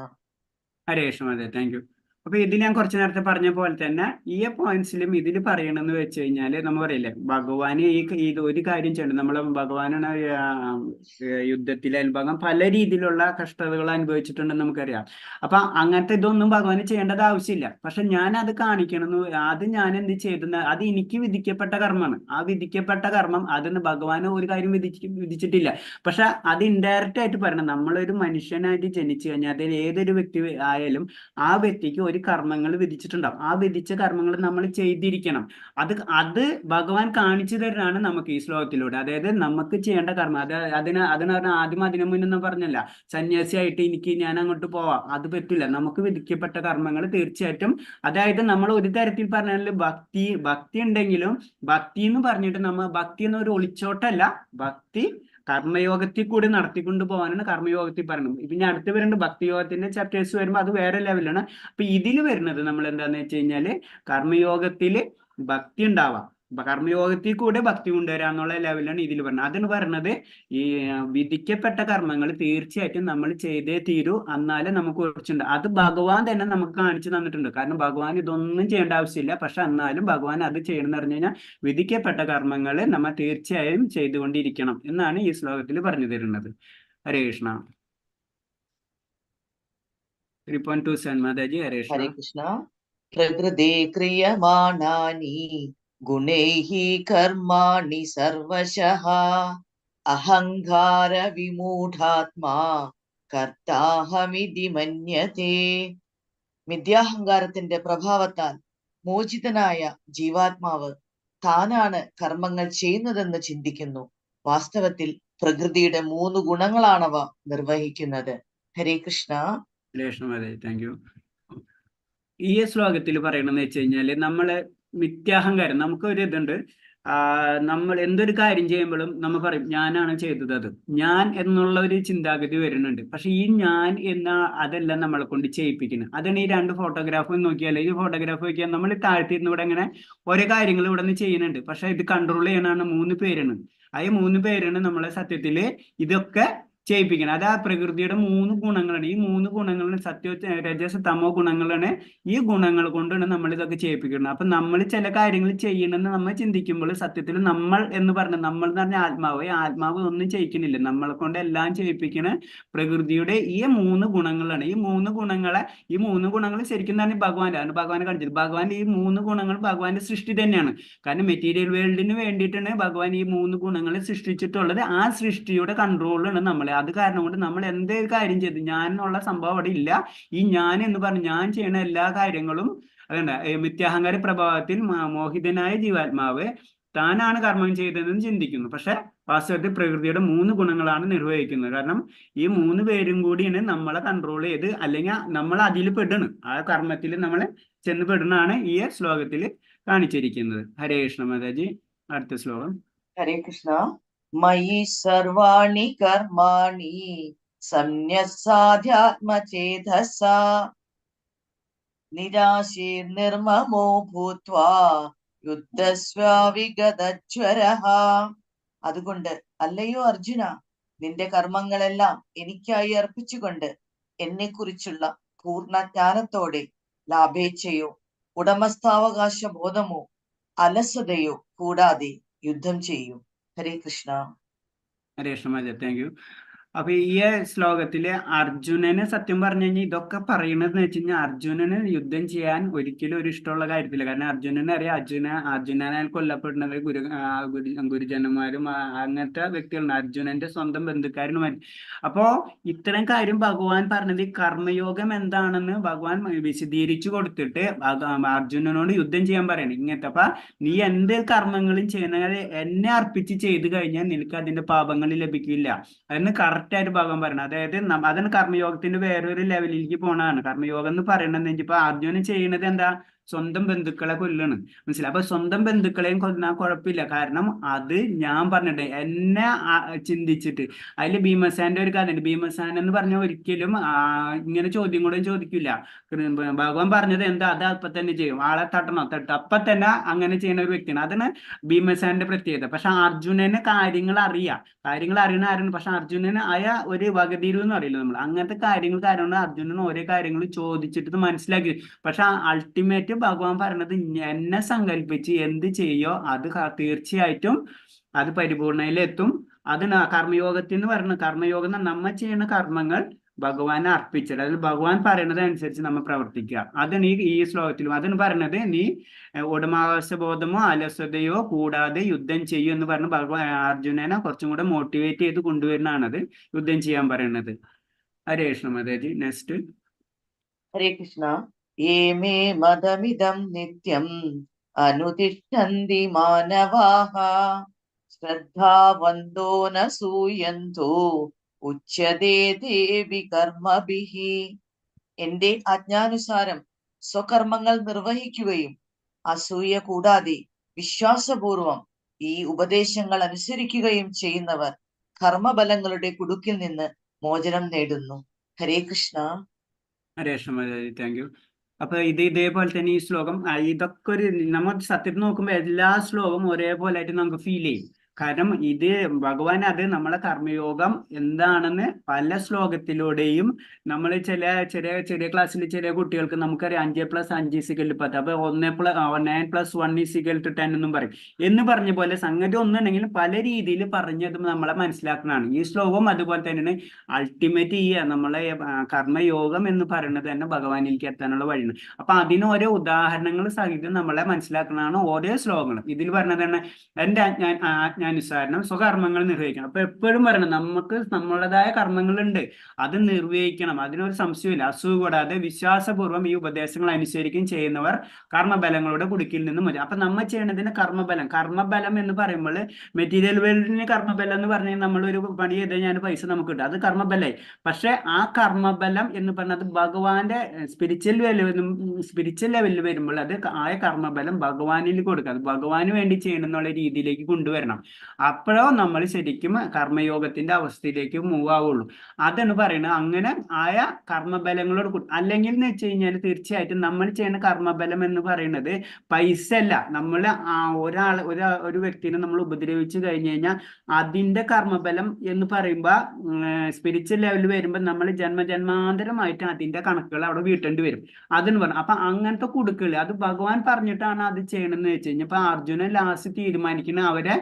ഹരേ കൃഷ്ണ. അതെ, താങ്ക് യു. അപ്പൊ ഇത് ഞാൻ കുറച്ചു നേരത്തെ പറഞ്ഞ പോലെ തന്നെ ഈ പോയിന്റ്സിലും ഇതിൽ പറയണമെന്ന് വെച്ച് കഴിഞ്ഞാല് നമ്മൾ പറയില്ലേ, ഭഗവാന് ഇത് ഒരു കാര്യം ചെയ്യണം. നമ്മള് ഭഗവാനാണ് യുദ്ധത്തിലെ അനുഭവം പല രീതിയിലുള്ള കഷ്ടതകൾ അനുഭവിച്ചിട്ടുണ്ടെന്ന് നമുക്കറിയാം. അപ്പൊ അങ്ങനത്തെ ഇതൊന്നും ഭഗവാന് ചെയ്യേണ്ടത് ആവശ്യമില്ല. പക്ഷെ ഞാൻ അത് കാണിക്കണമെന്ന്, അത് ഞാൻ എന്ത് ചെയ്തെന്ന്, അത് എനിക്ക് വിധിക്കപ്പെട്ട കർമ്മമാണ്. ആ വിധിക്കപ്പെട്ട കർമ്മം അതിന് ഭഗവാന് ഒരു കാര്യം വിധിച്ചിട്ടില്ല. പക്ഷെ അത് ഇൻഡയറക്റ്റ് ആയിട്ട് പറയണം. നമ്മളൊരു മനുഷ്യനായിട്ട് ജനിച്ചു കഴിഞ്ഞാൽ അതിൽ ഏതൊരു വ്യക്തി ആയാലും ആ വ്യക്തിക്ക് ഒരു കർമ്മങ്ങൾ വിധിച്ചിട്ടുണ്ടാവും. ആ വിധിച്ച കർമ്മങ്ങൾ നമ്മൾ ചെയ്തിരിക്കണം. അത് ഭഗവാൻ കാണിച്ചു തരാനാണ് നമുക്ക് ഈ ശ്ലോകത്തിലൂടെ. അതായത് നമുക്ക് ചെയ്യേണ്ട കർമ്മം അതിന് പറഞ്ഞ ആദ്യം അതിനു മുന്നൊന്നും പറഞ്ഞല്ല സന്യാസിയായിട്ട് ഞാൻ അങ്ങോട്ട് പോവാം, അത് പറ്റില്ല. നമുക്ക് വിധിക്കപ്പെട്ട കർമ്മങ്ങൾ തീർച്ചയായിട്ടും, അതായത് നമ്മൾ ഒരു തരത്തിൽ പറഞ്ഞാൽ ഭക്തി ഉണ്ടെങ്കിലും ഭക്തി എന്ന് പറഞ്ഞിട്ട് ഭക്തി എന്നൊരു ഒളിച്ചോട്ടല്ല, ഭക്തി കർമ്മയോഗത്തിൽ കൂടി നടത്തിക്കൊണ്ട് പോകാനാണ് കർമ്മയോഗത്തിൽ പറയുന്നത്. ഇപ്പൊ ഞാൻ അടുത്ത് വരുന്നുണ്ട് ഭക്തിയോഗത്തിന്റെ ചാപ്റ്റേഴ്സ് വരുമ്പോൾ അത് വേറെ ലെവലാണ്. അപ്പൊ ഇതിൽ വരുന്നത് നമ്മൾ എന്താന്ന് വെച്ച് കഴിഞ്ഞാല് കർമ്മയോഗത്തില് ഭക്തി ഉണ്ടാവാം, കർമ്മയോഗത്തിൽ കൂടെ ഭക്തി കൊണ്ടുവരാന്നുള്ള ലെവലാണ് ഇതിൽ പറഞ്ഞത്. അതിന് പറഞ്ഞത് ഈ വിധിക്കപ്പെട്ട കർമ്മങ്ങൾ തീർച്ചയായിട്ടും നമ്മൾ ചെയ്തേ തീരൂ, എന്നാലേ നമുക്ക് കുറച്ചുണ്ട്. അത് ഭഗവാൻ തന്നെ നമുക്ക് കാണിച്ചു തന്നിട്ടുണ്ട്. കാരണം ഭഗവാൻ ഇതൊന്നും ചെയ്യേണ്ട ആവശ്യമില്ല. പക്ഷെ എന്നാലും ഭഗവാൻ അത് ചെയ്യണമെന്ന് പറഞ്ഞു കഴിഞ്ഞാൽ വിധിക്കപ്പെട്ട കർമ്മങ്ങൾ നമ്മൾ തീർച്ചയായും ചെയ്തുകൊണ്ടിരിക്കണം എന്നാണ് ഈ ശ്ലോകത്തിൽ പറഞ്ഞു തരുന്നത്. ഹരേ കൃഷ്ണ. 3.27 മാതാജി. ഹരേ കൃഷ്ണ. ഹരേ കൃഷ്ണ. പ്രകൃതേ ക്രിയമാണാനി ഗുണൈഃ കർമാണി സർവശഃ അഹങ്കാര വിമൂഢാത്മാ കർത്താഹമിതി മന്യതേ. മിഥ്യാഹങ്കാരത്തിന്റെ പ്രഭാവത്താൽ മോചിതനായ ജീവാത്മാവ് താനാണ് കർമ്മങ്ങൾ ചെയ്യുന്നതെന്ന് ചിന്തിക്കുന്നു. വാസ്തവത്തിൽ പ്രകൃതിയുടെ 3 ഗുണങ്ങളാണവ നിർവഹിക്കുന്നത്. ഹരേ കൃഷ്ണ. ഹരേ കൃഷ്ണ മാതാജി. Thank you. ഈ ശ്ലോകത്തിൽ പറയണമെന്ന് വെച്ച് കഴിഞ്ഞാല് നമ്മള് മിഥ്യാഹങ്കാരം, നമുക്കൊരു ഇതുണ്ട്. നമ്മൾ എന്തൊരു കാര്യം ചെയ്യുമ്പോഴും നമ്മൾ പറയും ഞാനാണ് ചെയ്തത്, അത് ഞാൻ എന്നുള്ള ഒരു ചിന്താഗതി വരുന്നുണ്ട്. പക്ഷെ ഈ ഞാൻ അതെല്ലാം നമ്മളെ കൊണ്ട് ചെയ്യിപ്പിക്കുന്നത്. അതാണ് ഈ 2 ഫോട്ടോഗ്രാഫ് നോക്കിയാൽ, ഈ ഫോട്ടോഗ്രാഫ് നോക്കിയാൽ നമ്മൾ താഴ്ത്തിരുന്ന് ഇവിടെ ഇങ്ങനെ ഓരോ കാര്യങ്ങൾ ഇവിടെ നിന്ന് ചെയ്യുന്നുണ്ട്. പക്ഷെ ഇത് കൺട്രോൾ ചെയ്യണതാണ് 3 പേരാണ്. ആ 3 പേരാണ് നമ്മളെ സത്യത്തില് ഇതൊക്കെ ചെയ്യിപ്പിക്കണം. അത് ആ പ്രകൃതിയുടെ 3 ഗുണങ്ങളാണ്. ഈ 3 ഗുണങ്ങളാണ് സത്യ രജസ് തമോ ഗുണങ്ങളാണ്. ഈ ഗുണങ്ങൾ കൊണ്ടാണ് നമ്മൾ ഇതൊക്കെ ചെയ്യിപ്പിക്കുന്നത്. അപ്പൊ നമ്മൾ ചില കാര്യങ്ങൾ ചെയ്യണമെന്ന് നമ്മൾ ചിന്തിക്കുമ്പോൾ സത്യത്തിൽ നമ്മൾ എന്ന് പറഞ്ഞാൽ ആത്മാവ് ഒന്നും ചെയ്യിക്കുന്നില്ല. നമ്മളെ കൊണ്ട് എല്ലാം ചെയ്യിപ്പിക്കുന്ന പ്രകൃതിയുടെ ഈ 3 ഗുണങ്ങളാണ്. ഈ 3 ഗുണങ്ങൾ ശരിക്കും തന്നെ ഭഗവാനെ കാണിച്ചത്. ഭഗവാന്റെ ഈ 3 ഗുണങ്ങൾ ഭഗവാന്റെ സൃഷ്ടി തന്നെയാണ്. കാരണം മെറ്റീരിയൽ വേൾഡിന് വേണ്ടിയിട്ടാണ് ഭഗവാൻ ഈ 3 ഗുണങ്ങളെ സൃഷ്ടിച്ചിട്ടുള്ളത്. ആ സൃഷ്ടിയുടെ കൺട്രോളാണ് നമ്മളെ. അത് കാരണം കൊണ്ട് നമ്മൾ എന്തൊരു കാര്യം ചെയ്തു ഞാൻ എന്നുള്ള സംഭവം അവിടെ ഇല്ല. ഈ ഞാൻ എന്ന് പറഞ്ഞ് ഞാൻ ചെയ്യുന്ന എല്ലാ കാര്യങ്ങളും അതുകൊണ്ട് മിഥ്യാഹങ്കാര പ്രഭാവത്തിൽ മോഹിതനായ ജീവാത്മാവ് താനാണ് കർമ്മം ചെയ്തതെന്ന് ചിന്തിക്കുന്നു. പക്ഷെ വാസ്തവത്തിൽ പ്രകൃതിയുടെ 3 ഗുണങ്ങളാണ് നിർവഹിക്കുന്നത്. കാരണം ഈ 3 പേരും കൂടിയാണ് നമ്മളെ കൺട്രോൾ ചെയ്ത്, അല്ലെങ്കിൽ നമ്മൾ അതിൽ പെടണം, ആ കർമ്മത്തിൽ നമ്മൾ ചെന്ന് പെടണാണ് ഈ ശ്ലോകത്തിൽ കാണിച്ചിരിക്കുന്നത്. ഹരേ കൃഷ്ണ മാതാജി. അടുത്ത ശ്ലോകം. ഹരേ കൃഷ്ണ. മയി സർവാണി കർമാണി സംന്യസാധ്യാത്മചേതസാ നിരാശീർനിർമമോ ഭൂത്വാ യുദ്ധസ്വ വിഗതജ്വരഃ. അതുകൊണ്ട് അല്ലയോ അർജുന, നിന്റെ കർമ്മങ്ങളെല്ലാം എനിക്കായി അർപ്പിച്ചുകൊണ്ട് എന്നെക്കുറിച്ചുള്ള പൂർണ്ണ ജ്ഞാനത്തോടെ ലാഭേച്ഛയോ ഉടമസ്ഥാവകാശ ബോധമോ അലസതയോ കൂടാതെ യുദ്ധം ചെയ്യൂ. ഹരേ കൃഷ്ണ. ഹരേ കൃഷ്ണ മാതാജി. Thank you. അപ്പൊ ഈ ശ്ലോകത്തില് അർജുനന് സത്യം പറഞ്ഞു കഴിഞ്ഞാൽ ഇതൊക്കെ പറയണതെന്ന് വെച്ച് കഴിഞ്ഞാൽ അർജുനന് യുദ്ധം ചെയ്യാൻ ഒരിക്കലും ഒരു ഇഷ്ടമുള്ള കാര്യത്തില്ല. കാരണം അർജുനന് അറിയാം അർജുനനാൽ കൊല്ലപ്പെടുന്നത് ഗുരുജനന്മാരും അങ്ങനത്തെ വ്യക്തികളുണ്ട്, അർജുനന്റെ സ്വന്തം ബന്ധുക്കാരനുമാരും. അപ്പോ ഇത്തരം കാര്യം ഭഗവാൻ പറഞ്ഞത് ഈ കർമ്മയോഗം എന്താണെന്ന് ഭഗവാൻ വിശദീകരിച്ചു കൊടുത്തിട്ട് അർജുനനോട് യുദ്ധം ചെയ്യാൻ പറയണം. ഇങ്ങനത്തെ അപ്പൊ നീ എന്ത് കർമ്മങ്ങളും ചെയ്യുന്നത് എന്നെ അർപ്പിച്ച് ചെയ്തു കഴിഞ്ഞാൽ നിനക്ക് അതിന്റെ പാപങ്ങൾ ലഭിക്കില്ല. അതിന് കറക്റ്റ് ആയിട്ട് ഭഗവാൻ പറയണം. അതായത് അതാണ് കർമ്മയോഗത്തിന്റെ വേറൊരു ലെവലിലേക്ക് പോണതാണ്. കർമ്മയോഗം എന്ന് പറയണത് ഇപ്പൊ അർജുനൻ ചെയ്യുന്നത് എന്താ, സ്വന്തം ബന്ധുക്കളെ കൊല്ലാണ്. മനസ്സിലായി? അപ്പൊ സ്വന്തം ബന്ധുക്കളെയും കൊല്ലാൻ കുഴപ്പമില്ല, കാരണം അത് ഞാൻ പറഞ്ഞിട്ട് എന്നെ ചിന്തിച്ചിട്ട്. അതിൽ ഭീമസേന്റെ ഒരു കഥ ഉണ്ട്. ഭീമസേൻ എന്ന് പറഞ്ഞാൽ ഒരിക്കലും ഇങ്ങനെ ചോദ്യം കൂടെ ചോദിക്കില്ല. ഭഗവാൻ പറഞ്ഞത് എന്താ അത് അപ്പൊ തന്നെ ചെയ്യും. ആളെ തട്ടണം അപ്പൊ തന്നെ അങ്ങനെ ചെയ്യുന്ന ഒരു വ്യക്തിയാണ്. അതാണ് ഭീമസേന്റെ പ്രത്യേകത. പക്ഷെ അർജുനന് കാര്യങ്ങൾ അറിയണ ആരാണ്? പക്ഷെ അർജുനന് ഒരു വകതിരിവ് എന്ന് അറിയില്ല നമ്മൾ. അങ്ങനത്തെ കാര്യങ്ങൾ അർജുനൻ ഓരോ കാര്യങ്ങൾ ചോദിച്ചിട്ട് മനസ്സിലാക്കി. പക്ഷെ അൾട്ടിമേറ്റ് ഭഗവാൻ പറഞ്ഞത് എന്നെ സങ്കല്പിച്ച് എന്ത് ചെയ്യോ അത് തീർച്ചയായിട്ടും അത് പരിപൂർണയിലെത്തും. അത് കർമ്മയോഗത്തിന് പറയുന്നത്, കർമ്മയോഗം നമ്മ ചെയ്യുന്ന കർമ്മങ്ങൾ ഭഗവാനെ അർപ്പിച്ചിട്ട് അതിൽ ഭഗവാൻ പറയുന്നത് അനുസരിച്ച് നമ്മൾ പ്രവർത്തിക്കുക. അതാണ് ഈ ശ്ലോകത്തിലും അതിന് പറയുന്നത്, നീ ഉടമാവകാശബോധമോ അലസതയോ കൂടാതെ യുദ്ധം ചെയ്യൂ എന്ന് പറഞ്ഞ് ഭഗവാൻ അർജുനനെ കുറച്ചും കൂടെ മോട്ടിവേറ്റ് ചെയ്ത് കൊണ്ടുവരുന്നതാണത് യുദ്ധം ചെയ്യാൻ പറയുന്നത്. ഹരേ കൃഷ്ണ മാതാജി. നെക്സ്റ്റ്. ഹരേ കൃഷ്ണ. ഏമേ മദമിദം നിത്യം അനുതിഷ്ഠന്തി മാനവാഃ ശ്രദ്ധാവന്തോ ന സൂയന്തോ ഉച്യതേ ദേവി കർമ്മഭിഃ. എന്റെ ആജ്ഞാനുസാരം സ്വകർമ്മങ്ങൾ നിർവഹിക്കുകയും അസൂയ കൂടാതെ വിശ്വാസപൂർവം ഈ ഉപദേശങ്ങൾ അനുസരിക്കുകയും ചെയ്യുന്നവർ കർമ്മബലങ്ങളുടെ കുടുക്കിൽ നിന്ന് മോചനം നേടുന്നു. ഹരേ കൃഷ്ണ. ഹരേ കൃഷ്ണ മാതാജി. Thank you. അപ്പൊ ഇതേപോലെ തന്നെ ഈ ശ്ലോകം ഇതൊക്കെ നമ്മൾ സത്യത്തിൽ നോക്കുമ്പോൾ എല്ലാ ശ്ലോകവും ഒരേപോലെ ആയിട്ട് നമുക്ക് ഫീൽ ചെയ്യും. കാരണം ഇത് ഭഗവാൻ അത് നമ്മളെ കർമ്മയോഗം എന്താണെന്ന് പല ശ്ലോകത്തിലൂടെയും നമ്മൾ ചെറിയ ക്ലാസ്സിൽ ചെറിയ കുട്ടികൾക്ക് നമുക്കറിയാം 5+5 = 10. അപ്പൊ 9+1 = 10 എന്നും പറയും. എന്ന് പറഞ്ഞ പോലെ സംഗതി ഒന്നുണ്ടെങ്കിലും പല രീതിയിൽ പറഞ്ഞത് നമ്മളെ മനസ്സിലാക്കുന്നതാണ്. ഈ ശ്ലോകവും അതുപോലെ തന്നെയാണ്. അൾട്ടിമേറ്റ് നമ്മളെ കർമ്മയോഗം എന്ന് പറയുന്നത് തന്നെ ഭഗവാനിലേക്ക് എത്താനുള്ള വഴിയാണ്. അപ്പൊ അതിന് ഓരോ ഉദാഹരണങ്ങൾ സഹിതം നമ്മളെ മനസ്സിലാക്കുന്നതാണ് ഓരോ ശ്ലോകങ്ങളും. ഇതിൽ പറഞ്ഞത് തന്നെ എന്റെ ആജ്ഞാനുസാരണം സ്വകർമ്മങ്ങൾ നിർവഹിക്കണം. അപ്പൊ എപ്പോഴും പറയണം, നമുക്ക് നമ്മുടേതായ കർമ്മങ്ങളുണ്ട്, അത് നിർവഹിക്കണം, അതിനൊരു സംശയമില്ല. അസൂയ കൂടാതെ വിശ്വാസപൂർവ്വം ഈ ഉപദേശങ്ങൾ അനുസരിക്കുകയും ചെയ്യുന്നവർ കർമ്മബലങ്ങളുടെ കുടുക്കിൽ നിന്നും മതി. അപ്പൊ നമ്മൾ ചെയ്യേണ്ടതിന് കർമ്മബലം എന്ന് പറയുമ്പോൾ മെറ്റീരിയൽ വേൾഡിന് കർമ്മബലം എന്ന് പറഞ്ഞാൽ നമ്മൾ ഒരു പണി ചെയ്ത് കഴിഞ്ഞാൽ പൈസ നമുക്ക് കിട്ടും, അത് കർമ്മബലമായി. പക്ഷെ ആ കർമ്മബലം എന്ന് പറഞ്ഞത് ഭഗവാന്റെ സ്പിരിച്വൽ ലെവലിൽ വരുമ്പോൾ അത് കർമ്മബലം ഭഗവാനിൽ കൊടുക്കുക, അത് ഭഗവാന് വേണ്ടി ചെയ്യണം എന്നുള്ള രീതിയിലേക്ക് കൊണ്ടുവരണം. അപ്പോഴോ നമ്മൾ ശരിക്കും കർമ്മയോഗത്തിന്റെ അവസ്ഥയിലേക്ക് മൂവ് ആവുള്ളൂ. അതാണ് പറയുന്നത്. അങ്ങനെ ആയ കർമ്മബലങ്ങളോട് അല്ലെങ്കിൽ എന്ന് വെച്ച് കഴിഞ്ഞാൽ തീർച്ചയായിട്ടും നമ്മൾ ചെയ്യുന്ന കർമ്മബലം എന്ന് പറയുന്നത് പൈസ അല്ല. നമ്മൾ ഒരു വ്യക്തിനെ നമ്മൾ ഉപദ്രവിച്ചു കഴിഞ്ഞു കഴിഞ്ഞാൽ അതിന്റെ കർമ്മബലം എന്ന് പറയുമ്പോൾ സ്പിരിച്വൽ ലെവലിൽ വരുമ്പോൾ നമ്മൾ ജന്മജന്മാന്തരമായിട്ട് അതിന്റെ കണക്കുകൾ അവിടെ വീട്ടേണ്ടി വരും. അതെന്ന് പറഞ്ഞു. അപ്പൊ അങ്ങനത്തെ കുടുക്കുകൾ അത് ഭഗവാൻ പറഞ്ഞിട്ടാണ് അത് ചെയ്യണമെന്ന് വെച്ച് കഴിഞ്ഞാൽ ഇപ്പൊ അർജുനൻ ലാസ്റ്റ് തീരുമാനിക്കുന്ന അവരെ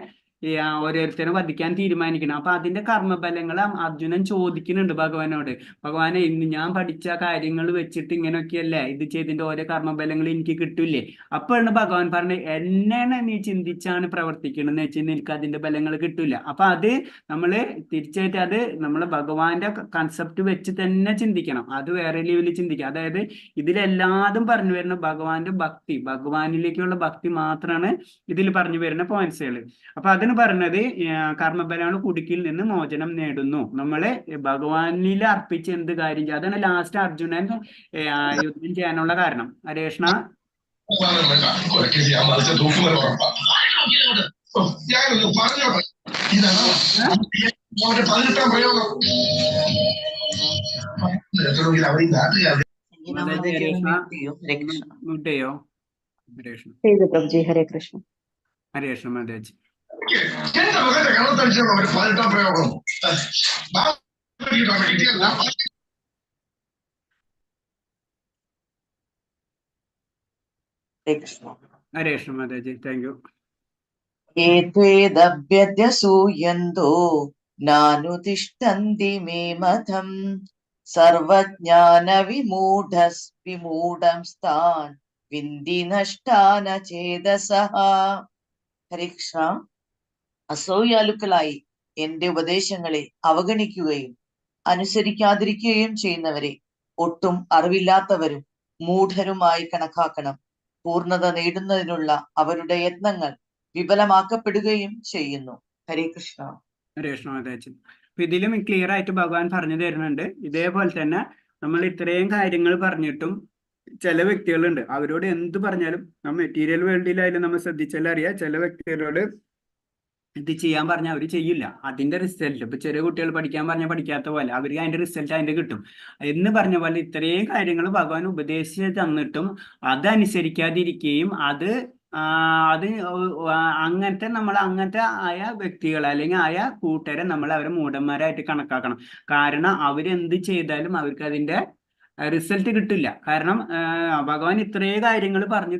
ഓരോരുത്തരെ വധിക്കാൻ തീരുമാനിക്കണം. അപ്പൊ അതിന്റെ കർമ്മബലങ്ങൾ അർജുനൻ ചോദിക്കുന്നുണ്ട് ഭഗവാനോട്. ഭഗവാനെ, ഇന്ന് ഞാൻ പഠിച്ച കാര്യങ്ങൾ വെച്ചിട്ട് ഇങ്ങനെയൊക്കെയല്ലേ ഇത് ചെയ്തിന്റെ ഓരോ കർമ്മബലങ്ങൾ എനിക്ക് കിട്ടൂലേ? അപ്പോഴാണ് ഭഗവാൻ പറഞ്ഞത്, എന്നെയാണ് നീ ചിന്തിച്ചാണ് പ്രവർത്തിക്കണമെന്ന് വെച്ചാൽ നിനക്ക് അതിന്റെ ബലങ്ങൾ കിട്ടൂല. അപ്പൊ അത് നമ്മള് തിരിച്ചായിട്ട് അത് നമ്മള് ഭഗവാന്റെ കൺസെപ്റ്റ് വെച്ച് തന്നെ ചിന്തിക്കണം. അത് വേറെ ലെവലിൽ ചിന്തിക്കുക. അതായത് ഇതിലെല്ലാതും പറഞ്ഞു വരുന്ന ഭഗവാന്റെ ഭക്തി, ഭഗവാനിലേക്കുള്ള ഭക്തി മാത്രമാണ് ഇതിൽ പറഞ്ഞു വരുന്ന പോയിന്റ്സുകൾ. അപ്പൊ അതിന് പറഞ്ഞത് കർമ്മബലമാണ് കുടുക്കിൽ നിന്ന് മോചനം നേടുന്നു. നമ്മളെ ഭഗവാനിൽ അർപ്പിച്ച് എന്ത് കാര്യം ചെയ്യും. അതാണ് ലാസ്റ്റ് അർജുനൻ യുദ്ധം ചെയ്യാനുള്ള കാരണം. ഹരേ കൃഷ്ണ. ഹരേ കൃഷ്ണ. ഹരേ കൃഷ്ണ മാതാജി. എന്റെ മകന്റെ കണത്തടിച്ചാണ് അവര് 18 പ്രയോഗം. ഹരേ കൃഷ്ണ മാതാജി. Thank you. ഏതേദഭ്യധ്യസൂയന്തോ നാനുതിഷ്ഠന്തി മേ മതം സർവജ്ഞാന വിമൂഢം സ്ഥാൻ വിന്ദി നഷ്ടാന ചേതസഃ. ഹരേ കൃഷ്ണ. അസൂയാലുക്കളായി എന്റെ ഉപദേശങ്ങളെ അവഗണിക്കുകയും അനുസരിക്കാതിരിക്കുകയും ചെയ്യുന്നവരെ ഒട്ടും അറിവില്ലാത്തവരും മൂഢരുമായി കണക്കാക്കണം. പൂർണ്ണത നേടുന്നതിനുള്ള അവരുടെ യത്നങ്ങൾ വിഫലമാക്കപ്പെടുകയും ചെയ്യുന്നു. ഹരേ കൃഷ്ണ. ഹരേ കൃഷ്ണ മാതാജി. അപ്പൊ ഇതിലും ക്ലിയർ ആയിട്ട് ഭഗവാൻ പറഞ്ഞു തരുന്നുണ്ട്. ഇതേപോലെ തന്നെ നമ്മൾ ഇത്രയും കാര്യങ്ങൾ പറഞ്ഞിട്ടും ചില വ്യക്തികളുണ്ട്, അവരോട് എന്ത് പറഞ്ഞാലും മെറ്റീരിയൽ വേൾഡിലായാലും നമ്മൾ ശ്രദ്ധിച്ചാലും അറിയാം, ചില വ്യക്തികളോട് ഇത് ചെയ്യാൻ പറഞ്ഞാൽ അവർ ചെയ്യില്ല. അതിന്റെ റിസൾട്ട് ഇപ്പൊ ചെറിയ കുട്ടികൾ പഠിക്കാൻ പറഞ്ഞാൽ പഠിക്കാത്ത പോലെ അവർക്ക് അതിന്റെ റിസൾട്ട് അതിന്റെ കിട്ടും എന്ന് പറഞ്ഞ പോലെ ഇത്രയും കാര്യങ്ങൾ ഭഗവാൻ ഉപദേശിച്ച് തന്നിട്ടും അതനുസരിക്കാതിരിക്കുകയും അത് അങ്ങനത്തെ ആയ വ്യക്തികൾ അല്ലെങ്കിൽ ആയ കൂട്ടരെ നമ്മൾ അവരെ മൂഢന്മാരായിട്ട് കണക്കാക്കണം. കാരണം അവരെന്ത് ചെയ്താലും അവർക്ക് അതിന്റെ റിസൾട്ട് കിട്ടില്ല. കാരണം ഭഗവാൻ ഇത്രയും കാര്യങ്ങൾ പറഞ്ഞു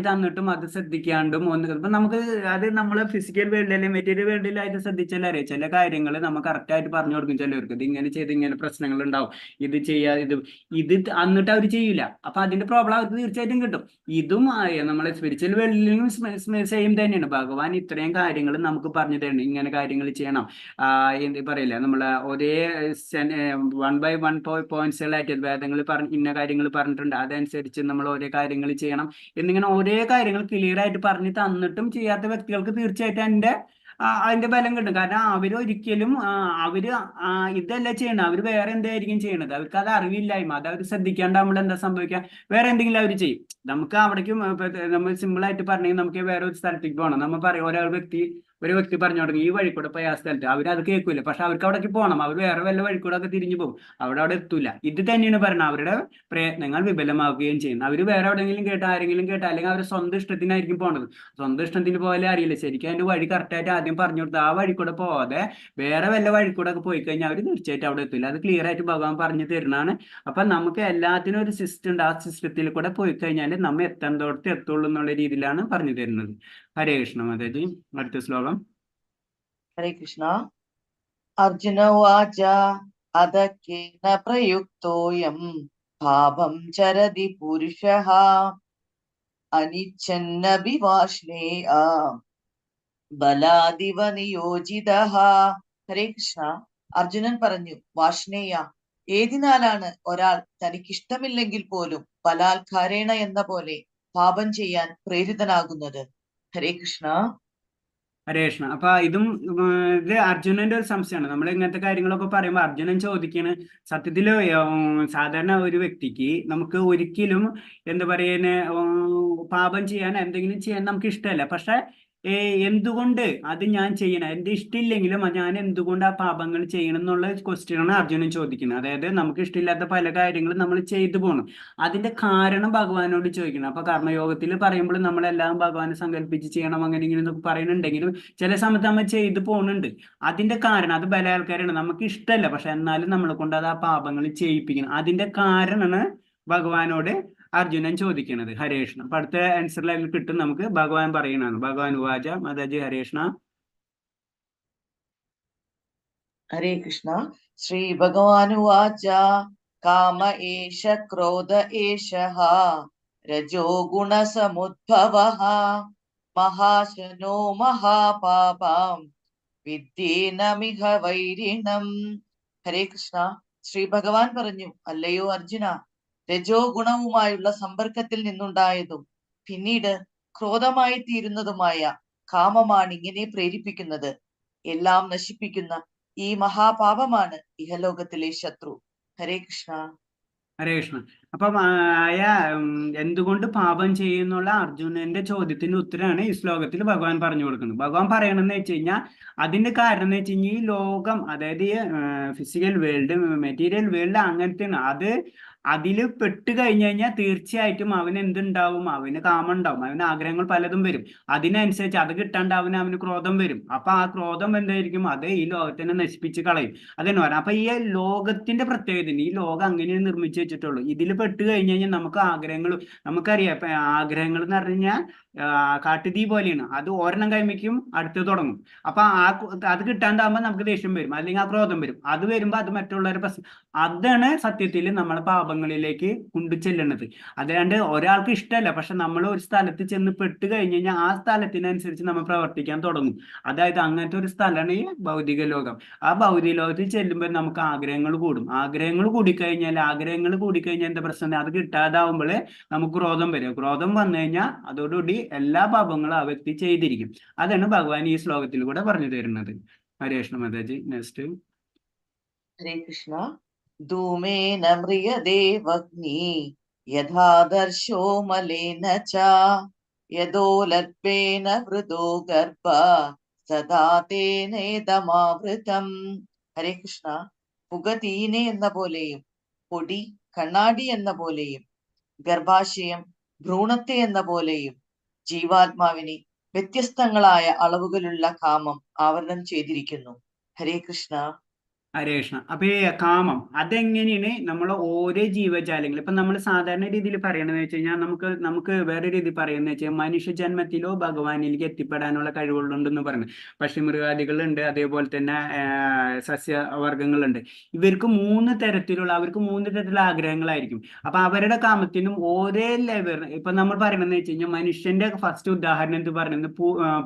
തന്നിട്ടും അത് ശ്രദ്ധിക്കാണ്ടും ഇപ്പൊ നമുക്ക് അത് നമ്മളെ ഫിസിക്കൽ വേൾഡിൽ അല്ലെങ്കിൽ മെറ്റീരിയൽ വേൾഡിലായിട്ട് ശ്രദ്ധിച്ചാൽ അറിയാം, ചില കാര്യങ്ങൾ നമുക്ക് കറക്റ്റ് ആയിട്ട് പറഞ്ഞു കൊടുക്കും ചിലവർക്ക്. ഇത് ഇങ്ങനെ ചെയ്ത് ഇങ്ങനെ പ്രശ്നങ്ങൾ ഉണ്ടാവും, ഇത് ചെയ്യാ ഇത് എന്നിട്ട് അവർ ചെയ്യില്ല. അപ്പൊ അതിന്റെ പ്രോബ്ലം അവർക്ക് തീർച്ചയായിട്ടും കിട്ടും. ഇതും നമ്മളെ സ്പിരിച്വൽ വേൾഡിലും സെയിം തന്നെയാണ്. ഭഗവാൻ ഇത്രയും കാര്യങ്ങൾ നമുക്ക് പറഞ്ഞു തരണം, ഇങ്ങനെ കാര്യങ്ങൾ ചെയ്യണം. എന്ത് പറയില്ല, നമ്മളെ ഒരേ 1 by 1 പോയിന്റ്സുകളായിട്ട് വേദങ്ങൾ ഇന്ന കാര്യങ്ങൾ പറഞ്ഞിട്ടുണ്ട്, അതനുസരിച്ച് നമ്മൾ ഓരോ കാര്യങ്ങൾ ചെയ്യണം എന്നിങ്ങനെ ഓരോ കാര്യങ്ങൾ ക്ലിയർ ആയിട്ട് പറഞ്ഞു തന്നിട്ടും ചെയ്യാത്ത വ്യക്തികൾക്ക് തീർച്ചയായിട്ടും അതിന്റെ ബലം കിട്ടും. കാരണം അവരൊരിക്കലും ഇതല്ല ചെയ്യണം, അവർ വേറെ എന്തായിരിക്കും ചെയ്യണത്, അവർക്ക് അത് അറിവില്ലായ്മ, അത് അവർ ശ്രദ്ധിക്കാണ്ടാകുമ്പോൾ എന്താ സംഭവിക്കുക, വേറെ എന്തെങ്കിലും അവർ ചെയ്യും. നമുക്ക് അവിടേക്കും നമ്മൾ സിമ്പിൾ ആയിട്ട് പറഞ്ഞെങ്കിൽ നമുക്ക് വേറെ ഒരു സ്ഥലത്തേക്ക് പോകണം, നമ്മൾ പറയും ഒരു വ്യക്തി പറഞ്ഞു തുടങ്ങി ഈ വഴി കൂടെ പോയി ആ സ്ഥലത്ത്, അവരത് കേൾക്കൂല. പക്ഷെ അവർക്ക് അവിടേക്ക് പോകണം, അവർ വേറെ വല്ല വഴി കൂടെ ഒക്കെ തിരിഞ്ഞു പോകും, അവിടെ എത്തൂല. ഇത് തന്നെയാണ് പറയുന്നത്, അവരുടെ പ്രയത്നങ്ങൾ വിഫലമാവുകയും ചെയ്യുന്നു. അവർ വേറെ എവിടെയെങ്കിലും ആരെങ്കിലും കേട്ട അല്ലെങ്കിൽ അവർ സ്വന്തം ഇഷ്ടത്തിനായിരിക്കും പോണത്. സ്വന്തം ഇഷ്ടത്തിന് പോലെ അറിയില്ല, ശരിക്കും അതിന്റെ വഴി കറക്റ്റായിട്ട് ആദ്യം പറഞ്ഞു കൊടുത്ത് ആ വഴി കൂടെ പോവാതെ വേറെ വല്ല വഴി കൂടെ ഒക്കെ പോയി കഴിഞ്ഞാൽ അവർ തീർച്ചയായിട്ടും അവിടെ എത്തില്ല. അത് ക്ലിയർ ആയിട്ട് ഭഗവാൻ പറഞ്ഞു തരുന്നതാണ്. അപ്പൊ നമുക്ക് എല്ലാത്തിനും ഒരു സിസ്റ്റം ഉണ്ട്, ആ സിസ്റ്റത്തിൽ കൂടെ പോയി കഴിഞ്ഞാൽ നമ്മൾ എത്തേണ്ടോടത്ത് എത്തുള്ളൂ എന്നുള്ള രീതിയിലാണ് പറഞ്ഞു തരുന്നത്. ഹരേ കൃഷ്ണ മാതാജി. അടുത്ത ശ്ലോകം. ഹരേ കൃഷ്ണ. അർജുന ഉവാച അദക്കേന പ്രയുക്തോയം പാപം ചരതി പുരുഷഃ അനിച്ഛന്നഭിവാഷ്ണേയ ബലാദിവ നിയോജിതഃ. ഹരേ കൃഷ്ണ. അർജുനൻ പറഞ്ഞു, വാഷ്ണേയ, ഏതിനാലാണ് ഒരാൾ തനിക്കിഷ്ടമില്ലെങ്കിൽ പോലും ബലാത്കാരേണ എന്ന പോലെ പാപം ചെയ്യാൻ പ്രേരിതനാകുന്നത്? ഹരേ കൃഷ്ണ. ഹരേ കൃഷ്ണ. അപ്പൊ ഇത് അർജുനന്റെ ഒരു സംശയമാണ്. നമ്മൾ ഇങ്ങനത്തെ കാര്യങ്ങളൊക്കെ പറയുമ്പോൾ അർജുനൻ ചോദിക്കാണ്, സത്യത്തില് സാധാരണ ഒരു വ്യക്തിക്ക് നമുക്ക് ഒരിക്കലും എന്താ പറയുന്നത് പാപം ചെയ്യാൻ എന്തെങ്കിലും ചെയ്യാൻ നമുക്ക് ഇഷ്ടമല്ല. പക്ഷെ എന്തുകൊണ്ട് അത് ഞാൻ ചെയ്യണം, എന്റെ ഇഷ്ടമില്ലെങ്കിലും ഞാൻ എന്തുകൊണ്ട് ആ പാപങ്ങൾ ചെയ്യണം എന്നുള്ള ക്വസ്റ്റ്യനാണ് അർജുനൻ ചോദിക്കുന്നത്. അതായത് നമുക്ക് ഇഷ്ടമില്ലാത്ത പല കാര്യങ്ങളും നമ്മൾ ചെയ്തു പോകണം, അതിന്റെ കാരണം ഭഗവാനോട് ചോദിക്കണം. അപ്പൊ കർമ്മയോഗത്തിൽ പറയുമ്പോൾ നമ്മളെല്ലാം ഭഗവാനെ സങ്കല്പിച്ച് ചെയ്യണം അങ്ങനെ ഇങ്ങനെ എന്നൊക്കെ പറയുന്നുണ്ടെങ്കിലും ചില സമയത്ത് നമ്മൾ ചെയ്തു പോകുന്നുണ്ട്. അതിന്റെ കാരണം അത് ബലാത്കാരമാണ്, നമുക്ക് ഇഷ്ടമല്ല, പക്ഷെ എന്നാലും നമ്മളെ കൊണ്ട് അത് ആ പാപങ്ങൾ ചെയ്യിപ്പിക്കണം. അതിന്റെ കാരണമാണ് ഭഗവാനോട് അർജുനൻ ചോദിക്കുന്നത്. ഹരേ കൃഷ്ണ. അപ്പൊ അടുത്ത ആൻസറിൽ കിട്ടും നമുക്ക്. ഭഗവാൻ പറയണതാണ്. ഭഗവാൻ ഉവാച. മാതാജി ഹരേ കൃഷ്ണ. ഹരേ കൃഷ്ണ. ശ്രീ ഭഗവാനുവാച കാമ ഏഷ ക്രോധ ഏഷഃ രജോ ഗുണസമുദ്ഭവഃ മഹാശനോ മഹാപാപം വിദ്യേനമിഹ വൈരിണം. ഹരേ കൃഷ്ണ. ശ്രീ ഭഗവാൻ പറഞ്ഞു, അല്ലയോ അർജുന, രജോ ഗുണവുമായുള്ള സമ്പർക്കത്തിൽ നിന്നുണ്ടായതും പിന്നീട് ക്രോധമായി തീരുന്നതുമായ കാമമാണ് ഇങ്ങനെ പ്രേരിപ്പിക്കുന്നത്. എല്ലാം നശിപ്പിക്കുന്ന ഈ മഹാപാപമാണ് ഇഹലോകത്തിലെ ശത്രു. ഹരേ കൃഷ്ണ. ഹരേ കൃഷ്ണ. അപ്പം എന്തുകൊണ്ട് പാപം ചെയ്യുന്നുള്ള അർജുനന്റെ ചോദ്യത്തിന്റെ ഉത്തരമാണ് ഈ ശ്ലോകത്തിൽ ഭഗവാൻ പറഞ്ഞു കൊടുക്കുന്നത്. ഭഗവാൻ പറയണമെന്ന് വെച്ച് കഴിഞ്ഞാൽ അതിന്റെ കാരണം എന്ന് വെച്ച് കഴിഞ്ഞാൽ ഈ ലോകം, അതായത് ഈ ഫിസിക്കൽ വേൾഡ്, മെറ്റീരിയൽ വേൾഡ് അങ്ങനത്തെയാണ്. അതിൽ പെട്ട് കഴിഞ്ഞു കഴിഞ്ഞാൽ തീർച്ചയായിട്ടും അവന് എന്തുണ്ടാവും, അവന് കാമം ഉണ്ടാവും, അവന് ആഗ്രഹങ്ങൾ പലതും വരും. അതിനനുസരിച്ച് അത് കിട്ടാണ്ട് അവന് ക്രോധം വരും. അപ്പൊ ആ ക്രോധം എന്തായിരിക്കും, അത് ഈ ലോകത്തിനെ നശിപ്പിച്ച് കളയും. അതെന്ന് പറയാം. അപ്പൊ ഈ ലോകത്തിന്റെ പ്രത്യേകത, ഈ ലോകം അങ്ങനെ നിർമ്മിച്ചു വെച്ചിട്ടുള്ളൂ. ഇതിൽ പെട്ട് കഴിഞ്ഞു കഴിഞ്ഞാൽ നമുക്ക് ആഗ്രഹങ്ങൾ, നമുക്കറിയാം ഇപ്പൊ ആഗ്രഹങ്ങൾ എന്ന് പറഞ്ഞു കഴിഞ്ഞാൽ കാട്ടുതീ പോലെയാണ്. അത് ഒരെണ്ണം കഴിയുമ്പോഴേക്കും അടുത്ത് തുടങ്ങും. അപ്പൊ അത് കിട്ടാണ്ടാകുമ്പോൾ നമുക്ക് ദേഷ്യം വരും, അല്ലെങ്കിൽ ആ ക്രോധം വരും. അത് വരുമ്പോൾ അത് മറ്റുള്ളവരെ പ്രശ്നം. അതാണ് സത്യത്തിൽ നമ്മളെ പാപങ്ങളിലേക്ക് കൊണ്ടു ചെല്ലുന്നത്. അല്ലാണ്ട് ഒരാൾക്ക് ഇഷ്ടമല്ല, പക്ഷെ നമ്മൾ ഒരു സ്ഥലത്ത് ചെന്ന് പെട്ട് കഴിഞ്ഞ് കഴിഞ്ഞാൽ ആ സ്ഥലത്തിനനുസരിച്ച് നമ്മൾ പ്രവർത്തിക്കാൻ തുടങ്ങും. അതായത് അങ്ങനത്തെ ഒരു സ്ഥലമാണ് ഈ ഭൗതിക ലോകം. ആ ഭൗതിക ലോകത്തിൽ ചെല്ലുമ്പോൾ നമുക്ക് ആഗ്രഹങ്ങൾ കൂടും. ആഗ്രഹങ്ങൾ കൂടിക്കഴിഞ്ഞാൽ എന്താ പ്രശ്നം, അത് കിട്ടാതാവുമ്പോൾ നമുക്ക് ക്രോധം വരും. ക്രോധം വന്നു കഴിഞ്ഞാൽ അതോടുകൂടി എല്ലാ പാപങ്ങളും ആ വ്യക്തി ചെയ്തിരിക്കും. അതാണ് ഭഗവാൻ ഈ ശ്ലോകത്തിൽ കൂടെ പറഞ്ഞു തരുന്നത്. ഹരേ കൃഷ്ണ മാതാജി. നെക്സ്റ്റ്. ഹരേ കൃഷ്ണ. ധൂമേന മ്രിയതേവഗ്നി യഥാദർശോ മലേന ച യദോലർപ്പേന വൃതോ ഗർഭ സദാ തേനേതമാവൃതം. ഹരേ കൃഷ്ണ. പുക തീനെ എന്ന പോലെയും പൊടി കണ്ണാടി എന്ന പോലെയും ഗർഭാശയം ഭ്രൂണത്തെ എന്ന പോലെയും ജീവാത്മാവിനെ വ്യത്യസ്തങ്ങളായ അളവുകളുള്ള കാമം ആവരണം ചെയ്തിരിക്കുന്നു. ഹരേ കൃഷ്ണ. ഹരേ കൃഷ്ണ. അപ്പൊ ഈ കാമം അതെങ്ങനെയാണ് നമ്മൾ ഓരോ ജീവജാലങ്ങൾ, ഇപ്പൊ നമ്മൾ സാധാരണ രീതിയിൽ പറയണമെന്ന് വെച്ച് കഴിഞ്ഞാൽ നമുക്ക് വേറെ രീതി പറയുന്നത് വെച്ചാൽ മനുഷ്യ ജന്മത്തിലോ ഭഗവാനിലേക്ക് എത്തിപ്പെടാനുള്ള കഴിവുകളുണ്ടെന്ന് പറയുന്നത്. പക്ഷിമൃഗാദികളുണ്ട്, അതേപോലെ തന്നെ സസ്യവർഗ്ഗങ്ങളുണ്ട്. അവർക്ക് മൂന്ന് തരത്തിലുള്ള ആഗ്രഹങ്ങളായിരിക്കും. അപ്പൊ അവരുടെ കാമത്തിനും ഓരോ ലെവൽ, ഇപ്പൊ നമ്മൾ പറയണമെന്ന് വെച്ച് കഴിഞ്ഞാൽ മനുഷ്യന്റെ ഫസ്റ്റ് ഉദാഹരണം എന്ത് പറയുന്നത്,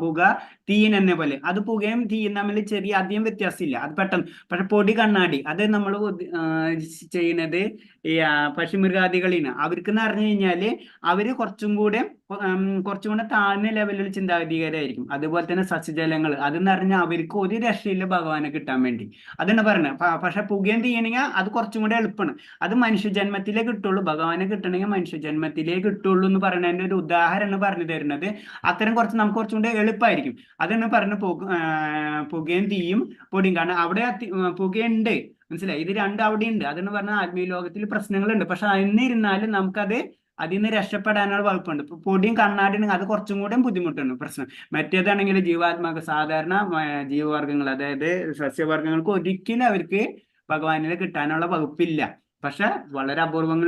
പുക തീൻ എന്ന പോലെ. അത് പുകയും തീയും തമ്മിൽ ചെറിയ അധികം വ്യത്യാസമില്ല, അത് പെട്ടെന്ന്. പക്ഷെ പൊടി കണ്ണാടി അത് നമ്മൾ ചെയ്യുന്നത് ഈ പക്ഷിമൃഗാദികളിന്. അവർക്ക് എന്ന് പറഞ്ഞു കഴിഞ്ഞാല് അവര് കുറച്ചും കൂടെ താഴ്ന്ന ലെവലിൽ ചിന്താഗതികാരായിരിക്കും. അതുപോലെ തന്നെ സസ്യജലങ്ങൾ അതെന്ന് പറഞ്ഞാൽ അവർക്ക് ഒരു രക്ഷയില്ല ഭഗവാനെ കിട്ടാൻ വേണ്ടി. അതാണ് പറയുന്നത്. പക്ഷെ പുകയും തീയണമെങ്കിൽ അത് കുറച്ചും കൂടെ എളുപ്പമാണ്. അത് മനുഷ്യജന്മത്തിലേ കിട്ടുള്ളൂ. ഭഗവാനെ കിട്ടണമെങ്കിൽ മനുഷ്യജന്മത്തിലേ കിട്ടുള്ളൂ എന്ന് പറയുന്നതിന്റെ ഒരു ഉദാഹരണം പറഞ്ഞു തരുന്നത്. അത്തരം നമുക്ക് കുറച്ചും കൂടെ എളുപ്പമായിരിക്കും. അതാണ് പറഞ്ഞ പുകയും തീയും പൊടിയും. കാരണം അവിടെ പുകയുണ്ട്, മനസ്സിലായി, ഇത് രണ്ടും അവിടെ ഉണ്ട്. അതെന്ന് പറഞ്ഞാൽ ആത്മീയ ലോകത്തിൽ പ്രശ്നങ്ങളുണ്ട്. പക്ഷെ എന്നിരുന്നാലും നമുക്കത് അതിൽ നിന്ന് രക്ഷപ്പെടാനുള്ള വകുപ്പുണ്ട്. ഇപ്പൊ പൊടിയും കണ്ണാടിയും അത് കുറച്ചും കൂടെ ബുദ്ധിമുട്ടുണ്ട്, പ്രശ്നം. മറ്റേതാണെങ്കിൽ ജീവാത്മാക്കൾ, സാധാരണ ജീവവർഗ്ഗങ്ങൾ, അതായത് സസ്യവർഗ്ഗങ്ങൾക്ക് ഒരിക്കലും അവർക്ക് ഭഗവാനിനെ കിട്ടാനുള്ള വകുപ്പില്ല. പക്ഷെ വളരെ അപൂർവം,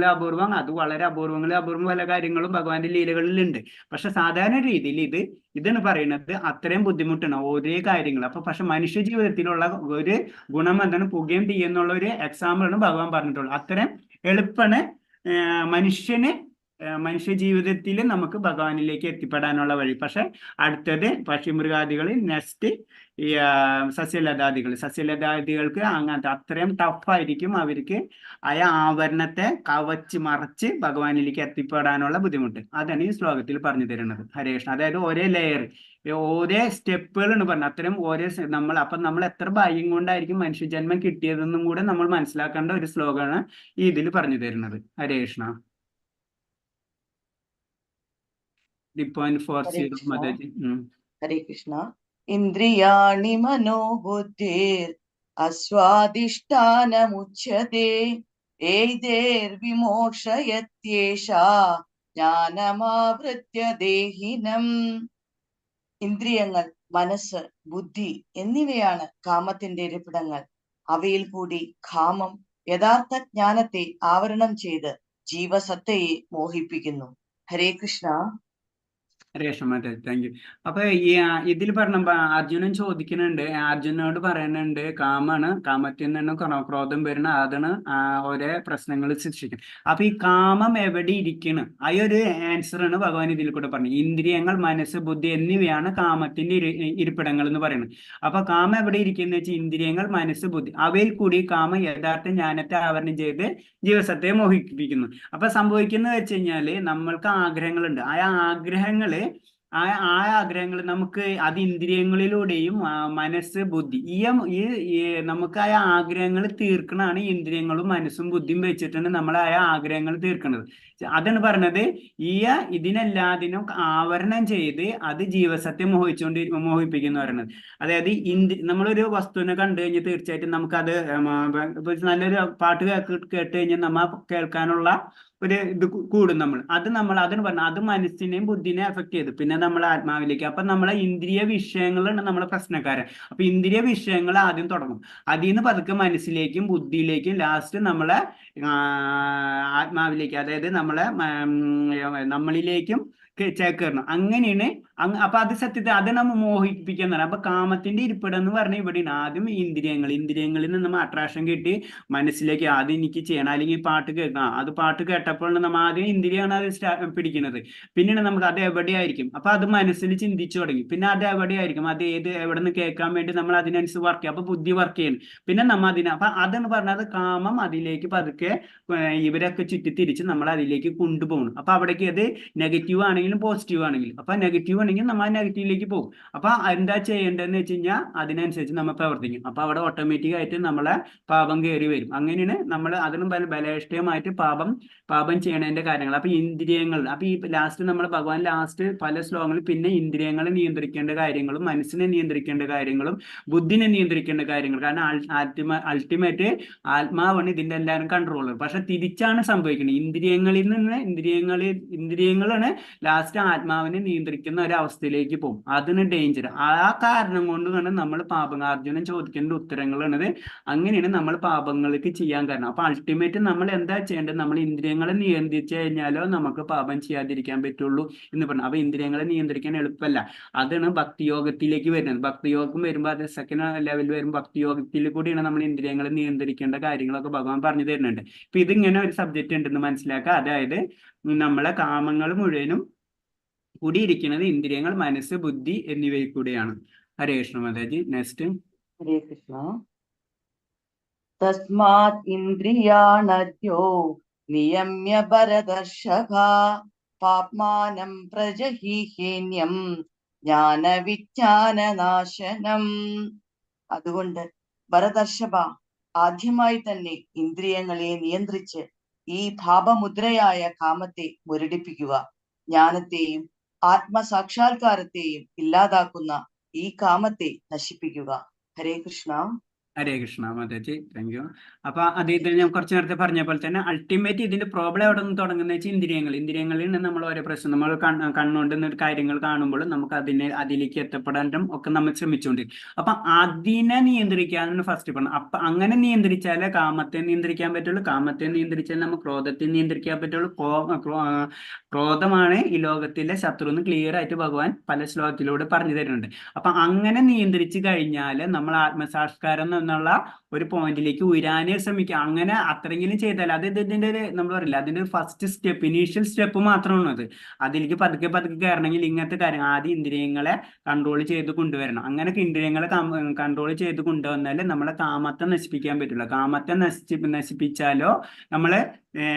അത് വളരെ അപൂർവം പല കാര്യങ്ങളും ഭഗവാന്റെ ലീലകളിലുണ്ട്. പക്ഷെ സാധാരണ രീതിയിൽ ഇതാണ് പറയുന്നത്, അത്രയും ബുദ്ധിമുട്ടാണ് ഓരോ കാര്യങ്ങൾ. അപ്പൊ പക്ഷെ മനുഷ്യ ജീവിതത്തിലുള്ള ഒരു ഗുണം എന്താണ്, പുകയും തീയെന്നുള്ള ഒരു എക്സാമ്പിളാണ് ഭഗവാൻ പറഞ്ഞിട്ടുള്ളത്. അത്രയും എളുപ്പമാണ് മനുഷ്യ ജീവിതത്തിൽ നമുക്ക് ഭഗവാനിലേക്ക് എത്തിപ്പെടാനുള്ള വഴി. പക്ഷെ അടുത്തത് പക്ഷിമൃഗാദികൾ, നെക്സ്റ്റ് ഈ സസ്യലതാദികൾക്ക് അങ്ങനത്തെ അത്രയും ടഫായിരിക്കും. അവർക്ക് ആവരണത്തെ കവച്ച് മറച്ച് ഭഗവാനിലേക്ക് എത്തിപ്പെടാനുള്ള ബുദ്ധിമുട്ട്. അതാണ് ഈ ശ്ലോകത്തിൽ പറഞ്ഞു തരുന്നത്. ഹരേ കൃഷ്ണ. അതായത് ഓരോ ലെയർ, ഓരോ സ്റ്റെപ്പുകളാണ് പറഞ്ഞത്. അത്തരം ഓരോ നമ്മൾ എത്ര ഭാഗ്യം കൊണ്ടായിരിക്കും മനുഷ്യജന്മം കിട്ടിയതെന്നും കൂടെ നമ്മൾ മനസ്സിലാക്കേണ്ട ഒരു ശ്ലോകമാണ് ഈ ഇതിൽ പറഞ്ഞു തരുന്നത്. ഹരേ കൃഷ്ണ. 3.40 മാതാജി. ഹരേ കൃഷ്ണ. ഇന്ദ്രിയാണി മനോബുദ്ധിർ അസ്വാദിഷ്ടാനമുച്യതേ ഏതേർവിമോക്ഷയത്യേഷാ ജ്ഞാനമാവൃത്യ ദേഹിനം. ഇന്ദ്രിയങ്ങൾ, മനസ്സ്, ബുദ്ധി എന്നിവയാണ് കാമത്തിന്റെ ഇരിപ്പിടങ്ങൾ. അവയിൽ കൂടി കാമം യഥാർത്ഥ ജ്ഞാനത്തെ ആവരണം ചെയ്ത് ജീവസത്തയെ മോഹിപ്പിക്കുന്നു. ഹരേ കൃഷ്ണ. Thank you. അപ്പൊ ഈ ഇതിൽ പറഞ്ഞ അർജുനൻ ചോദിക്കുന്നുണ്ട്, അർജുനോട് പറയുന്നുണ്ട് കാമത്തിൽ നിന്ന് ക്രോധം വരുന്ന അതാണ് ഓരോ പ്രശ്നങ്ങൾ സൃഷ്ടിക്കുന്നത്. അപ്പൊ ഈ കാമം എവിടെ ഇരിക്കണം, ആ ഒരു ആൻസറാണ് ഭഗവാൻ ഇതിൽ കൂടെ പറഞ്ഞത്. ഇന്ദ്രിയങ്ങൾ, മനസ്സ്, ബുദ്ധി എന്നിവയാണ് കാമത്തിന്റെ ഇരിപ്പിടങ്ങൾ എന്ന് പറയുന്നത്. അപ്പൊ കാമം എവിടെ ഇരിക്കുന്ന വെച്ചാൽ ഇന്ദ്രിയങ്ങൾ, മനസ്സ്, ബുദ്ധി, അവയിൽ കൂടി കാമം യഥാർത്ഥ ജ്ഞാനത്തെ ആവരണം ചെയ്ത് ജീവസത്തെ മോഹിപ്പിക്കുന്നു. അപ്പൊ സംഭവിക്കുന്നത് വെച്ച് കഴിഞ്ഞാല് നമ്മൾക്ക് ആഗ്രഹങ്ങളുണ്ട്. ആ ആഗ്രഹങ്ങൾ നമുക്ക് അത് ഇന്ദ്രിയങ്ങളിലൂടെയും മനസ്സ്, ബുദ്ധി ഈ നമുക്ക് ആഗ്രഹങ്ങൾ തീർക്കണതാണ് ഇന്ദ്രിയങ്ങളും മനസ്സും ബുദ്ധിയും വെച്ചിട്ടാണ് നമ്മൾ ആഗ്രഹങ്ങൾ തീർക്കുന്നത്. അതാണ് പറഞ്ഞത്. ഇതിനെല്ലാത്തിനും ആവരണം ചെയ്ത് അത് ജീവസത്യം മോഹിപ്പിക്കുന്നു പറയുന്നത്. അതായത് നമ്മളൊരു വസ്തുവിനെ കണ്ടു കഴിഞ്ഞാൽ തീർച്ചയായിട്ടും നമുക്കത് നല്ലൊരു പാട്ട് കേട്ട് കഴിഞ്ഞാൽ നമ്മ കേൾക്കാനുള്ള ഒരു ഇത് കൂടും. അതിന് പറഞ്ഞ അത് മനസ്സിനെയും ബുദ്ധിനെയും എഫക്ട് ചെയ്തു പിന്നെ നമ്മളെ ആത്മാവിലേക്ക്. അപ്പൊ നമ്മളെ ഇന്ദ്രിയ വിഷയങ്ങളാണ് നമ്മളെ പ്രശ്നക്കാരൻ. അപ്പൊ ഇന്ദ്രിയ വിഷയങ്ങൾ ആദ്യം തുടങ്ങും, അതിൽ നിന്ന് പതുക്കെ മനസ്സിലേക്കും ബുദ്ധിയിലേക്കും ലാസ്റ്റ് നമ്മളെ ആത്മാവിലേക്ക്, അതായത് നമ്മളെ നമ്മളിലേക്കും ചേക്കേറണം. അങ്ങനെയാണ്. അപ്പൊ അത് സത്യത്തെ അത് നമ്മൾ മോഹിപ്പിക്കുന്നതാണ്. അപ്പൊ കാമത്തിന്റെ ഇരിപ്പിടം എന്ന് പറഞ്ഞാൽ ഇവിടെയാണ്. ആദ്യം ഇന്ദ്രിയങ്ങളിൽ നിന്ന് നമ്മൾ അട്രാക്ഷൻ കിട്ടി മനസ്സിലേക്ക് ആദ്യം എനിക്ക് ചെയ്യണം, അല്ലെങ്കിൽ പാട്ട് കേൾക്കണം. അത് പാട്ട് കേട്ടപ്പോഴാണ് നമ്മൾ ആദ്യം ഇന്ദ്രിയാണ് അത് പിടിക്കുന്നത്. പിന്നീട് നമുക്ക് അത് എവിടെയായിരിക്കും, അപ്പൊ അത് മനസ്സിൽ ചിന്തിച്ചു തുടങ്ങി. പിന്നെ അത് എവിടെയായിരിക്കും, അത് എവിടെ നിന്ന് കേൾക്കാൻ വേണ്ടി നമ്മൾ അതിനനുസരിച്ച് വർക്ക് ചെയ്യും. അപ്പൊ ബുദ്ധി വർക്ക് ചെയ്യണം. പിന്നെ നമ്മൾ അപ്പൊ അതെന്ന് പറഞ്ഞത് കാമം അതിലേക്ക് പതുക്കെ ഇവരൊക്കെ ചുറ്റിത്തിരിച്ച് നമ്മൾ അതിലേക്ക് കൊണ്ടുപോകണം. അപ്പൊ അവിടേക്ക് അത് നെഗറ്റീവ് ആണെങ്കിലും പോസിറ്റീവ് ആണെങ്കിലും. അപ്പൊ നെഗറ്റീവ് ആണെങ്കിൽ നമ്മൾ നെഗറ്റീവിലേക്ക് പോകും. അപ്പൊ എന്താ ചെയ്യേണ്ടതെന്ന് വെച്ച് കഴിഞ്ഞാൽ അതിനനുസരിച്ച് നമ്മൾ പ്രവർത്തിക്കും. അപ്പൊ അവിടെ ഓട്ടോമാറ്റിക് ആയിട്ട് നമ്മളെ പാപം കയറി വരും. അങ്ങനെയാണ് നമ്മൾ അതിനും ബലഷ്ഠമായിട്ട് പാപം ചെയ്യണതിന്റെ കാര്യങ്ങൾ. അപ്പൊ ഇന്ദ്രിയങ്ങൾ, അപ്പൊ ഈ ലാസ്റ്റ് നമ്മൾ ഭഗവാൻ ലാസ്റ്റ് പല ശ്ലോകങ്ങളിൽ പിന്നെ ഇന്ദ്രിയങ്ങളെ നിയന്ത്രിക്കേണ്ട കാര്യങ്ങളും മനസ്സിനെ നിയന്ത്രിക്കേണ്ട കാര്യങ്ങളും ബുദ്ധിനെ നിയന്ത്രിക്കേണ്ട കാര്യങ്ങൾ. കാരണം അൾട്ടിമേറ്റ് ആത്മാവാണ് ഇതിന്റെ എല്ലാവരും കൺട്രോളർ. പക്ഷെ തിരിച്ചാണ് സംഭവിക്കുന്നത്. ഇന്ദ്രിയങ്ങളാണ് ലാസ്റ്റ് ആത്മാവിനെ നിയന്ത്രിക്കുന്ന ഒരു അവസ്ഥയിലേക്ക് പോകും. അതിന് ഡേഞ്ചർ. ആ കാരണം കൊണ്ടാണ് നമ്മൾ അർജുനൻ ചോദിക്കേണ്ട ഉത്തരങ്ങളാണത്. അങ്ങനെയാണ് നമ്മൾ പാപങ്ങൾക്ക് ചെയ്യാൻ കാരണം. അപ്പൊ അൾട്ടിമേറ്റ് നമ്മൾ എന്താ ചെയ്യേണ്ടത്, നമ്മൾ ഇന്ദ്രിയങ്ങളെ നിയന്ത്രിച്ചു കഴിഞ്ഞാലോ നമുക്ക് പാപം ചെയ്യാതിരിക്കാൻ പറ്റുള്ളൂ എന്ന് പറഞ്ഞു. അപ്പൊ ഇന്ദ്രിയങ്ങളെ നിയന്ത്രിക്കാൻ എളുപ്പമല്ല. അതാണ് ഭക്തിയോഗത്തിലേക്ക് വരുന്നത്. ഭക്തിയോഗം വരുമ്പോൾ അത് സെക്കൻഡ് ലെവൽ വരും. ഭക്തിയോഗത്തിൽ കൂടിയാണ് നമ്മൾ ഇന്ദ്രിയങ്ങളെ നിയന്ത്രിക്കേണ്ട കാര്യങ്ങളൊക്കെ ഭഗവാൻ പറഞ്ഞു തരുന്നുണ്ട്. ഇപ്പൊ ഇതിങ്ങനെ ഒരു സബ്ജക്റ്റ് ഉണ്ടെന്ന് മനസ്സിലാക്കുക. അതായത് നമ്മളെ കാമങ്ങൾ മുഴുവനും കൂടിയിരിക്കുന്നത് ഇന്ദ്രിയങ്ങൾ, മനസ്സ്, ബുദ്ധി എന്നിവയിൽ കൂടെയാണ്. ഹരേ കൃഷ്ണ മാതാജി. നെക്സ്റ്റ്. ഹരേ കൃഷ്ണ. തസ്മാത് ഇന്ദ്രിയാണദ്യോ നിയമ്യ ഭരതർഷഭ പാപ്മാനം പ്രജഹീഹേന്യം ജ്ഞാനവിജ്ഞാനനാശനം. അതുകൊണ്ട് ഭരതർഷഭ, ആദ്യമായി തന്നെ ഇന്ദ്രിയങ്ങളെ നിയന്ത്രിച്ച് ഈ ഭാവമുദ്രയായ കാമത്തെ മുരടിപ്പിക്കുക. ജ്ഞാനത്തെയും ആത്മസാക്ഷാത്കാരത്തെയും ഇല്ലാതാക്കുന്ന ഈ കാമത്തെ നശിപ്പിക്കുക. ഹരേ കൃഷ്ണ. ഹരേ കൃഷ്ണ മാതാജി. Thank you. അപ്പൊ അദ്ദേഹത്തിന് ഞാൻ കുറച്ച് നേരത്തെ പറഞ്ഞ പോലെ തന്നെ അൾട്ടിമേറ്റ് ഇതിന്റെ പ്രോബ്ലം എവിടെ നിന്ന് തുടങ്ങുന്നത് വെച്ചാൽ ഇന്ദ്രിയങ്ങളിൽ നിന്ന് നമ്മൾ ഓരോ പ്രശ്നം നമ്മൾ കണ്ണുകൊണ്ട് കാര്യങ്ങൾ കാണുമ്പോൾ നമുക്ക് അതിലേക്ക് എത്തപ്പെടാനും ഒക്കെ നമ്മൾ ശ്രമിച്ചുകൊണ്ടിരിക്കും. അപ്പൊ അതിനെ നിയന്ത്രിക്കാനാണ് ഫസ്റ്റ് പറഞ്ഞത്. അപ്പൊ അങ്ങനെ നിയന്ത്രിച്ചാലേ കാമത്തെ നിയന്ത്രിക്കാൻ പറ്റുള്ളൂ. കാമത്തെ നിയന്ത്രിച്ചാൽ നമുക്ക് ക്രോധത്തെ നിയന്ത്രിക്കാൻ പറ്റുള്ളൂ. ക്രോധമാണ് ഈ ലോകത്തിലെ ശത്രു എന്ന് ക്ലിയർ ആയിട്ട് ഭഗവാൻ പല ശ്ലോകത്തിലൂടെ പറഞ്ഞു തരുന്നുണ്ട്. അപ്പൊ അങ്ങനെ നിയന്ത്രിച്ചു കഴിഞ്ഞാൽ നമ്മൾ ആത്മസാക്ഷാത്കാരം എന്നുള്ള ഒരു പോയിന്റിലേക്ക് ഉയരാനേ ശ്രമിക്കുക. അങ്ങനെ അത്രയെങ്കിലും ചെയ്താൽ അത് ഇതിന്റെ നമ്മൾ പറയില്ല, അതിന്റെ ഫസ്റ്റ് സ്റ്റെപ്പ്, ഇനീഷ്യൽ സ്റ്റെപ്പ് മാത്രമാണ് അത്. അതിലേക്ക് പതുക്കെ കയറണമെങ്കിൽ ഇങ്ങനത്തെ കാര്യം ആദ്യം ഇന്ദ്രിയങ്ങളെ കൺട്രോൾ ചെയ്ത് കൊണ്ടുവരണം. അങ്ങനെ ഇന്ദ്രിയങ്ങളെ കൺട്രോൾ ചെയ്ത് കൊണ്ടുവന്നാലേ നമ്മളെ കാമത്തെ നശിപ്പിക്കാൻ പറ്റുള്ളൂ. കാമത്തെ നശിപ്പിച്ചാലോ നമ്മള്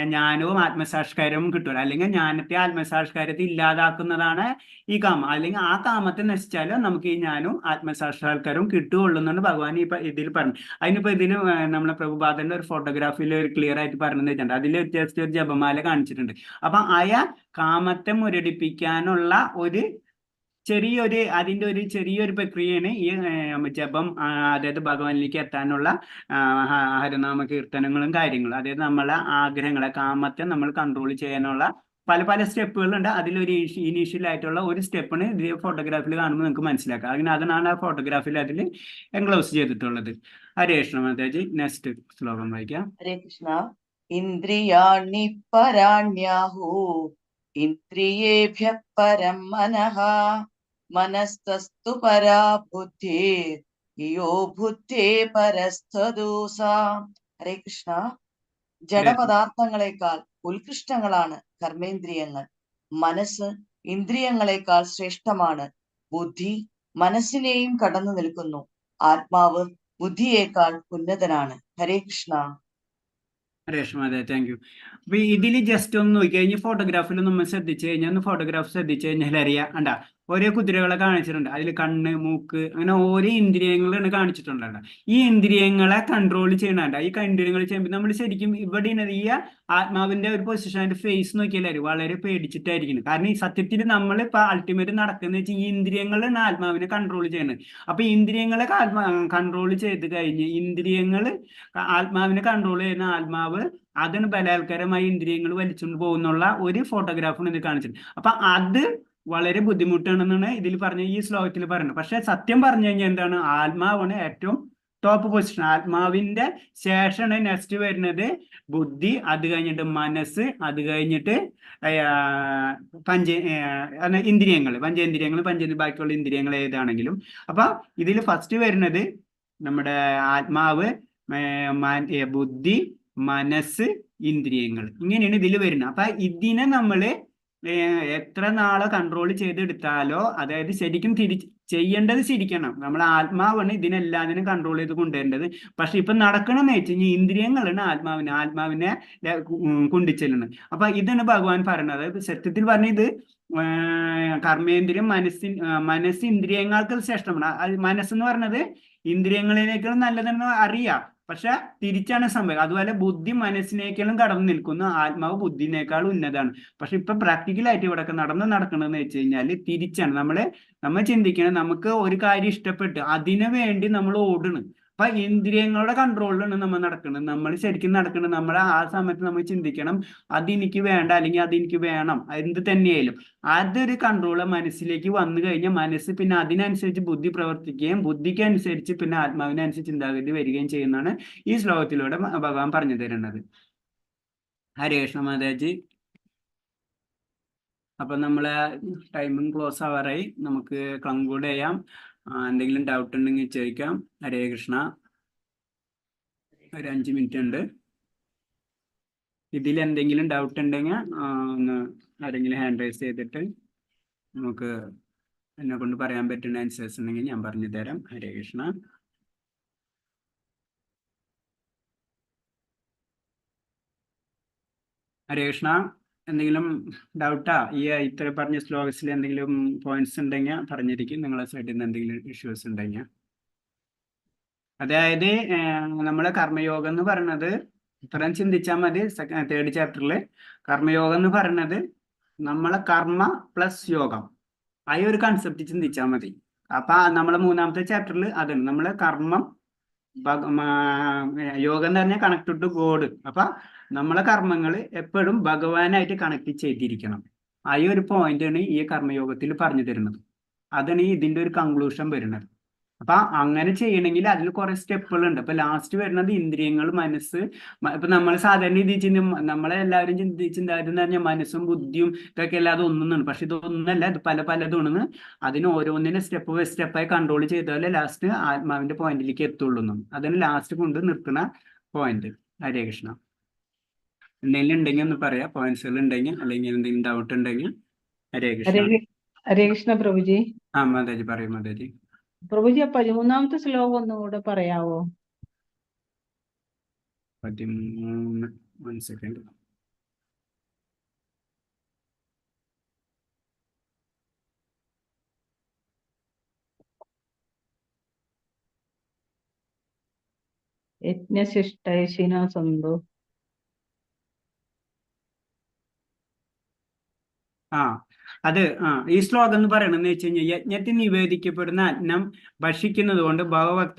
ജ്ഞാനവും ആത്മസാക്ഷാത്കാരവും കിട്ടുള്ളൂ. അല്ലെങ്കിൽ ജ്ഞാനത്തെ ആത്മസാക്ഷാത്കാരത്തെ ഇല്ലാതാക്കുന്നതാണ് ഈ കാമം. അല്ലെങ്കിൽ ആ കാമത്തെ നശിച്ചാലോ നമുക്ക് ഈ ജ്ഞാനവും ആത്മസാക്ഷാത്കാരവും കിട്ടുകയുള്ളൂ എന്നാണ് ഭഗവാൻ ഇതിൽ പറഞ്ഞു. അതിനിപ്പോ ഇതിന് നമ്മളെ പ്രഭുപാദന്റെ ഒരു ഫോട്ടോഗ്രാഫിയിൽ ഒരു ക്ലിയർ ആയിട്ട് പറഞ്ഞു വെച്ചിട്ടുണ്ട്. അതിൽ ജസ്റ്റ് ഒരു ജപമാല കാണിച്ചിട്ടുണ്ട്. അപ്പൊ കാമത്തെ മുരടിപ്പിക്കാനുള്ള അതിന്റെ ഒരു ചെറിയൊരു പ്രക്രിയയാണ് ഈ ജപം. അതായത് ഭഗവാനിലേക്ക് എത്താനുള്ള ഹരനാമ കീർത്തനങ്ങളും കാര്യങ്ങളും. അതായത് നമ്മളെ ആഗ്രഹങ്ങളെ, കാമത്തെ നമ്മൾ കൺട്രോൾ ചെയ്യാനുള്ള പല സ്റ്റെപ്പുകളുണ്ട്. അതിലൊരു ഇനീഷ്യൽ ആയിട്ടുള്ള ഒരു സ്റ്റെപ്പാണ് ഇത് ഫോട്ടോഗ്രാഫിൽ കാണുമ്പോൾ നിങ്ങൾക്ക് മനസ്സിലാക്കാം. അതാണ് ആ ഫോട്ടോഗ്രാഫിൽ അതിൽ എൻക്ലോസ് ചെയ്തിട്ടുള്ളത്. ഹരേ കൃഷ്ണ മാതാജി. നെക്സ്റ്റ് ശ്ലോകം വായിക്കാം. ഹരേ കൃഷ്ണ. ഇന്ദ്രിയാണി പരാണ്യാഹു ഇന്ദ്രിയേഭ്യ പരം മനഃ മനസ്തസ്തു പരാ ബുദ്ധിർ യോ ബുദ്ധേ പരസ്തദൂസ. ഹരേ കൃഷ്ണ. ജഡപദാർത്ഥങ്ങളെക്കാൾ ഉത്കൃഷ്ടങ്ങളാണ് കർമ്മേന്ദ്രിയങ്ങൾ. മനസ്സ് ഇന്ദ്രിയങ്ങളെക്കാൾ ശ്രേഷ്ഠമാണ്. ബുദ്ധി മനസ്സിനെയും കടന്നു നിൽക്കുന്നു. ആത്മാവ് ബുദ്ധിയേക്കാൾ ഉന്നതനാണ്. ഹരേ കൃഷ്ണ. രേഷ്മ, അതെ, താങ്ക് യു. അപ്പൊ ഇതിൽ ജസ്റ്റ് ഒന്ന് നോക്കി കഴിഞ്ഞാൽ ഫോട്ടോഗ്രാഫിൽ നമ്മൾ ശ്രദ്ധിച്ചു കഴിഞ്ഞാൽ അറിയാം. ഓരോ കുതിരകളെ കാണിച്ചിട്ടുണ്ട്. അതിൽ കണ്ണ്, മൂക്ക്, അങ്ങനെ ഓരോ ഇന്ദ്രിയങ്ങളാണ് കാണിച്ചിട്ടുണ്ട്. ഈ ഇന്ദ്രിയങ്ങളെ കൺട്രോൾ ചെയ്യണുണ്ട്. ഈ ഇന്ദ്രിയങ്ങൾ ചെയ്യുമ്പോൾ നമ്മൾ ശരിക്കും ഇവിടെ ഈ ആത്മാവിന്റെ ഒരു പൊസിഷൻ, അതിന്റെ ഫേസ് നോക്കിയാലും വളരെ പേടിച്ചിട്ടായിരിക്കുന്നത്. കാരണം ഈ സത്യത്തിൽ നമ്മൾ ഇപ്പൊ അൾട്ടിമേറ്റ് നടക്കുന്ന വെച്ചാൽ ഈ ഇന്ദ്രിയങ്ങളാണ് ആത്മാവിനെ കൺട്രോൾ ചെയ്യുന്നത്. അപ്പൊ ഇന്ദ്രിയങ്ങളെ കൺട്രോൾ ചെയ്ത് കഴിഞ്ഞ് ഇന്ദ്രിയങ്ങൾ ആത്മാവിനെ കൺട്രോൾ ചെയ്യുന്ന ആത്മാവ് അതിന് ബലാത്കാരമായി ഇന്ദ്രിയങ്ങൾ വലിച്ചുകൊണ്ട് പോകുന്നുള്ള ഒരു ഫോട്ടോഗ്രാഫാണ് ഇത് കാണിച്ചത്. അപ്പൊ അത് വളരെ ബുദ്ധിമുട്ടാണെന്നാണ് ഇതിൽ പറഞ്ഞ ഈ ശ്ലോകത്തിൽ പറയുന്നത്. പക്ഷെ സത്യം പറഞ്ഞു കഴിഞ്ഞാൽ എന്താണ്, ആത്മാവാണ് ഏറ്റവും ടോപ്പ് പൊസിഷൻ. ആത്മാവിന്റെ ശേഷമാണ് നെക്സ്റ്റ് വരുന്നത് ബുദ്ധി, അത് കഴിഞ്ഞിട്ട് മനസ്സ്, അത് കഴിഞ്ഞിട്ട് ഇന്ദ്രിയങ്ങൾ, പഞ്ചേന്ദ്രിയങ്ങൾ, ബാക്കിയുള്ള ഇന്ദ്രിയങ്ങൾ ഏതാണെങ്കിലും. അപ്പൊ ഇതിൽ ഫസ്റ്റ് വരുന്നത് നമ്മുടെ ആത്മാവ്, ബുദ്ധി, മനസ്സ്, ഇന്ദ്രിയങ്ങൾ, ഇങ്ങനെയാണ് ഇതിൽ വരുന്നത്. അപ്പൊ ഇതിനെ നമ്മള് എത്ര നാളെ കൺട്രോൾ ചെയ്തെടുത്താലോ, അതായത് ശരിക്കും ചെയ്യേണ്ടത് ശരിക്കണം. നമ്മൾ ആത്മാവാണ് ഇതിനെല്ലാത്തിനും കൺട്രോൾ ചെയ്ത് കൊണ്ടുവരേണ്ടത്. പക്ഷെ ഇപ്പൊ നടക്കണമെന്ന് വെച്ച് കഴിഞ്ഞാൽ ഇന്ദ്രിയങ്ങളാണ് ആത്മാവിനെ കൊണ്ടിച്ചെല്ലുന്നത്. അപ്പൊ ഇതാണ് ഭഗവാൻ പറയുന്നത്. സത്യത്തിൽ പറഞ്ഞ ഇത് കർമ്മേന്ദ്രിയം, മനസ്സ് ഇന്ദ്രിയങ്ങൾക്ക് ശ്രേഷ്ഠമാണ്. മനസ്സെന്ന് പറഞ്ഞത് ഇന്ദ്രിയങ്ങളിനേക്കാളും നല്ലതെന്ന് അറിയാം, പക്ഷെ തിരിച്ചാണ് സംഭവം. അതുപോലെ ബുദ്ധി മനസ്സിനേക്കാളും കടന്നു നിൽക്കുന്നു, ആത്മാവ് ബുദ്ധിനേക്കാളും ഉന്നതാണ്. പക്ഷെ ഇപ്പൊ പ്രാക്ടിക്കലായിട്ട് ഇവിടെ നടക്കണമെന്ന് വെച്ച് കഴിഞ്ഞാൽ തിരിച്ചാണ്. നമ്മൾ ചിന്തിക്കണം, നമുക്ക് ഒരു കാര്യം ഇഷ്ടപ്പെട്ട് അതിനു വേണ്ടി നമ്മൾ ഓടണം. അപ്പൊ ഇന്ദ്രിയങ്ങളുടെ കൺട്രോളിലാണ് നമ്മൾ നടക്കുന്നത്. നമ്മൾ ശരിക്കും നടക്കുന്നത്, നമ്മൾ ആ സമയത്ത് നമ്മൾ ചിന്തിക്കണം അതെനിക്ക് വേണ്ട, അല്ലെങ്കിൽ അതെനിക്ക് വേണം, എന്ത് തന്നെയായാലും അതൊരു കൺട്രോള് മനസ്സിലേക്ക് വന്നു കഴിഞ്ഞാൽ മനസ്സ് പിന്നെ അതിനനുസരിച്ച് ബുദ്ധി പ്രവർത്തിക്കുകയും ബുദ്ധിക്ക് അനുസരിച്ച് പിന്നെ ആത്മാവിനനുസരിച്ച് ചിന്താഗതി വരികയും ചെയ്യുന്നതാണ് ഈ ശ്ലോകത്തിലൂടെ ഭഗവാൻ പറഞ്ഞു തരുന്നത്. ഹരേ കൃഷ്ണ മാതാജി. അപ്പൊ നമ്മളെ ടൈമിംഗ് ക്ലോസ് ആവാറായി, നമുക്ക് കൺക്ലൂഡ് ചെയ്യാം. എന്തെങ്കിലും ഡൗട്ട് ഉണ്ടെങ്കിൽ ചോദിക്കാം. ഹരേ കൃഷ്ണ. ഒരു 5 മിനിറ്റ് ഉണ്ട്. ഇതിൽ എന്തെങ്കിലും ഡൗട്ട് ഉണ്ടെങ്കിൽ ഒന്ന് ആരെങ്കിലും ഹാൻഡ് റൈസ് ചെയ്തിട്ട് നമുക്ക് എന്നെ കൊണ്ട് പറയാൻ പറ്റുന്ന ആൻസേഴ്സ് ഉണ്ടെങ്കിൽ ഞാൻ പറഞ്ഞു തരാം. ഹരേ കൃഷ്ണ. ഹരേ കൃഷ്ണ. എന്തെങ്കിലും ഡൗട്ടാ ഈ ഇത്ര പറഞ്ഞ ശ്ലോകസിൽ എന്തെങ്കിലും പോയിന്റ്സ് ഉണ്ടെങ്കിൽ പറഞ്ഞിരിക്കും. നിങ്ങളെ സൈഡിൽ നിന്ന് എന്തെങ്കിലും ഇഷ്യൂസ് ഉണ്ടെങ്കിൽ. അതായത് നമ്മളെ കർമ്മയോഗം എന്ന് പറയുന്നത് ഇത്രയും ചിന്തിച്ചാൽ മതി. 3rd ചാപ്റ്ററിൽ കർമ്മയോഗം എന്ന് പറയുന്നത് നമ്മളെ കർമ്മ പ്ലസ് യോഗം, ആ ഒരു കൺസെപ്റ്റ് ചിന്തിച്ചാൽ മതി. അപ്പൊ നമ്മളെ 3ാമത്തെ ചാപ്റ്ററിൽ അതാണ് നമ്മളെ കർമ്മം, യോഗം എന്ന് പറഞ്ഞാൽ കണക്ട് ടു ഗോഡ്. അപ്പൊ നമ്മളെ കർമ്മങ്ങൾ എപ്പോഴും ഭഗവാനായിട്ട് കണക്ട് ചെയ്തിരിക്കണം. ആ ഒരു പോയിന്റാണ് ഈ കർമ്മയോഗത്തിൽ പറഞ്ഞു തരുന്നത്. അതാണ് ഇതിന്റെ ഒരു കൺക്ലൂഷൻ വരുന്നത്. അപ്പൊ അങ്ങനെ ചെയ്യണമെങ്കിൽ അതിൽ കുറെ സ്റ്റെപ്പുകളുണ്ട്. അപ്പൊ ലാസ്റ്റ് വരുന്നത് ഇന്ദ്രിയങ്ങൾ, മനസ്സ്. ഇപ്പൊ നമ്മൾ സാധാരണ രീതിയിൽ നമ്മളെ എല്ലാവരും ചിന്താഗതി എന്ന് പറഞ്ഞാൽ മനസ്സും ബുദ്ധിയും ഇതൊക്കെ അല്ലാതെ ഒന്നൊന്നാണ്. പക്ഷെ ഇതൊന്നല്ല, ഇത് പലതുമാണ്. അതിന് ഓരോന്നിനെ സ്റ്റെപ്പായി കൺട്രോൾ ചെയ്താലേ ലാസ്റ്റ് ആത്മാവിന്റെ പോയിന്റിലേക്ക് എത്തുള്ളൂ. അതിന് ലാസ്റ്റ് കൊണ്ട് നിർത്തുന്ന പോയിന്റ്. ഹരേ കൃഷ്ണ. എന്തെങ്കിലും ഉണ്ടെങ്കിൽ ഒന്ന് പറയാം, പോയിന്റ്സുകൾ ഉണ്ടെങ്കിൽ, അല്ലെങ്കിൽ എന്തെങ്കിലും ഡൗട്ട് ഉണ്ടെങ്കിൽ. ഹരേ കൃഷ്ണ. ഹരേ കൃഷ്ണ പ്രഭുജി. മാതാജി പറയും. മാതാജി. പ്രഭുജി, 13ാമത്തെ ശ്ലോകം ഒന്നുകൂടെ പറയാവോ? 13. 1 സെക്കൻഡ്. യജ്ഞശിഷ്ടൈശിന സന്തോ. ഈ ശ്ലോകം എന്ന് പറയണെന്ന് വെച്ച് കഴിഞ്ഞാൽ യജ്ഞത്തിൽ നിവേദിക്കപ്പെടുന്ന അന്നം ഭക്ഷിക്കുന്നത് കൊണ്ട് ഭഗവത്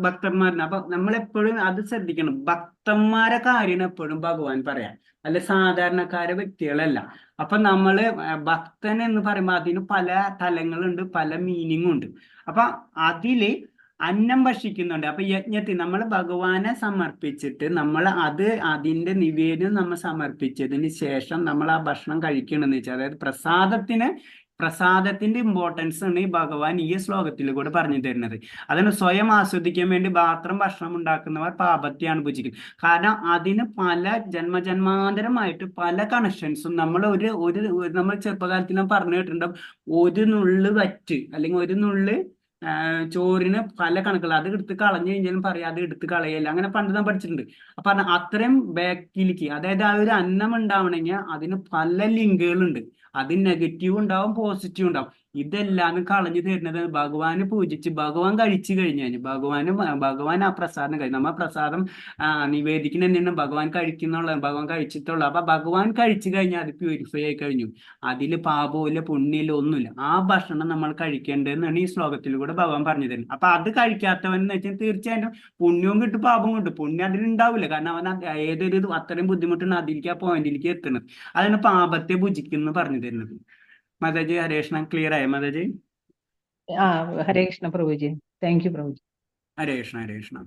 ഭക്തന്മാരിന്. അപ്പൊ നമ്മളെപ്പോഴും അത് ശ്രദ്ധിക്കണം. ഭക്തന്മാരെ കാര്യം എപ്പോഴും ഭഗവാൻ പറയാം, അല്ല സാധാരണക്കാരെ വ്യക്തികളല്ല. അപ്പൊ നമ്മള് ഭക്തൻ എന്ന് പറയുമ്പോൾ അതിന് പല തലങ്ങളുണ്ട്, പല മീനിങ് ഉണ്ട്. അപ്പൊ അതില് അന്നം ഭക്ഷിക്കുന്നുണ്ട്. അപ്പൊ യജ്ഞത്തിൽ നമ്മൾ ഭഗവാനെ സമർപ്പിച്ചിട്ട് നമ്മൾ അതിന്റെ നിവേദ്യം നമ്മൾ സമർപ്പിച്ചതിന് ശേഷം നമ്മൾ ആ ഭക്ഷണം കഴിക്കണമെന്ന് വെച്ചാൽ, അതായത് പ്രസാദത്തിന്റെ ഇമ്പോർട്ടൻസ് ആണ് ഈ ഭഗവാൻ ഈ ശ്ലോകത്തിൽ കൂടെ പറഞ്ഞു തരുന്നത്. അതിന് സ്വയം ആസ്വദിക്കാൻ വേണ്ടി മാത്രം ഭക്ഷണം ഉണ്ടാക്കുന്നവർ പാപത്തെ അനുഭവിക്കും. കാരണം അതിന് പല ജന്മജന്മാന്തരമായിട്ട് പല കണക്ഷൻസും നമ്മൾ നമ്മൾ ചെറുപ്പകാലത്തിൽ പറഞ്ഞു കേട്ടിട്ടുണ്ടാവും. ഒരു നുള്ള് വറ്റ് അല്ലെങ്കിൽ ഒരു നുള്ള് ചോറിന് പല കണക്കുകൾ, അത് എടുത്ത് കളഞ്ഞു കഴിഞ്ഞാലും പറയാം അത് എടുത്ത് കളയല്ല, അങ്ങനെ പണ്ട് ഞാൻ പഠിച്ചിട്ടുണ്ട്. അപ്പൊ അത്രയും ബാക്കിലേക്ക്, അതായത് ആ ഒരു അന്നം ഉണ്ടാവണമെങ്കിൽ അതിന് പല ലിങ്കുകളുണ്ട്. അത് നെഗറ്റീവ് ഉണ്ടാവും, പോസിറ്റീവ് ഉണ്ടാവും. ഇതെല്ലാം കളഞ്ഞു തരുന്നത് ഭഗവാന് പൂജിച്ച് ഭഗവാൻ കഴിച്ചു കഴിഞ്ഞാൽ ഭഗവാൻ ആ പ്രസാദം കഴിക്കും. നമ്മ പ്രസാദം നിവേദിക്കുന്ന തന്നെയാണ് ഭഗവാൻ കഴിക്കുന്നുള്ള, ഭഗവാൻ കഴിച്ചിട്ടുള്ള. അപ്പൊ ഭഗവാൻ കഴിച്ചു കഴിഞ്ഞാൽ അത് പ്യൂരിഫൈ ആയി കഴിഞ്ഞു. അതിൽ പാപമില്ല, പുണ്യമില്ല, ഒന്നുമില്ല. ആ ഭക്ഷണം നമ്മൾ കഴിക്കേണ്ടതെന്നാണ് ഈ ശ്ലോകത്തിലൂടെ ഭഗവാൻ പറഞ്ഞു തരുന്നത്. അപ്പൊ അത് കഴിക്കാത്തവൻ എന്ന് വെച്ചാൽ തീർച്ചയായിട്ടും പുണ്യവും കിട്ടും, പാപവും കിട്ടും. പുണ്യം അതിലുണ്ടാവില്ല, കാരണം അവൻ ഏതൊരു അത്രയും ബുദ്ധിമുട്ടുണ്ട് അതിലേക്ക്, ആ പോയിന്റിലേക്ക് എത്തുന്നത്. അതിന് പാപത്തെ ഭുജിക്കുന്നു പറഞ്ഞു തരുന്നത്. മാതാജി ഹരേ കൃഷ്ണ, ക്ലിയർ ആയോ മാതാജി? ഹരേ കൃഷ്ണ പ്രഭുജി, താങ്ക് യു പ്രഭുജി. ഹരേ കൃഷ്ണ, ഹരേ കൃഷ്ണ.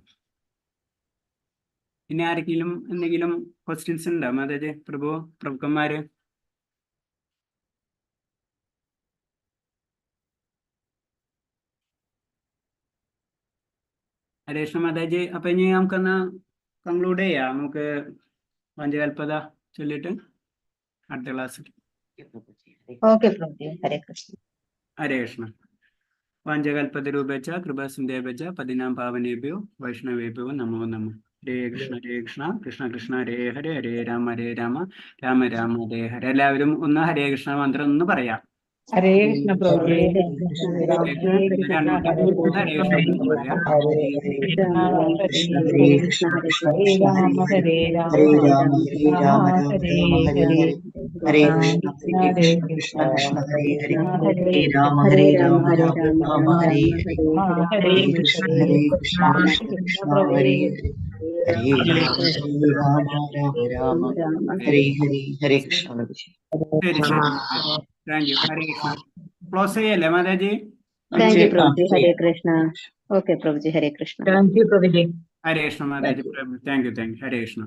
ഇനി ആരെങ്കിലും എന്തെങ്കിലും ക്വസ്റ്റ്യൻസ് ഉണ്ടോ മാതാജി? പ്രഭുക്കന്മാര്? ഹരേ കൃഷ്ണ മാതാജി. അപ്പൊ ഇനി നമുക്കൊന്ന് കൺക്ലൂഡ് ചെയ്യാം. നമുക്ക് പഞ്ചകൽപ്പത ചൊല്ലിട്ട് അടുത്ത ക്ലാസ്സിൽ. ഓക്കെ പ്രഭുജി. ഹരേ കൃഷ്ണ. ഹരേ കൃഷ്ണ. പഞ്ചകൽപ്പതരൂപേച്ച കൃപാസിന്ധേഭ്യച്ച പതിനാം പാവനേഭ്യോ വൈഷ്ണവേഭ്യോ നമോ നമഃ. ഹരേ കൃഷ്ണ, ഹരേ കൃഷ്ണ, കൃഷ്ണ കൃഷ്ണ ഹരേ ഹരേ, ഹരേ രാമ രാമ രാമ ഹരേ ഹരേ. എല്ലാവരും ഒന്ന് ഹരേ കൃഷ്ണ മന്ത്രം ഒന്ന് പറയാം. ഹരേ കൃഷ്ണ പ്രഭുജി. ഹരേ കൃഷ്ണ, ഹരേ കൃഷ്ണ, ഹരേ കൃഷ്ണ പറയാം. ഹരേ കൃഷ്ണ, ഹരേ രാമ ഹരേ രാമ, രാമ ഹരേ ഹരേ, ഹരേ കൃഷ്ണ, കൃഷ്ണ ഹരേ ഹരേ, ഹരേ രാമ രാമ, രാമ ഹരേ ഹരേ, ഹരേ കൃഷ്ണ, കൃഷ്ണ ഹരേ ഹരേ, ഹരേ രാമ രാമ, ഹരേ ഹരേ, ഹരേ കൃഷ്ണ. ശരി ശരി, thank you. Hare Krishna. Close ചെയ്യല്ലേ മാതാജി? താങ്ക് യു പ്രഭുജി. ഹരേ കൃഷ്ണ. ഓക്കെ പ്രഭുജി. ഹരേ കൃഷ്ണ. താങ്ക് യു പ്രഭുജി. ഹരേ കൃഷ്ണ മാതാജി. Thank you. ഹരേ കൃഷ്ണ.